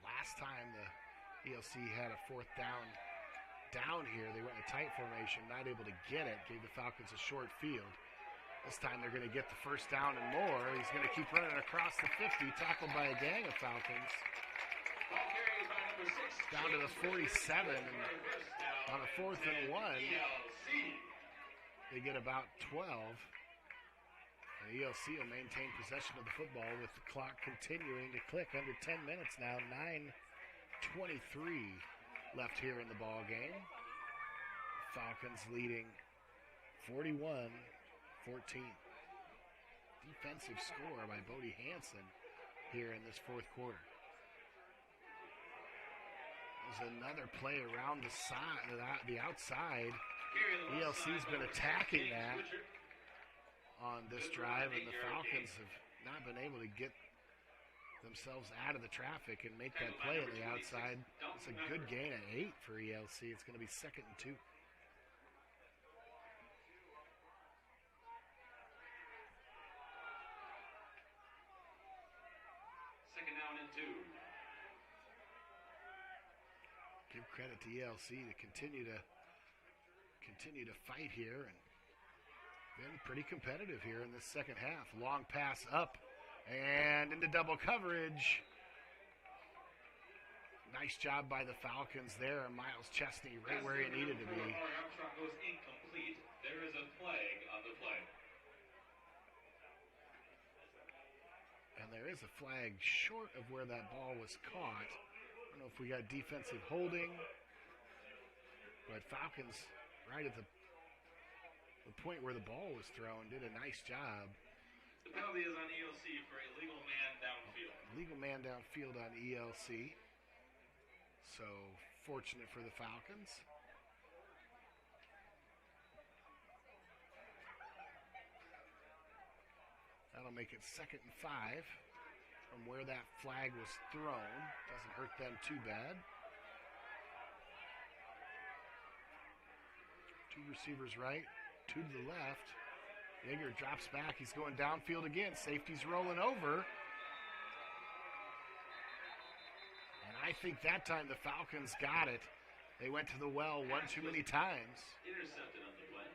Last time the ELC had a 4th down here, they went in a tight formation, not able to get it, gave the Falcons a short field. This time they're going to get the 1st down and more. He's going to keep running across the 50, tackled by a gang of Falcons. Ball carries by Down to the 47, and on a 4th and 1, they get about 12. And ELC will maintain possession of the football with the clock continuing to click under 10 minutes now. 9:23 left here in the ball game. Falcons leading 41-14. Defensive score by Bodie Hansen here in this 4th quarter. There's another play around the side, the outside. ELC's been attacking that on this drive, and the Falcons have not been able to get themselves out of the traffic and make that play on the outside. It's a good gain at 8 for ELC. It's going to be 2nd and 2. Second down and 2. Give credit to ELC to continue to fight here and been pretty competitive here in this second half. Long pass up and into double coverage. Nice job by the Falcons there. Miles Chesney right where he needed to be. Armstrong goes incomplete. There is a flag on the play. And there is a flag short of where that ball was caught. I don't know if we got defensive holding, but Falcons right at the point where the ball was thrown did a nice job. The penalty is on ELC for a legal man downfield. Legal man downfield on ELC. So fortunate for the Falcons. That'll make it 2nd and 5 from where that flag was thrown. Doesn't hurt them too bad. 2 receivers right, 2 to the left. Yeager drops back. He's going downfield again. Safety's rolling over. And I think that time the Falcons got it. They went to the well one too many times. Intercepted on the play.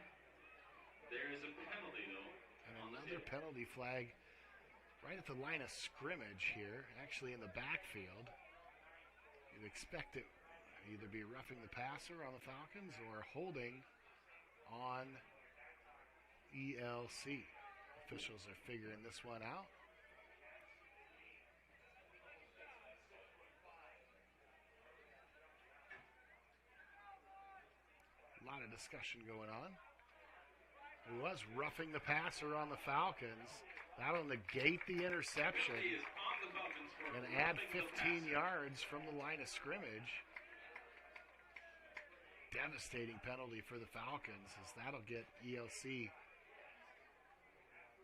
There is a penalty, though. And another penalty flag right at the line of scrimmage here, actually in the backfield. You'd expect it either be roughing the passer on the Falcons or holding on ELC. Officials are figuring this one out. A lot of discussion going on. It was roughing the passer on the Falcons. That'll negate the interception and add 15 yards from the line of scrimmage. Devastating penalty for the Falcons, as that'll get ELC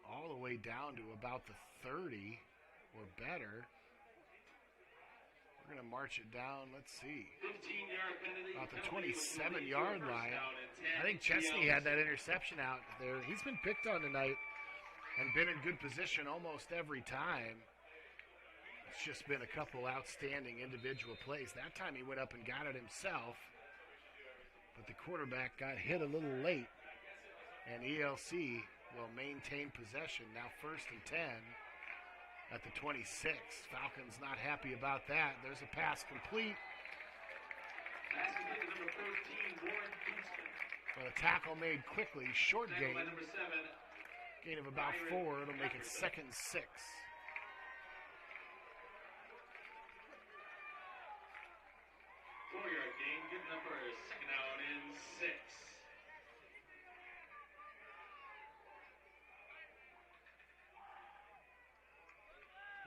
all the way down to about the 30 or better. We're going to march it down, let's see, about the 27-yard line. I think Chesney had that interception out there. He's been picked on tonight and been in good position almost every time. It's just been a couple outstanding individual plays. That time he went up and got it himself, but the quarterback got hit a little late, and ELC will maintain possession. Now 1st and 10 at the 26. Falcons not happy about that. There's a pass complete. Well, a tackle made quickly. Short gain. Gain of about 4. It'll make it 2nd and 6. Four-yard gain. Good number. 2nd down and 6.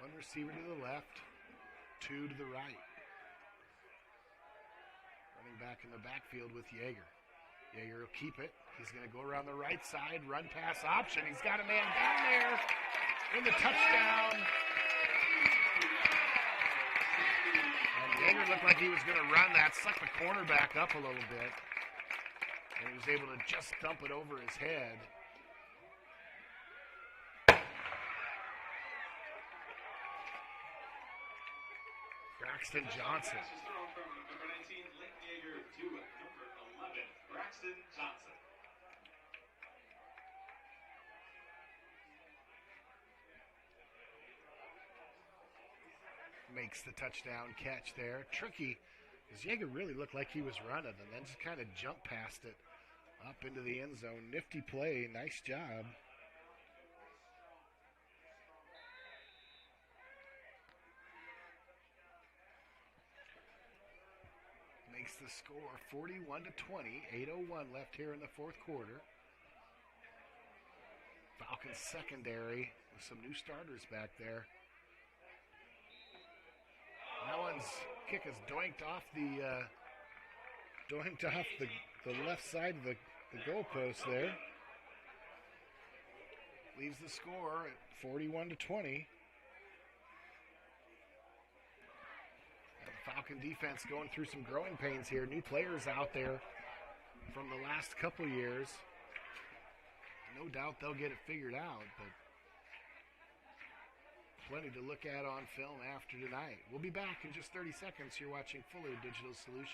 One receiver to the left, 2 to the right. Running back in the backfield with Yeager. Yeager will keep it. He's going to go around the right side, run pass option. He's got a man down there in the touchdown. And Yeager looked like he was going to run that, suck the cornerback up a little bit. And he was able to just dump it over his head. Braxton Johnson. Pass was thrown from number 19, Link Yeager, to number 11, Braxton Johnson. makes the touchdown catch there. Tricky, because Jaeger really looked like he was running and then just kind of jumped past it up into the end zone. Nifty play. Nice job. Makes the score 41-20. 8:01 left here in the fourth quarter. Falcons secondary with some new starters back there. That one's kick is doinked off the left side of the goalpost there. Leaves the score at 41-20. Falcon defense going through some growing pains here. New players out there from the last couple years. No doubt they'll get it figured out, but plenty to look at on film after tonight. We'll be back in just 30 seconds. You're watching Fuller Digital Solutions.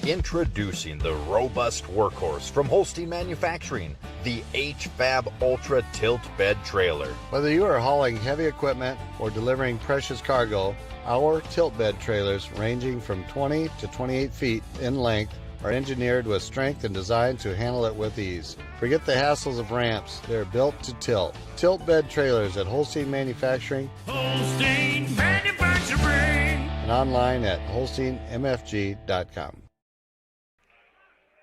Introducing the robust workhorse from Holstein Manufacturing, the HFAB Ultra Tilt Bed Trailer. Whether you are hauling heavy equipment or delivering precious cargo, our tilt bed trailers, ranging from 20 to 28 feet in length, are engineered with strength and designed to handle it with ease. Forget the hassles of ramps. They're built to tilt. Tilt bed trailers at Holstein Manufacturing. Holstein Manufacturing. And online at holsteinmfg.com.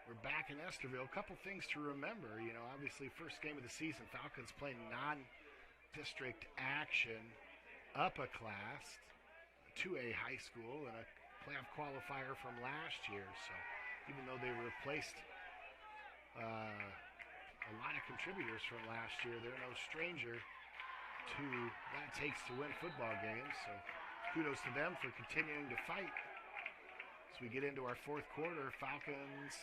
We're back in Esterville. A couple things to remember. You know, obviously first game of the season, Falcons playing non-district action, upper class, 2A high school, and a playoff qualifier from last year. So even though they replaced a lot of contributors from last year, they're no stranger to what it takes to win football games. So kudos to them for continuing to fight. As we get into our fourth quarter, Falcons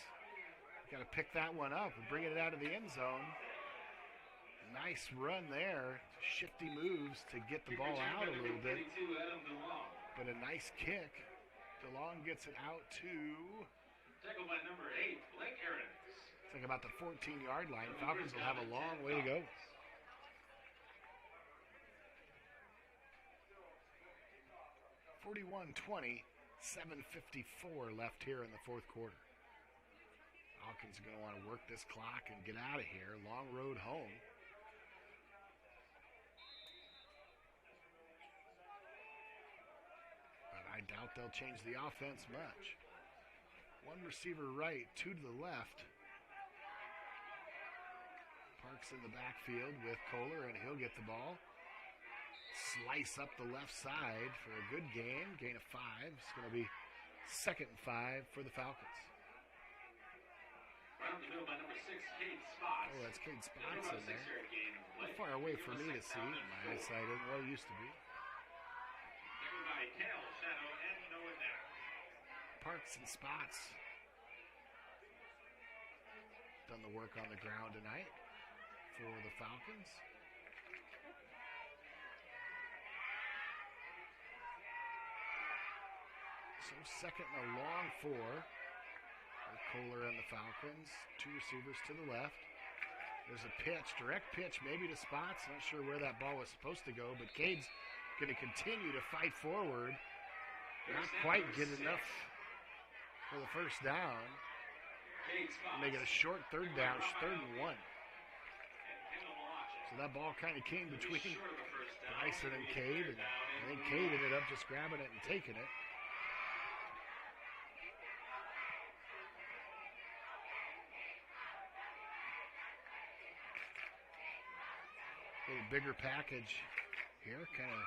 got to pick that one up and bring it out of the end zone. Nice run there. Shifty moves to get the ball out a little bit. But a nice kick. DeLong gets it out to... Tackled by number 8, Blake Aarons. It's like about the 14-yard line. Falcons will have a long way to go. (41-20), 7:54 left here in the fourth quarter. Falcons are going to want to work this clock and get out of here. Long road home. But I doubt they'll change the offense much. One receiver right, two to the left. Parks in the backfield with Kohler, and he'll get the ball. Slice up the left side for a good gain of 5. It's going to be 2nd and 5 for the Falcons. Right up the middle by number 6, Cade Spots. Oh, that's Cade Spots in there. Too far away for me to see. My eyesight isn't what it used to be. Tackled by Cal, Shadow, and Noah Knapp. Parks and Spots done the work on the ground tonight for the Falcons. So 2nd and a long 4 with Kohler and the Falcons. 2 receivers to the left. There's a pitch, direct pitch maybe to Spots. Not sure where that ball was supposed to go, but Cade's going to continue to fight forward. Not quite get enough for the first down. Make it a short 3rd down, 3rd and 1. So that ball kind of came between Bryson and Cade, and I think Cade ended up just grabbing it and taking it. A little bigger package here, kind of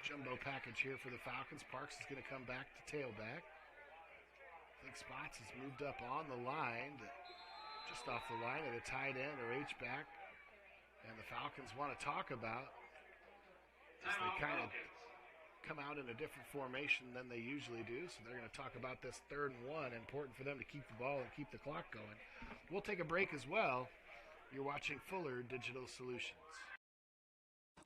jumbo package here for the Falcons. Parks is going to come back to tailback. I think Spots has moved up on the line, just off the line at a tight end or H-back. And the Falcons want to talk about as they kind of come out in a different formation than they usually do. So they're going to talk about this 3rd and 1, important for them to keep the ball and keep the clock going. We'll take a break as well. You're watching Fuller Digital Solutions.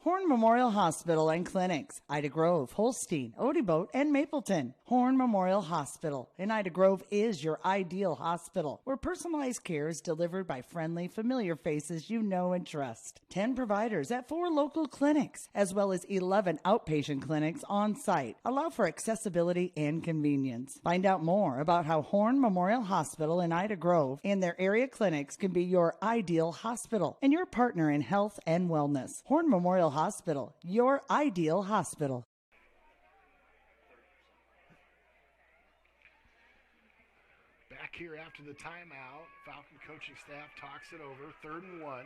Horn Memorial Hospital and Clinics, Ida Grove, Holstein, Odeboat, and Mapleton. Horn Memorial Hospital in Ida Grove is your ideal hospital, where personalized care is delivered by friendly, familiar faces you know and trust. 10 providers at 4 local clinics, as well as 11 outpatient clinics on site, allow for accessibility and convenience. Find out more about how Horn Memorial Hospital in Ida Grove and their area clinics can be your ideal hospital and your partner in health and wellness. Horn Memorial Hospital, your ideal hospital. Back here after the timeout, Falcon coaching staff talks it over, 3rd and 1.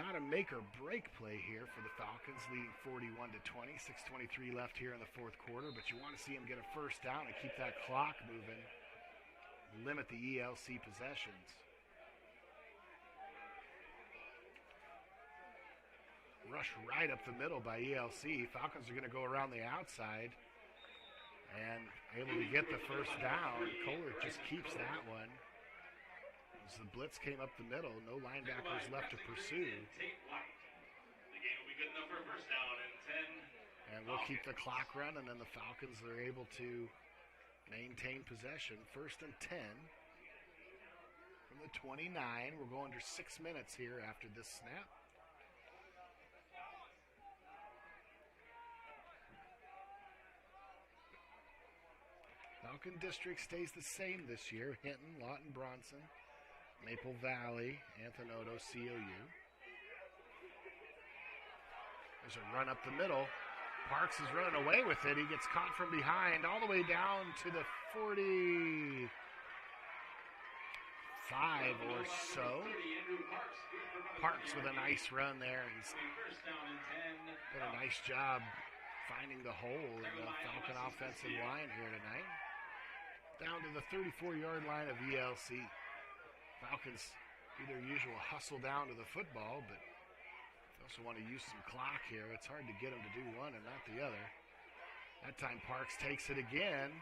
Not a make or break play here for the Falcons, leading 41-20, 6:23 left here in the 4th quarter, but you want to see them get a first down and keep that clock moving, limit the ELC possessions. Rush right up the middle by ELC. Falcons are going to go around the outside and able to get the first down. Kohler just keeps that one. As the blitz came up the middle, no linebackers left to pursue. And we'll keep the clock running, and the Falcons are able to maintain possession. 1st and 10 from the 29. We'll go under 6 minutes here after this snap. Falcon District stays the same this year. Hinton, Lawton, Bronson, Maple Valley, Anthony, COU. There's a run up the middle. Parks is running away with it. He gets caught from behind all the way down to the 45 or so. Parks with a nice run there. He's done a nice job finding the hole in the Falcon offensive line here tonight. Down to the 34-yard line of ELC. Falcons do their usual hustle down to the football, but they also want to use some clock here. It's hard to get them to do one and not the other. That time Parks takes it again.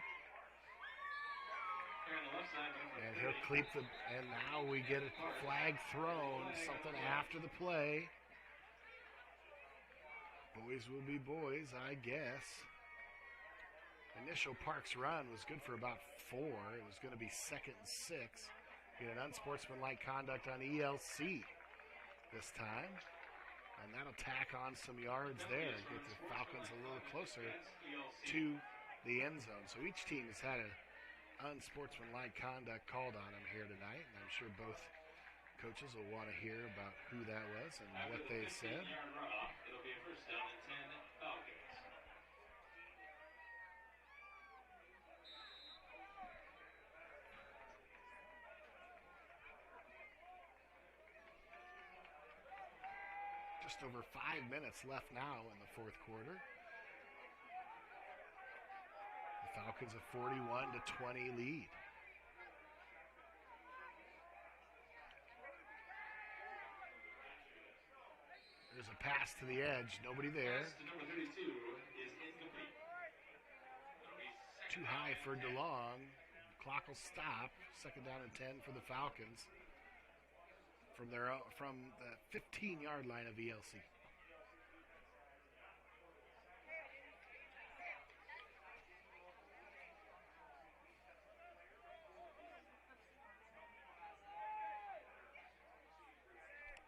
And he'll keep the, and now we get a flag thrown, something after the play. Boys will be boys, I guess. Initial Parks run was good for about 4. It was going to be 2nd and 6. Get an unsportsmanlike conduct on ELC this time. And that'll tack on some yards there. Get the Falcons a little closer to the end zone. So each team has had an unsportsmanlike conduct called on them here tonight. And I'm sure both coaches will want to hear about who that was and what they said. It'll be a first down and 10 Falcons. Just over 5 minutes left now in the 4th quarter. The Falcons a 41-20 lead. There's a pass to the edge. Nobody there. Pass to number 32 is incomplete. Too high for DeLong. Clock will stop. 2nd down and 10 for the Falcons from the 15-yard line of ELC.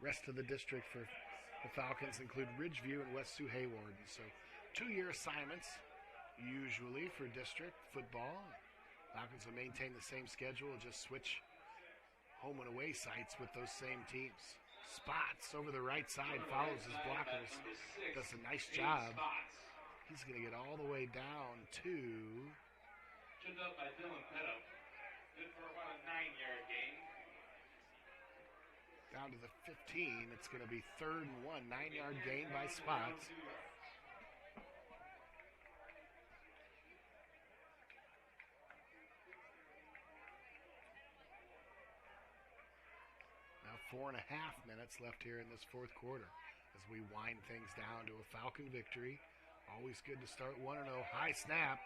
Rest of the district for the Falcons include Ridgeview and West Sioux Hayward. So 2-year assignments usually for district football. Falcons will maintain the same schedule, just switch home and away sites with those same teams. Spots over the right side, follows his blockers, does a nice job. He's going to get all the way down to... Tripped up by Dylan Petto. Good for about a 9-yard gain. Down to the 15. It's going to be 3rd and 1. 9-yard gain by Spots. Now 4.5 minutes left here in this 4th quarter as we wind things down to a Falcon victory. Always good to start 1-0. High snap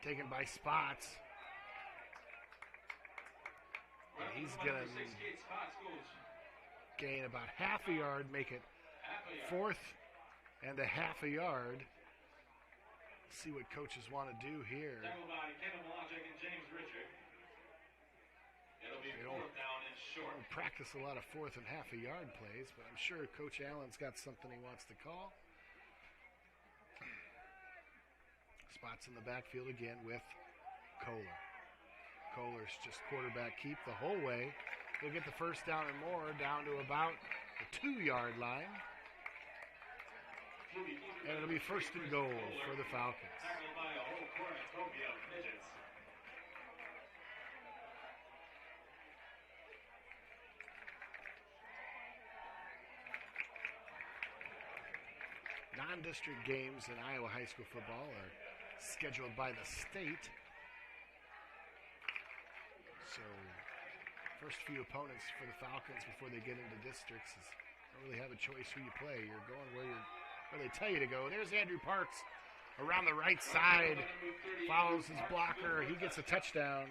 taken by Spots. And he's going to gain about half a yard, make it 4th and a half a yard. See what coaches want to do here. Tackled by Kevin Wojcik and James Richard. It'll be They 4th down and short. don't practice a lot of 4th and half a yard plays, but I'm sure Coach Allen's got something he wants to call. Spots in the backfield again with Kohler. Kohler's just quarterback keep the whole way. They'll get the first down and more down to about the 2-yard line. And it'll be 1st and goal for the Falcons. Tackled by a whole cornucopia of midgets. Non-district games in Iowa high school football are scheduled by the state. So first few opponents for the Falcons before they get into districts is don't really have a choice who you play. You're going where they tell you to go. There's Andrew Parks around the right side, follows his blocker. He gets a touchdown.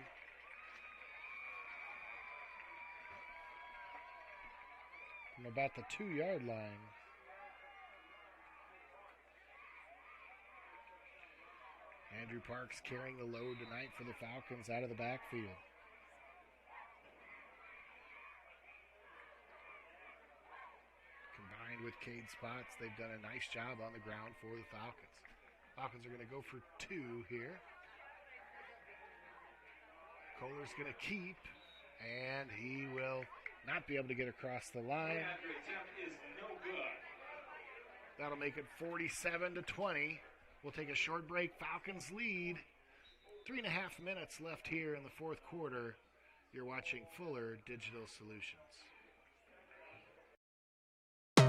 From about the 2-yard line. Andrew Parks carrying the load tonight for the Falcons out of the backfield. Combined with Cade Spots, they've done a nice job on the ground for the Falcons. Falcons are going to go for 2 here. Kohler's going to keep, and he will not be able to get across the line. Is no good. That'll make it 47-20. We'll take a short break. Falcons lead. 3.5 minutes left here in the 4th quarter. You're watching Fuller Digital Solutions.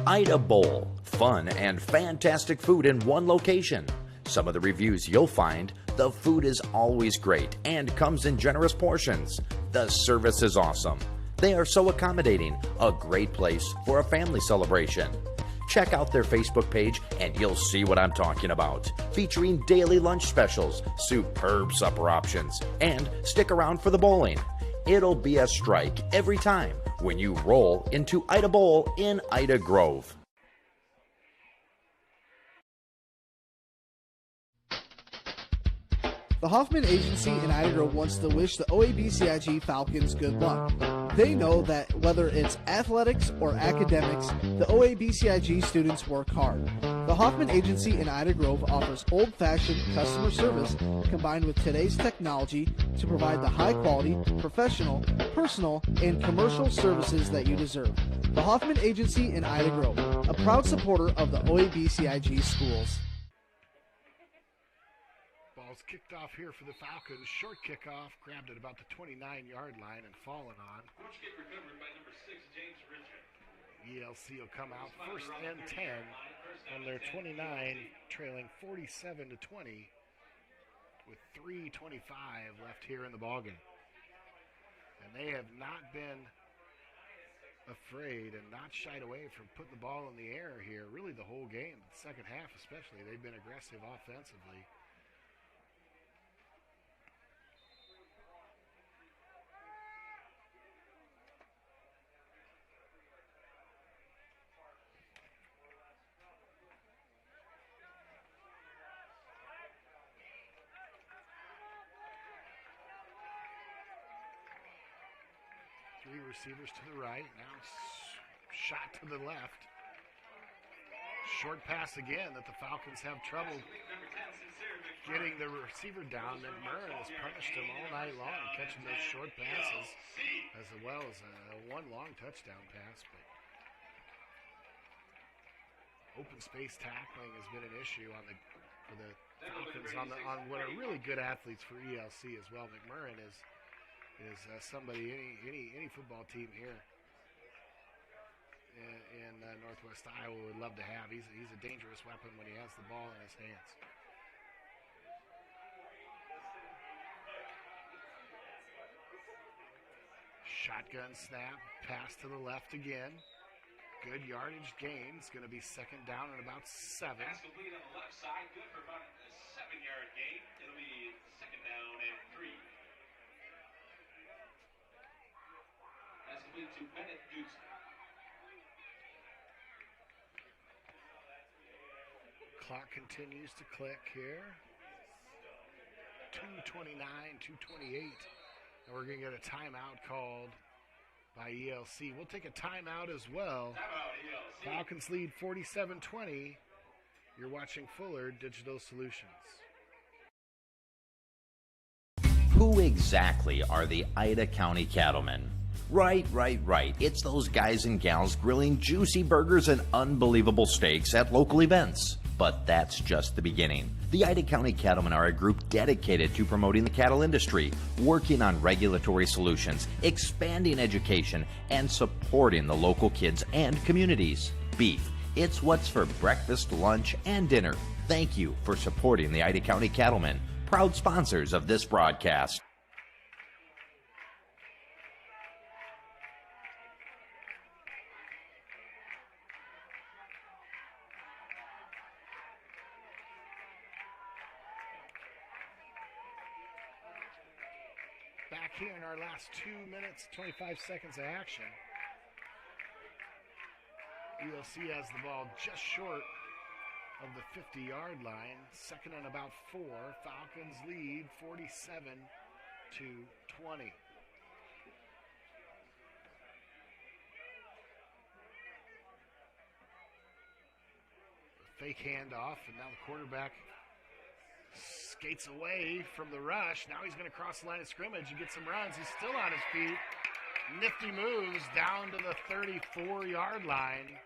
Ida Bowl. Fun and fantastic food in one location. Some of the reviews you'll find, the food is always great and comes in generous portions. The service is awesome. They are so accommodating. A great place for a family celebration. Check out their Facebook page and you'll see what I'm talking about. Featuring daily lunch specials, superb supper options, and stick around for the bowling. It'll be a strike every time when you roll into Ida Bowl in Ida Grove. The Hoffman Agency in Ida Grove wants to wish the OABCIG Falcons good luck. They know that whether it's athletics or academics, the OABCIG students work hard. The Hoffman Agency in Ida Grove offers old-fashioned customer service combined with today's technology to provide the high-quality, professional, personal, and commercial services that you deserve. The Hoffman Agency in Ida Grove, a proud supporter of the OABCIG schools. Ball's kicked off here for the Falcons. Short kickoff, grabbed at about the 29-yard line and fallen on. Launch kick recovered by number 6, James Richard. ELC will come out 1st and 10 from their 29, trailing 47-20 with 3:25 left here in the ballgame. And they have not been afraid and not shied away from putting the ball in the air here, really the whole game. The second half especially, they've been aggressive offensively. Three receivers to the right. Now shot to the left. Short pass again that the Falcons have trouble getting the receiver down. McMurray has punished him all night long, catching those short passes as well as one long touchdown pass. But open space tackling has been an issue for the Falcons on what are really good athletes for ELC as well. McMurray is somebody any football team here in Northwest Iowa would love to have. He's a dangerous weapon when he has the ball in his hands. Shotgun snap, pass to the left again. Good yardage gain. It's going to be 2nd down and about 7. Pass complete on the left side, good for about a 7-yard gain. It'll be 2nd down and 3. That's complete to Bennett Goose. Clock continues to click here. 2:29, 2:28. And we're going to get a timeout called by ELC. We'll take a timeout as well. Falcons lead 47-20. You're watching Fuller Digital Solutions. Who exactly are the Ida County Cattlemen? Right. It's those guys and gals grilling juicy burgers and unbelievable steaks at local events. But that's just the beginning. The Ida County Cattlemen are a group dedicated to promoting the cattle industry, working on regulatory solutions, expanding education, and supporting the local kids and communities. Beef, it's what's for breakfast, lunch, and dinner. Thank you for supporting the Ida County Cattlemen, proud sponsors of this broadcast. Back here in our last 2 minutes, 25 seconds of action. ELC has the ball just short of the 50-yard line. Second and about 4. Falcons lead 47-20. Fake handoff, and now the quarterback skates away from the rush. Now he's going to cross the line of scrimmage and get some runs. He's still on his feet. Nifty moves down to the 34-yard line.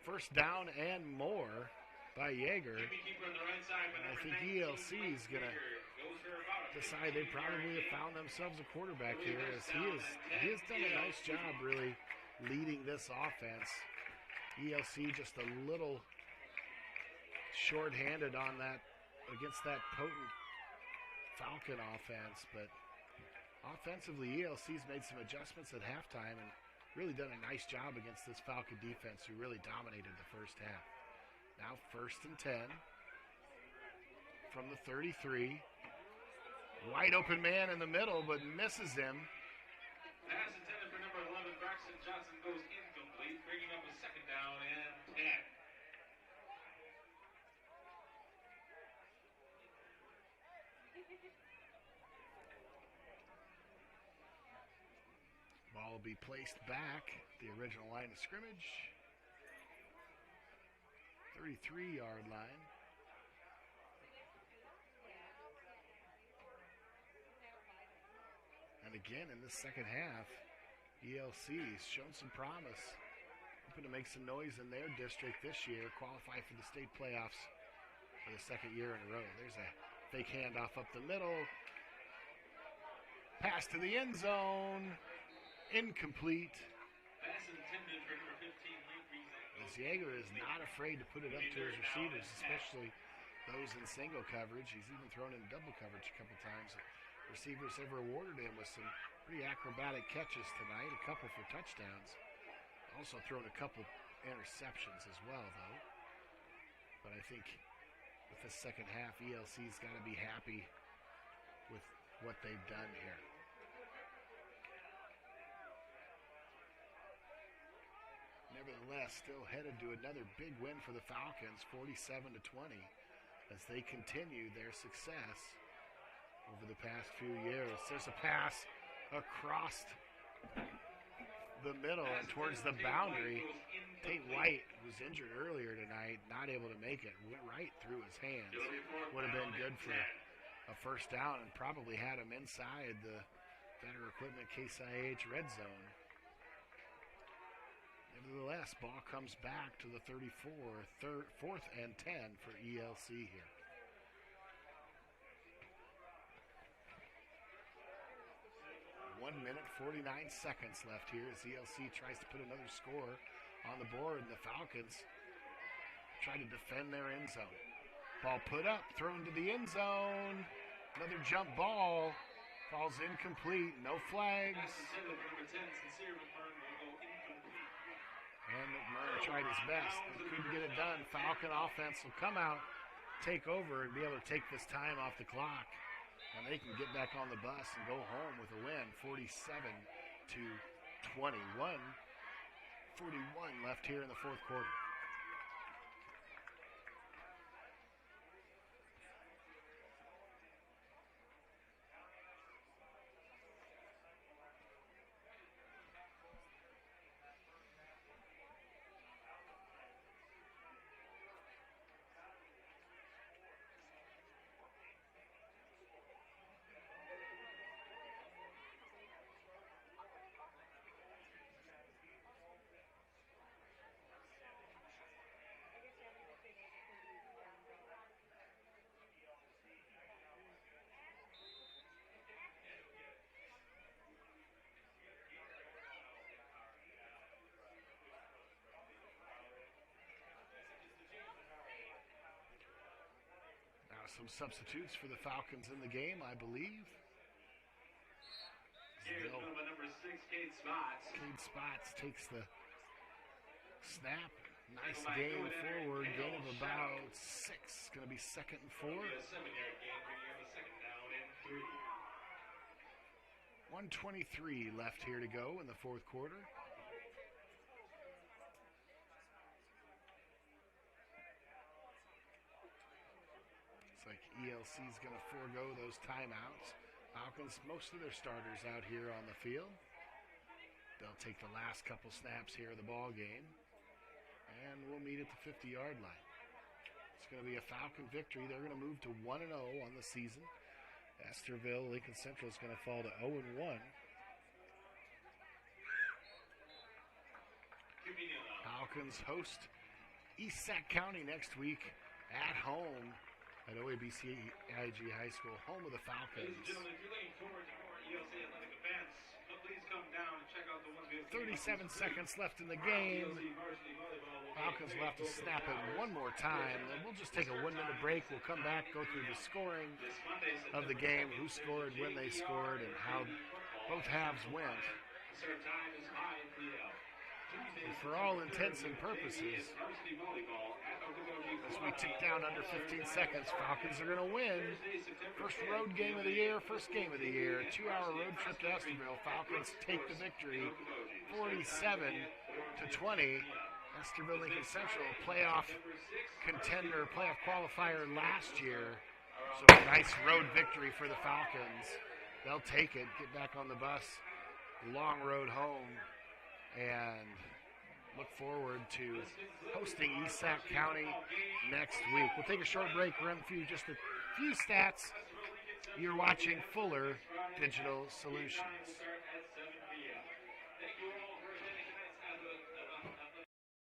First down and more by Yeager. And I think ELC is going to decide they probably have found themselves a quarterback here, as he has done a nice job really leading this offense. ELC just a little short-handed on that against that potent Falcon offense, but offensively ELC's made some adjustments at halftime and really done a nice job against this Falcon defense who really dominated the first half. Now 1st and 10 from the 33. Wide open man in the middle, but misses him. Pass intended for number 11, Braxton Johnson, goes incomplete, bringing up a second down and 10. Ball will be placed back at the original line of scrimmage. 33-yard line. And again, in this second half, ELC's shown some promise. Hoping to make some noise in their district this year, qualify for the state playoffs for the second year in a row. There's a fake handoff up the middle. Pass to the end zone. Incomplete. Pass intended for number 15, Luke Reese. As Yeager is not afraid to put it up to his receivers, especially those in single coverage. He's even thrown in double coverage a couple times. Receivers have rewarded him with some pretty acrobatic catches tonight, a couple for touchdowns. Also thrown a couple interceptions as well, though. But I think with the second half, ELC's got to be happy with what they've done here. Nevertheless, still headed to another big win for the Falcons, 47-20, as they continue their success over the past few years. There's a pass across the middle and towards the boundary. Tate White was injured earlier tonight, not able to make it. Went right through his hands. Would have been good for a first down and probably had him inside the Better Equipment Case IH red zone. Nevertheless, ball comes back to the 34, 4th and 10 for ELC here. One minute, 49 seconds left here as ELC tries to put another score on the board, and the Falcons try to defend their end zone. Ball put up, thrown to the end zone. Another jump ball, falls incomplete, no flags. And McMurray tried his best, but couldn't get it done. Falcon offense will come out, take over, and be able to take this time off the clock. And they can get back on the bus and go home with a win, 47-21. 41 left here in the fourth quarter. Some substitutes for the Falcons in the game, I believe. Here's number 6, Cade Spots. Cade Spots takes the snap. Nice gain forward. Gain of about 6. Going to be 2nd and 4. 7-yard gain for you on the 2nd down and 3. 1:23 left here to go in the fourth quarter. It's like ELC is going to forego those timeouts. Falcons, most of their starters out here on the field. They'll take the last couple snaps here of the ball game. And we'll meet at the 50-yard line. It's going to be a Falcon victory. They're going to move to 1-0 on the season. Esterville, Lincoln Central is going to fall to 0-1. Falcons host East Sac County next week at home at OABCIG High School, home of the Falcons. Ladies and gentlemen, if you're looking forward to more ELC athletic events, please come down and check out the ones we have. 37 seconds left in the game. Falcons will have to snap it one more time. Then we'll just take a 1-minute break. We'll come back, go through the scoring of the game, who scored, when they scored, and how both halves went. And for all intents and purposes, as we tick down under 15 seconds, Falcons are going to win. First road game of the year, first game of the year. 2-hour road trip to Esterville. Falcons take the victory, 47-20. Esterville Lincoln Central, playoff contender, playoff qualifier last year. So a nice road victory for the Falcons. They'll take it, get back on the bus, long road home, and look forward to hosting East Sac County next week. We'll take a short break, run through just a few stats. You're watching Fuller Digital Solutions.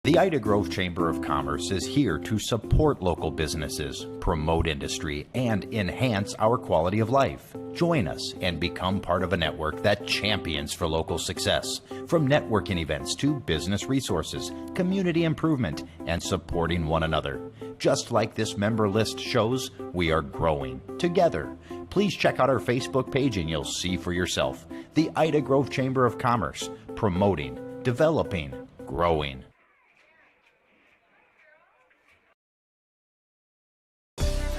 The Ida Grove Chamber of Commerce is here to support local businesses, promote industry, and enhance our quality of life. Join us and become part of a network that champions for local success, from networking events to business resources, community improvement, and supporting one another. Just like this member list shows, we are growing together. Please check out our Facebook page and you'll see for yourself. The Ida Grove Chamber of Commerce, promoting, developing, growing.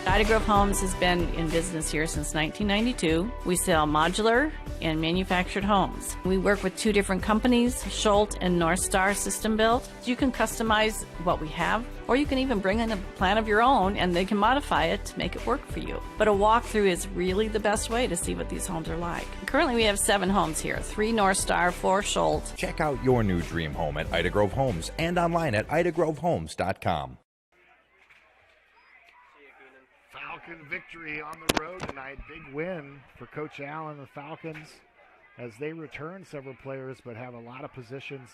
Ida Grove Homes has been in business here since 1992. We sell modular and manufactured homes. We work with 2 different companies, Schultz and North Star System Built. You can customize what we have, or you can even bring in a plan of your own and they can modify it to make it work for you. But a walkthrough is really the best way to see what these homes are like. Currently we have 7 homes here, 3 North Star, 4 Schultz. Check out your new dream home at Ida Grove Homes and online at idagrovehomes.com. Falcon victory on the road tonight. Big win for Coach Allen and the Falcons as they return several players but have a lot of positions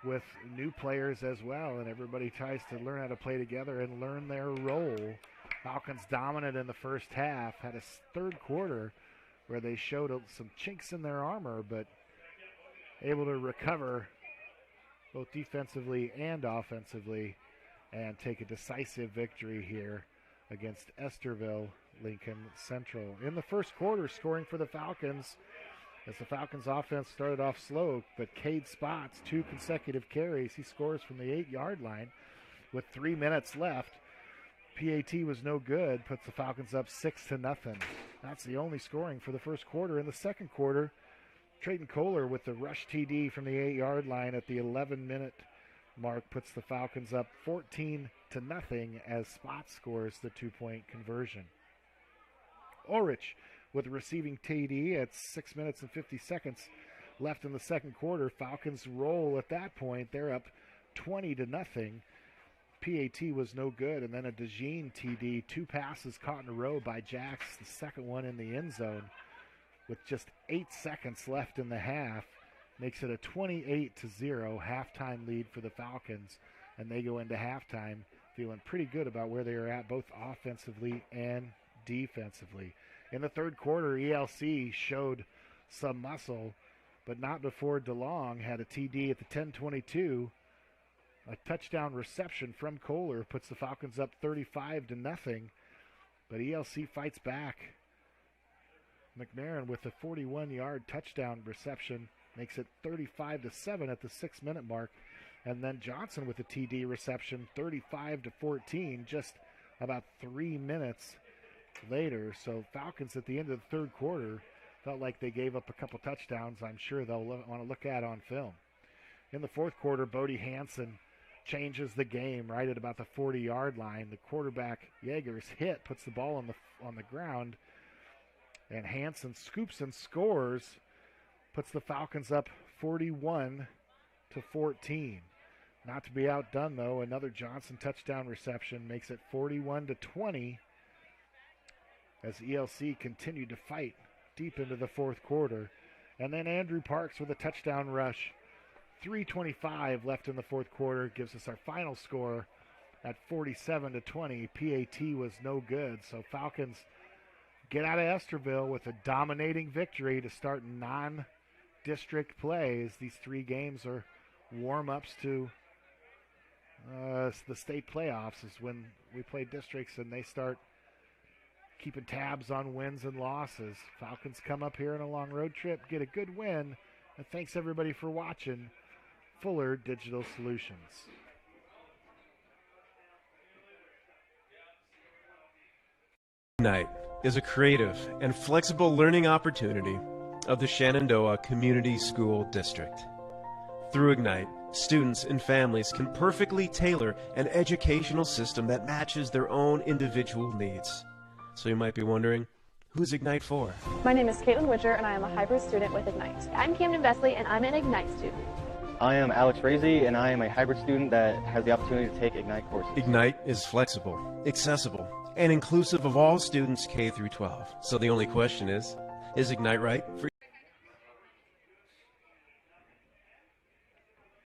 with new players as well, and everybody tries to learn how to play together and learn their role. Falcons dominant in the first half, had a third quarter where they showed some chinks in their armor, but able to recover both defensively and offensively and take a decisive victory here against Esterville Lincoln Central. In the first quarter, scoring for the Falcons as the Falcons offense started off slow, but Cade Spots, 2 consecutive carries. He scores from the 8-yard line with 3 minutes left. PAT was no good, puts the Falcons up 6-0. That's the only scoring for the first quarter. In the second quarter, Trayton Kohler with the rush TD from the 8-yard line at the 11-minute mark puts the Falcons up 14-0 as Spot scores the 2-point conversion. Ulrich with a receiving TD at 6 minutes and 50 seconds left in the second quarter. Falcons roll at that point. They're up 20-0. PAT was no good, and then a DeJean TD, 2 passes caught in a row by Jax, the second one in the end zone with just 8 seconds left in the half. Makes it a 28-0 halftime lead for the Falcons, and they go into halftime feeling pretty good about where they are at, both offensively and defensively. In the third quarter, ELC showed some muscle, but not before DeLong had a TD at the 10:22. A touchdown reception from Kohler puts the Falcons up 35-0. but ELC fights back. McMahon with a 41-yard touchdown reception makes it 35-7 at the 6-minute mark. And then Johnson with a TD reception, 35-14, just about 3 minutes later. So Falcons at the end of the third quarter felt like they gave up a couple touchdowns I'm sure they'll want to look at on film. In the fourth quarter, Bodie Hansen changes the game right at about the 40-yard line. The quarterback, Yeager's hit, puts the ball on the ground, and Hansen scoops and scores, puts the Falcons up 41-14. Not to be outdone, though, another Johnson touchdown reception makes it 41-20 as ELC continued to fight deep into the fourth quarter. And then Andrew Parks with a touchdown rush. 3:25 left in the fourth quarter gives us our final score at 47-20. PAT was no good, so Falcons get out of Esterville with a dominating victory to start non-district plays. These 3 games are warm-ups to the state playoffs, is when we play districts and they start keeping tabs on wins and losses. Falcons come up here on a long road trip, get a good win, and thanks everybody for watching Fuller Digital Solutions. Ignite is a creative and flexible learning opportunity of the Shenandoah Community School District. Through Ignite, students and families can perfectly tailor an educational system that matches their own individual needs. So you might be wondering, who's Ignite for? My name is Caitlin Witcher, and I am a hybrid student with Ignite. I'm Camden Vesley, and I'm an Ignite student. I am Alex Frazee, and I am a hybrid student that has the opportunity to take Ignite courses. Ignite is flexible, accessible, and inclusive of all students K through 12. So the only question is Ignite right for